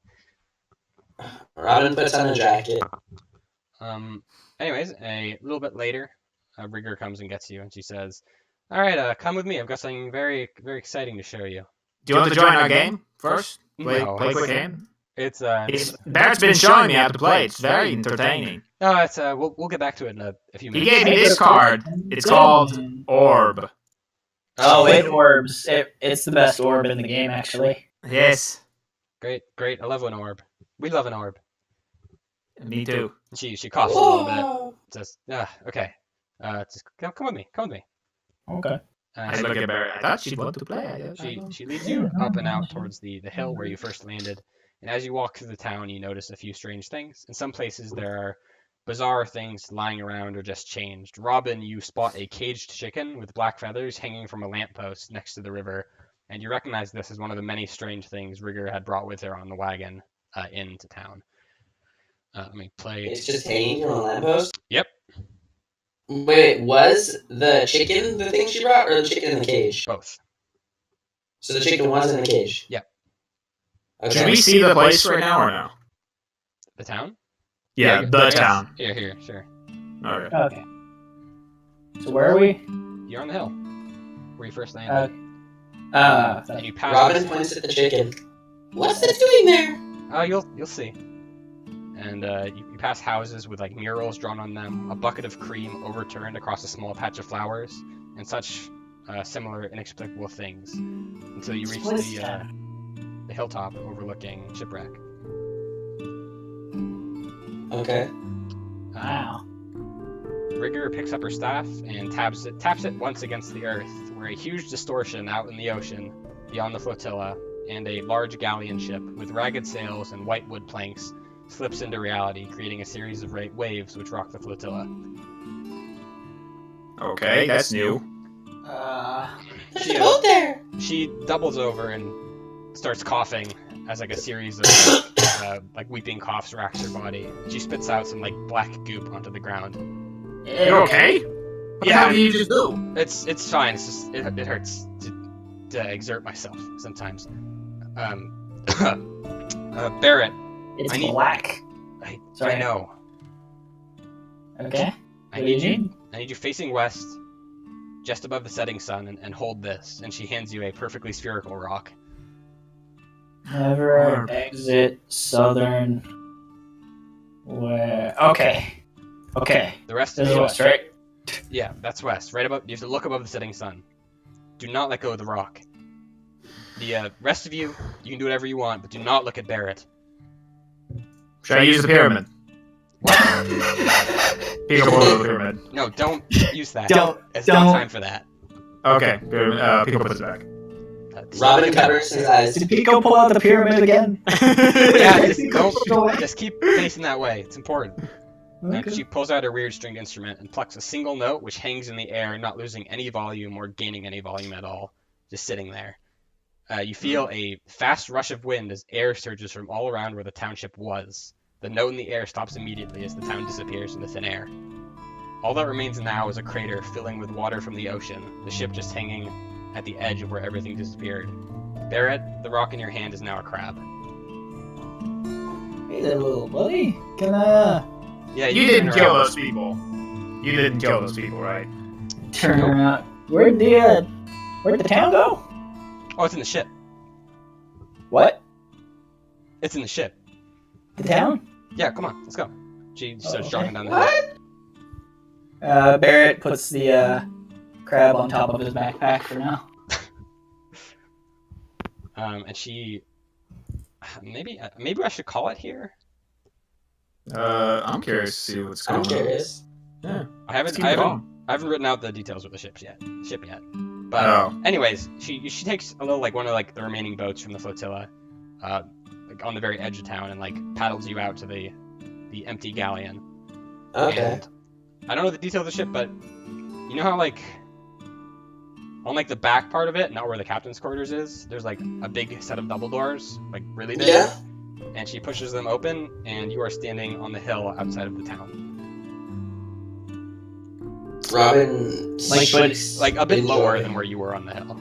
Robin puts on a jacket. Anyways, a little bit later, Rigger comes and gets you, and she says, "All right, come with me. I've got something very, very exciting to show you." Do you want to join our game first? Play No, a quick game? It's Barrett's been showing me how to play. It's very entertaining. no, it's we'll get back to it in a few He minutes. gave me this card. It's called Orb. Oh, it orbs. It's the best orb in the game, actually. Yes, Great. I love an orb. We love an orb. me too. She coughs a little bit. Whoa. Says, okay. Just come with me. Come with me. Okay. I look at Barrett. I thought she'd want to play. She leads you up and out towards the hill where you first landed, and as you walk through the town, you notice a few strange things. In some places, there are bizarre things lying around or just changed. Robin, you spot a caged chicken with black feathers hanging from a lamppost next to the river, and you recognize this as one of the many strange things Rigger had brought with her on the wagon into town. Let me play. It's just hanging from a lamppost? Yep. Wait, was the chicken the thing she brought, or the chicken in the cage? Both. So the chicken was in the cage? Yep. Okay. Should we see the place right now or no? The town? Yeah, the Yes. town. Here, sure. Okay. Okay. So where are we? You're on the hill where you first landed. Uh, And you pass. Robin points at the chicken. What's it doing there? Oh, you'll see. And you pass houses with like murals drawn on them, a bucket of cream overturned across a small patch of flowers, and such similar inexplicable things, until you reach the hilltop overlooking shipwreck. Okay. Wow. Rigger picks up her staff and taps it once against the earth, where a huge distortion out in the ocean beyond the flotilla and a large galleon ship with ragged sails and white wood planks slips into reality, creating a series of waves which rock the flotilla. Okay, that's new. There's a boat there! She doubles over and starts coughing as like a series of like weeping coughs racks her body. She spits out some like black goop onto the ground. You okay? What the Yeah. hell did you just do? It's fine. It's just it hurts to exert myself sometimes. Barrett, It's I need- black. I Sorry. know. Okay. I What need do you you. need? I need you facing west, just above the setting sun, and hold this. And she hands you a perfectly spherical rock. Never exit southern. Where? Okay. Okay. The rest This of is you, west, right? yeah, that's west. Right above. You have to look above the setting sun. Do not let go of the rock. The rest of you, you can do whatever you want, but do not look at Barrett. Should I use the pyramid? Peekaboo the pyramid. No, don't use that. Don't- It's don't. not time for that. Okay, pyramid. Peekaboo puts it back. Robin covers his eyes. Did Pico pull out the pyramid again? Yeah, just Go away. don't. Just keep facing that way. It's important. And Okay. she pulls out her weird stringed instrument and plucks a single note, which hangs in the air, not losing any volume or gaining any volume at all, just sitting there. You feel a fast rush of wind as air surges from all around where the township was. The note in the air stops immediately as the town disappears into thin air. All that remains now is a crater filling with water from the ocean, the ship just hanging at the edge of where everything disappeared. Barrett, the rock in your hand is now a crab. Hey there, little buddy. Can I Yeah, You can didn't turn kill around. those people. You didn't kill those people, right? turn around? Where'd the town go? Oh, it's in the ship. What? It's in the ship. The town? Yeah, come on, let's go. She starts okay. jogging down the hill. What? Barrett puts the crab on top of his backpack for now. And she, maybe I should call it here. I'm curious to see what's going I'm on. curious. Yeah. I haven't written out the details of the ship yet. But Oh. anyways, she takes a little like one of like the remaining boats from the flotilla, like on the very edge of town, and like paddles you out to the empty galleon. Okay. And I don't know the detail of the ship, but you know how like on like the back part of it, not where the captain's quarters is, there's like a big set of double doors, like really big. Yeah. And she pushes them open, and you are standing on the hill outside of the town. Robin. Like a bit Enjoy. lower than where you were on the hill.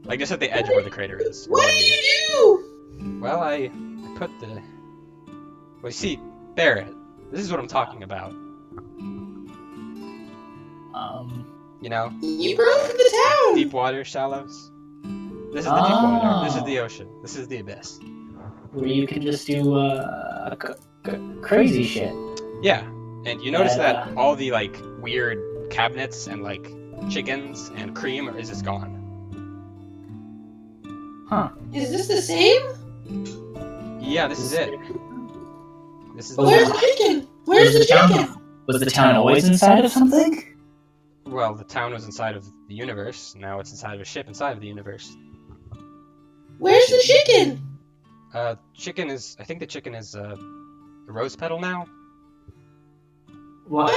Like just at the edge of where the crater is. What did you do? Well, I put the... Well, you see, Barrett, this is what I'm talking about. You know, You broke the town. deep water, shallows. This is the deep water. This is the ocean. This is the abyss. where you can just do crazy shit. Yeah, and you notice Yeah. that all the like weird cabinets and like chickens and cream is just gone. Huh. Is this the same? Yeah, this is it. This is the Where's one. the chicken? Where's the chicken? Was the town always inside of something? Well, the town was inside of the universe. Now it's inside of a ship inside of the universe. Where's the chicken? Chicken is. I think the chicken is a rose petal now. Why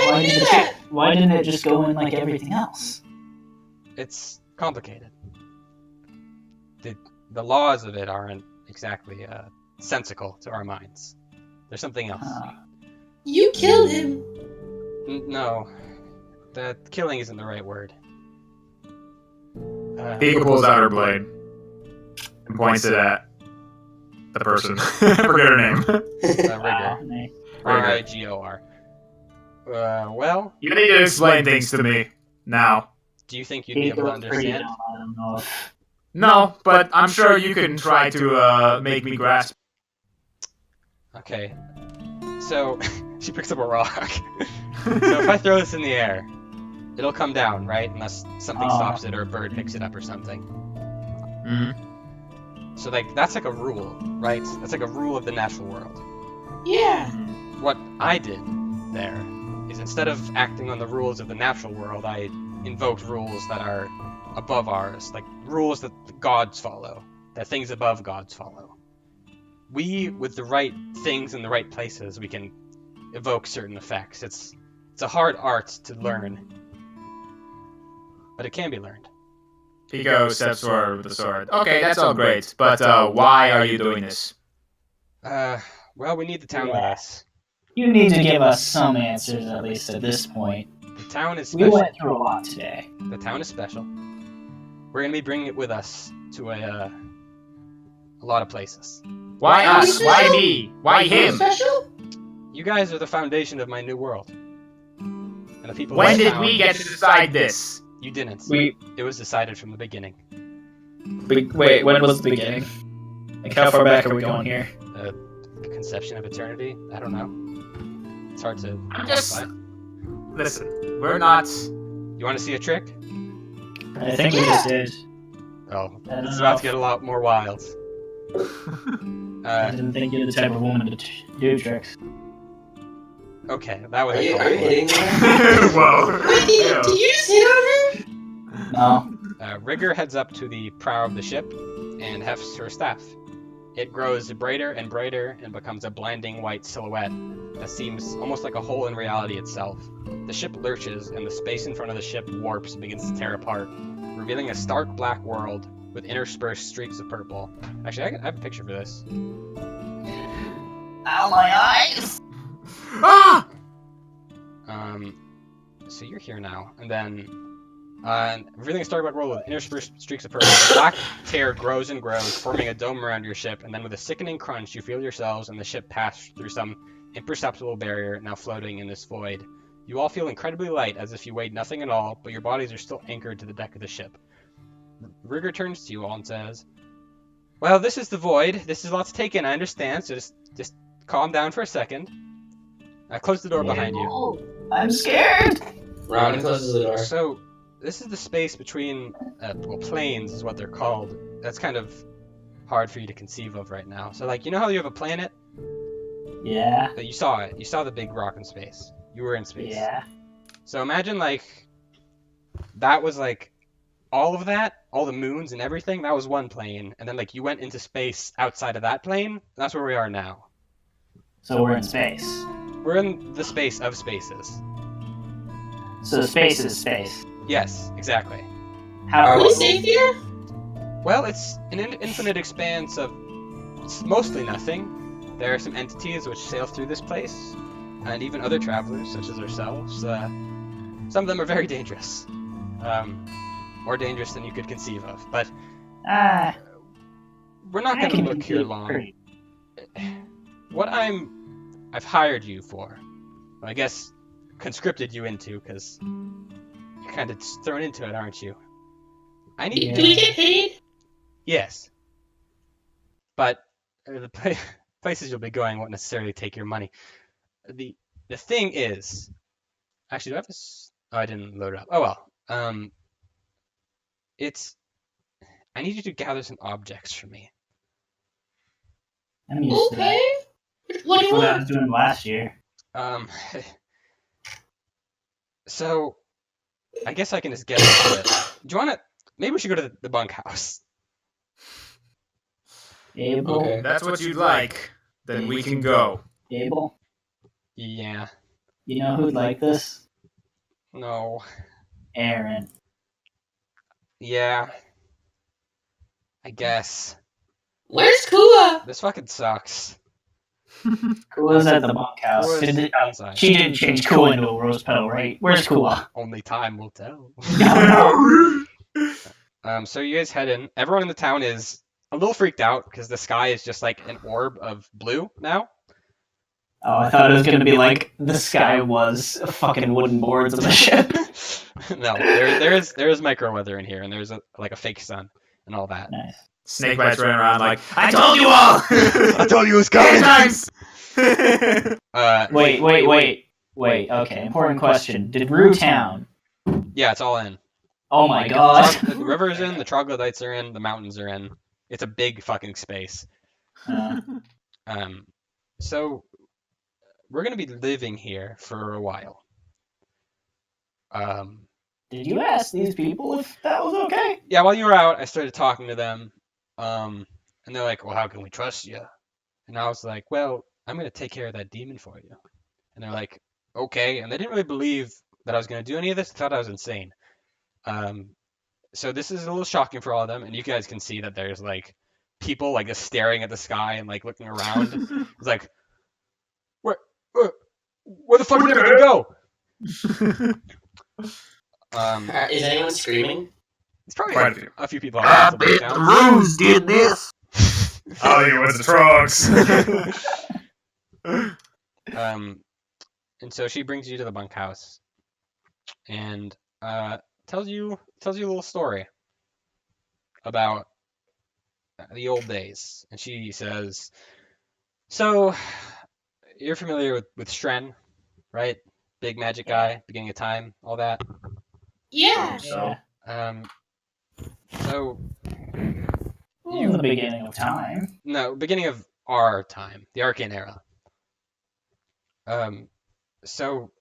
didn't it just go in like everything else? It's complicated. The laws of it aren't exactly sensical to our minds. There's something else. You killed him. No, that killing isn't the right word. Pika pulls out her blade and points it at the person. I forget her name. Rigor. R-I-G-O-R. Well, You need to explain things to me now. do you think you'd be able to understand? I don't know. No, but I'm sure you can try to make me grasp. Okay. So, she picks up a rock. So if I throw this in the air, it'll come down, right? Unless something stops it or a bird picks it up or something. Mm-hmm. So like that's like a rule, right? That's like a rule of the natural world. Yeah. What I did there is instead of acting on the rules of the natural world, I invoked rules that are above ours, like rules that gods follow, that things above gods follow. We, with the right things in the right places, we can evoke certain effects. It's a hard art to learn, but it can be learned. Pico steps forward with the sword. Okay, that's all great, but why are you doing this? Well, we need the town with us. You need to give us some answers, at least at this point. The town is We special. went through a lot today. The town is special. We're gonna be bringing it with us to a lot of places. Why us? Why me? Why him? Special? You guys are the foundation of my new world. And the people. When of this did town, we get to decide this? You didn't. We It was decided from the beginning. wait. When was the beginning? Like how far back are we going here? The conception of eternity. I don't know. It's hard to. I'm just- quantify. Listen, we're not. You want to see a trick? I think we just did. Oh, I don't it's know. about to get a lot more wild. I didn't think you're the type of woman to do tricks. Okay, that was. Are you hitting her? Whoa. Wait, did you just hit on her? No. Rigger heads up to the prow of the ship and hefts her staff. It grows brighter and brighter and becomes a blinding white silhouette that seems almost like a hole in reality itself. The ship lurches and the space in front of the ship warps and begins to tear apart, revealing a stark black world with interspersed streaks of purple. Actually, I have a picture for this. Ow, my eyes! Ah! So you're here now, and then revealing a stark black world with interspersed streaks of purple. The black tear grows and grows, forming a dome around your ship, and then with a sickening crunch, you feel yourselves and the ship pass through some imperceptible barrier, now floating in this void. You all feel incredibly light, as if you weighed nothing at all, but your bodies are still anchored to the deck of the ship. Rigger turns to you all and says, "Well, this is the void. This is a lot to take in, I understand, so just calm down for a second. Close the door behind you." Oh, I'm scared. Robin closes the door. So, this is the space between, planes is what they're called. That's kind of hard for you to conceive of right now. So, like, you know how you have a planet? Yeah. You saw it. You saw the big rock in space. You were in space. Yeah. So imagine, like, that was, like, all of that, all the moons and everything, that was one plane. And then, like, you went into space outside of that plane. That's where we are now. So we're in space. We're in the space of spaces. So space is space. Yes, exactly. How Are we safe here? Well, it's an infinite expanse of it's mostly nothing. There are some entities which sail through this place, and even other travelers, such as ourselves. Some of them are very dangerous. More dangerous than you could conceive of. But we're not going to look here long. What I've hired you for, well, I guess conscripted you into, because you're kind of thrown into it, aren't you? I need Do we get paid? Yes. But the places you'll be going won't necessarily take your money. The the thing is, actually, do I have this? Oh, I didn't load it up. Oh well. It's I need you to gather some objects for me. I'm used to that. What do you That's what I want? was doing last year. Um, so I guess I can just get into it. Do you want to? Maybe we should go to the bunkhouse. Abel, Okay. If that's what you'd like, then we can go. Abel, Yeah. you know who'd like this? No. Aaron. Yeah. I guess. Where's Kua? This fucking sucks. Kua's at the bunkhouse. Kua's Oh, inside. she didn't change Kua into a rose petal, right? Where's Kua? Only time will tell. I So you guys head in. Everyone in the town is a little freaked out because the sky is just like an orb of blue now. Oh, I thought it was gonna be like the sky was fucking wooden boards of the ship. No, there is micro weather in here, and there's like a fake sun and all that. Nice. Snakebites running around like, I told you all! I told you it was Ten coming. times! Wait. Okay, important question. Did Rue Town? Yeah, it's all in. Oh my god. The river's in, the troglodytes are in, the mountains are in. It's a big fucking space. So we're gonna be living here for a while. Did you ask these people if that was okay? Yeah, while you were out, I started talking to them. And they're like, "Well, how can we trust you?" And I was like, "Well, I'm gonna take care of that demon for you." And they're like, "Okay." And they didn't really believe that I was gonna do any of this. They thought I was insane. So this is a little shocking for all of them, and you guys can see that there's like people like just staring at the sky and like looking around. It's like, where the fuck did everything go? Is anyone screaming? It's probably Quite a like few. a few people. I on bet the the runes did this. Oh, it was the frogs. And so she brings you to the bunkhouse, and tells you a little story about the old days. And she says, "So you're familiar with Stren, right? Big magic guy, beginning of time, all that. Yeah. So, So In the beginning of time. no, beginning of our time, the Arcane era. So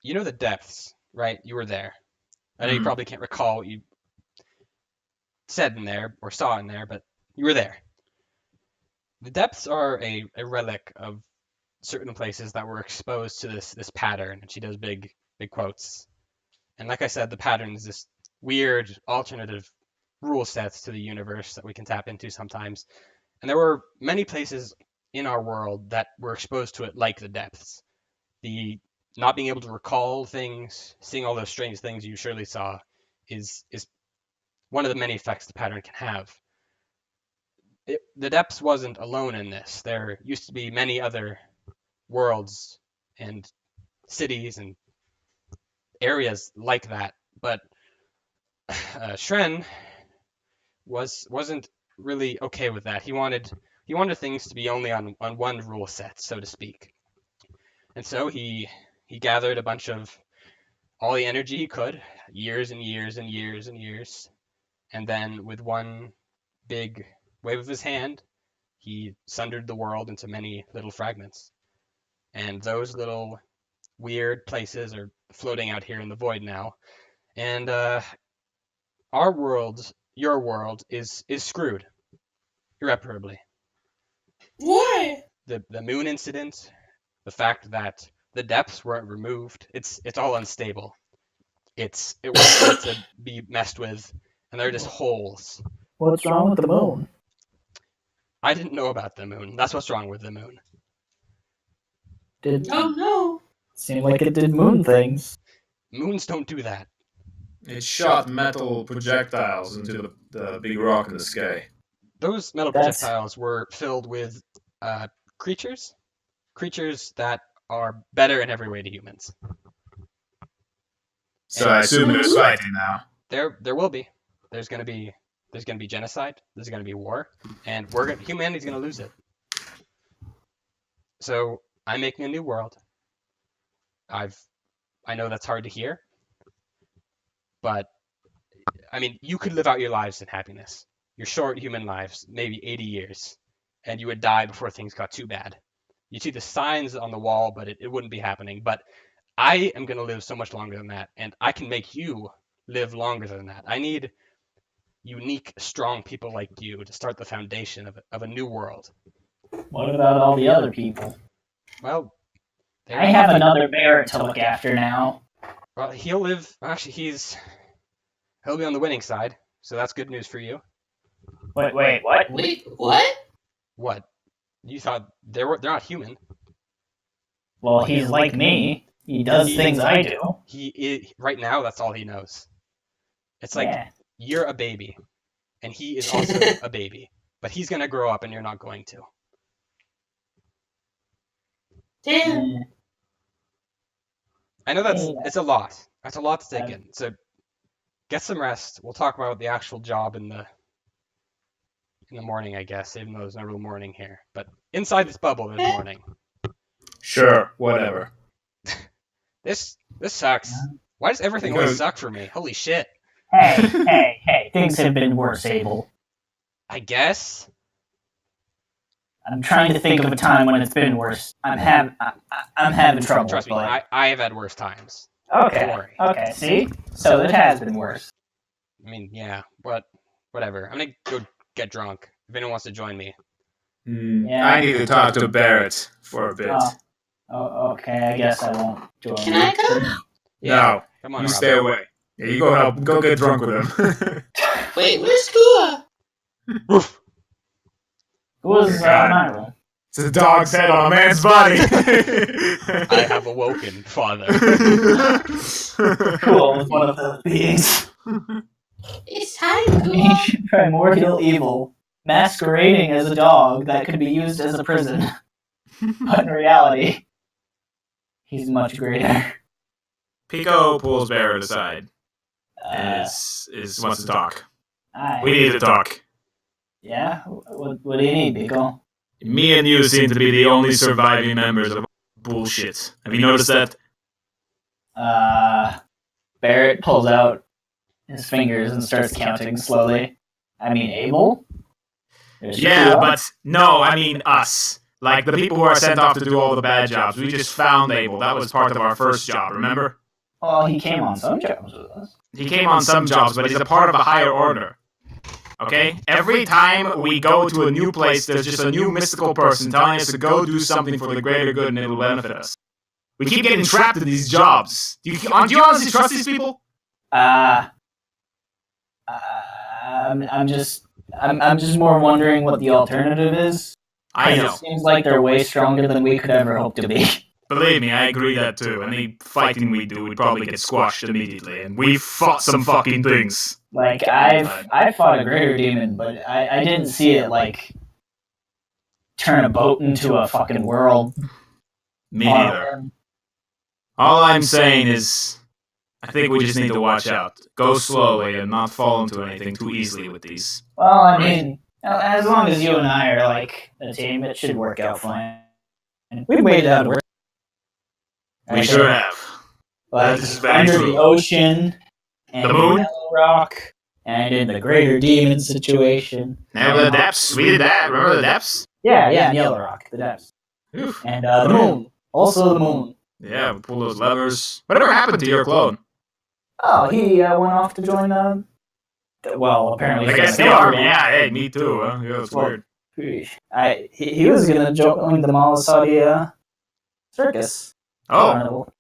you know the depths, right? You were there. I know you Mhm. probably can't recall what you said in there or saw in there, but you were there. The depths are a relic of certain places that were exposed to this pattern, and she does big quotes. And like I said, the pattern is this weird alternative rule sets to the universe that we can tap into sometimes. And there were many places in our world that were exposed to it, like the depths. The not being able to recall things, seeing all those strange things you surely saw, is one of the many effects the pattern can have. The depths wasn't alone in this. There used to be many other worlds and cities and areas like that, but Shren wasn't really okay with that. He wanted things to be only on one rule set, so to speak. And so he gathered a bunch of all the energy he could, years and years and years and years, and then with one big wave of his hand, he sundered the world into many little fragments. And those little weird places are floating out here in the void now. And our world, your world, is screwed irreparably. Why? The moon incident, the fact that the depths weren't removed, it's all unstable. It wasn't meant to be messed with, and they're just holes. What's wrong with the moon? I didn't know about the moon. That's what's wrong with the moon. Did Oh no. seemed like it did moon things. Moons don't do that. it shot metal projectiles into the big rock in the sky. Those metal That's- projectiles were filled with creatures that are better in every way to humans. So I assume there's fighting now. There will be. There's gonna be genocide. There's gonna be war, and humanity's gonna lose it. So I'm making a new world. I know that's hard to hear, but I mean, you could live out your lives in happiness. Your short human lives, maybe 80 years, and you would die before things got too bad. You'd see the signs on the wall, but it wouldn't be happening. But I am going to live so much longer than that, and I can make you live longer than that. I need unique, strong people like you to start the foundation of a new world. What about all the other people? Well, I have another Barrett to look after now. Well, he'll live. Actually, he'll be on the winning side, so that's good news for you. Wait, what? Wait, what? What? You thought they're not human? Well, he's like me. He does things I do. Right now. That's all he knows. It's like Yeah. you're a baby, and he is also a baby, but he's gonna grow up, and you're not going to. Damn. I know that's Yeah. it's a lot. That's a lot to take in. So get some rest. We'll talk about the actual job in the morning, I guess, even though there's no real morning here. But inside this bubble, there's morning. Sure, whatever. This sucks. Why does everything always suck for me? Holy shit. Hey, things have been worse, Abel. I guess. I'm trying to think of a time when it's been worse. I'm having trouble. Trust me, but... I have had worse times. Okay. Don't worry. Okay. See, so it has been worse. I mean, yeah, but whatever. I'm gonna go get drunk. If anyone wants to join me. Yeah. I need to talk to Barrett for a bit. Oh, okay. I guess I won't join. Can I come? No, Come on, you Rob. stay away. Yeah, you go get drunk with him. Wait, where's Kua? Woof. Who was my room? It's a dog's head on a man's body. I have awoken, Father. Cool, was one of those beings. It's time, Kua. Ancient primordial evil, masquerading as a dog that could be used as a prison. But in reality, he's much greater. Pico pulls Barrett aside and wants to talk. Aye. We need to talk. Yeah? What do you need, Pico? Me and you seem to be the only surviving members of bullshit. Have you noticed that? Barrett pulls out his fingers and starts counting slowly. I mean, Abel? There's Yeah, Kua. but no, I mean us. Like the people who are sent off to do all the bad jobs. We just found Abel. That was part of our first job, remember? Well, he came on some jobs with us. He came on some jobs, but he's a part of a higher order. Okay? Every time we go to a new place, there's just a new mystical person telling us to go do something for the greater good and it'll benefit us. We keep getting trapped in these jobs. Do you honestly trust these people? I'm just more wondering what the alternative is. I know. It seems like they're way stronger than we could ever hope to be. Believe me, I agree that too. Any fighting we do, we'd probably get squashed immediately. And we fought some fucking things. Like, I fought a greater demon, but I didn't see it, like, turn a boat into a fucking world. Me neither. All I'm saying is, I think we just need to watch out. Go slowly and not fall into anything too easily with these. Well, I mean, as long as you and I are, like, a team, it should work out fine. We made it out of work. We sure have. Like, This is very under true. the ocean, and The moon? in Yellow Rock, and in the greater demon situation. Now the depths, we did that. Remember the depths? Yeah, in Yellow Rock, the depths. Oof. And the moon. Also the moon. Yeah, we pull those levers. Whatever happened to your clone? Oh, he went off to join well, apparently. I guess the army. Yeah, hey, me too. Huh? Yeah, it's weird. He was gonna join the Malasadi circus. Oh, Carnival.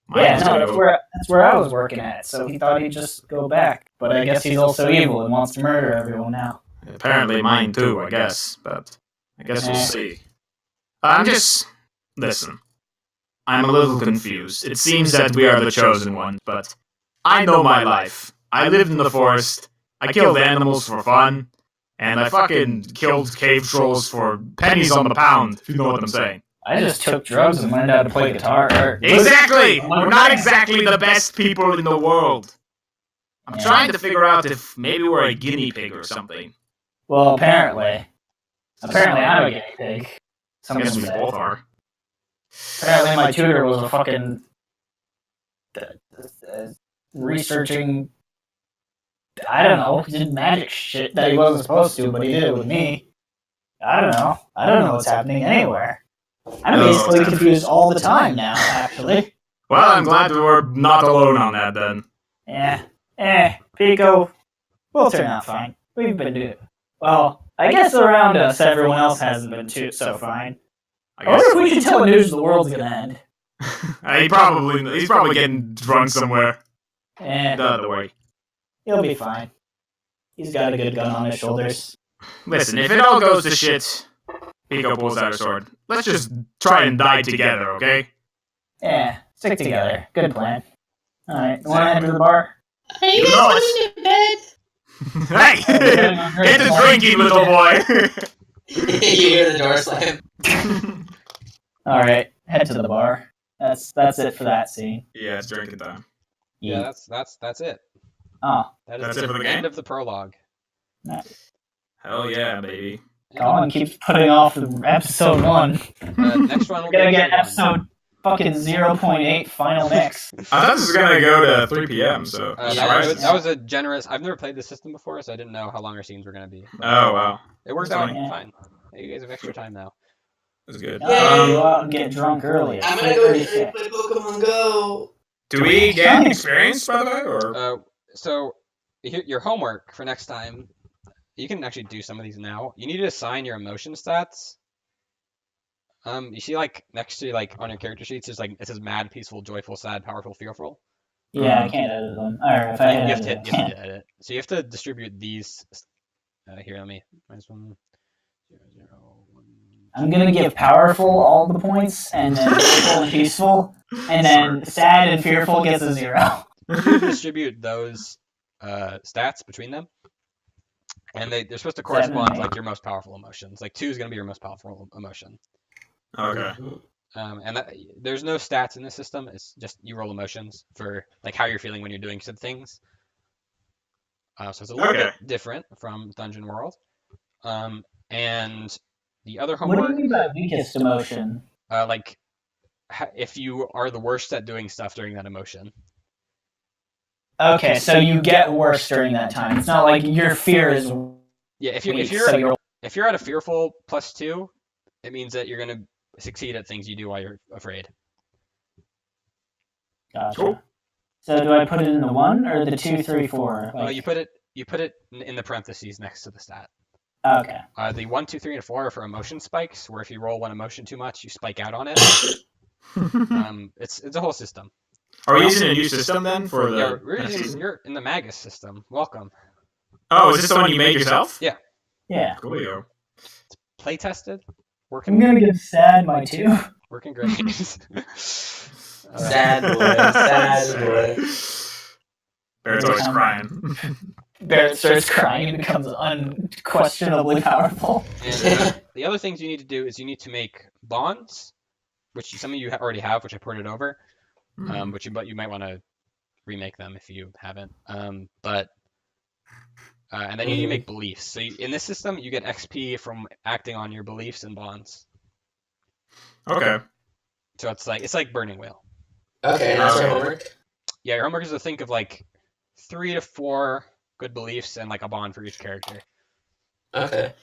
mine Yeah, was no, gonna that's go- where I was working at. So he thought he'd just go back, but I guess he's also evil and wants to murder everyone now. Apparently mine too, I guess. But I guess we'll Eh. see. Listen. I'm a little confused. It seems that we are the chosen ones, but I know my life. I lived in the forest. I killed animals for fun. And I fucking killed cave trolls for pennies on the pound, if you know what I'm saying. I just took drugs and learned how to play guitar. Exactly! We're not exactly the best people in the world. I'm Yeah. trying to figure out if maybe we're a guinea pig or something. Well, apparently I'm a guinea pig. I Someone guess we said. both are. Apparently, my tutor was a fucking researching. I don't know. He did magic shit that he wasn't supposed to, but he did it with me. I don't know. I don't know what's happening anywhere. I'm basically confused all the time now, actually. Well, I'm glad we're not alone on that then. Pico, we'll turn out fine. We've been doing. Well, I guess around us, everyone else hasn't been too so fine. I wonder if we should tell news the world's gonna end. he's probably getting drunk somewhere. Eh, The other way. he'll be fine. He's got a good gun on his shoulders. Listen, if it all goes to shit, Pico pulls out a sword. Let's just try and die together, okay? Yeah, stick together. Good plan. Alright, wanna head to the bar? Are you You know guys going to bed? Hey! Get the drinking, little boy! You hear the door slam. Alright, head to the bar. That's it for that scene. Yeah, it's drinking time. Yeah, that's it. Oh, That is That's the it for the end game? of the prologue. Hell yeah, baby. Colin keeps putting off episode 1. Next one will We're gonna be get episode fucking 0.8 final mix. I thought this was gonna go to 3 p.m., so. That, Yeah. that was a generous. I've never played the system before, so I didn't know how long our scenes were gonna be. Oh, wow. It worked That's out fine. fine. Hey, you guys have extra time now. That's good. Go out and get drunk early. I'm gonna go play Pokemon Go. Do we get experience, by the way, or? So your homework for next time. You can actually do some of these now. You need to assign your emotion stats. You see, like next to like on your character sheets, there's like it says mad, peaceful, joyful, sad, powerful, fearful. Yeah, I can't edit them. Or if I You hit have to edit, hit, I you have can't. to edit. So you have to distribute these. Here, let me. -1, 0, 0, 1. I'm gonna give powerful all the points, and then joyful and peaceful, and then sad and fearful gets a 0. You distribute those stats between them, and they're supposed to correspond to like your most powerful emotions. Like 2 is gonna be your most powerful emotion. Okay. And there's no stats in this system. It's just you roll emotions for like how you're feeling when you're doing said things. So it's a little bit different from Dungeon World. And the other What do homework, you mean by weakest emotion? like if you are the worst at doing stuff during that emotion. Okay, so you get worse during that time. It's not like your fear is Yeah, if weak, you're so you're if you're at a fearful +2, it means that you're gonna succeed at things you do while you're afraid. Gotcha. Cool. So do I put it in the 1 or the 2, 3, 4? Like, You put it in the parentheses next to the stat. okay. The 1, 2, 3, and 4 are for emotion spikes, where if you roll one emotion too much, you spike out on it. It's a whole system. Are we using a new system then for the? Yeah, next season? you're in the Magus system. Welcome. Oh, is this the one you made yourself? Yeah. Yeah. Coolio. Play tested. I'm Working. gonna give sad my 2. Working great. Sad boy, sad boy. Barrett's always crying. Barrett starts crying and becomes unquestionably powerful. And the other things you need to do is you need to make bonds, which some of you already have, which I ported over. But you might want to remake them if you haven't. And then you need to make beliefs. So in this system, you get XP from acting on your beliefs and bonds. Okay. So it's like Burning Wheel. Okay, that's our homework. Yeah, your homework is to think of like 3 to 4 good beliefs and like a bond for each character. Okay.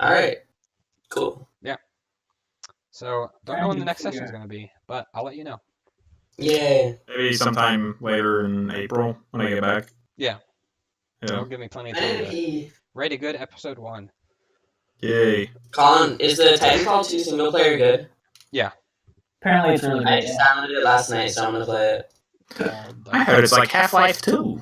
Alright. Cool. So don't know when the next session is going to be, but I'll let you know. Yay. Maybe sometime later in April when I get back. Yeah. Yeah. It'll give me plenty of time to Hey. write a good episode 1. Yay. Colin, is the Titanfall 2 single player good? Apparently it's really I good. just downloaded it last night, so I'm gonna play it. I heard it's like Half-Life 2.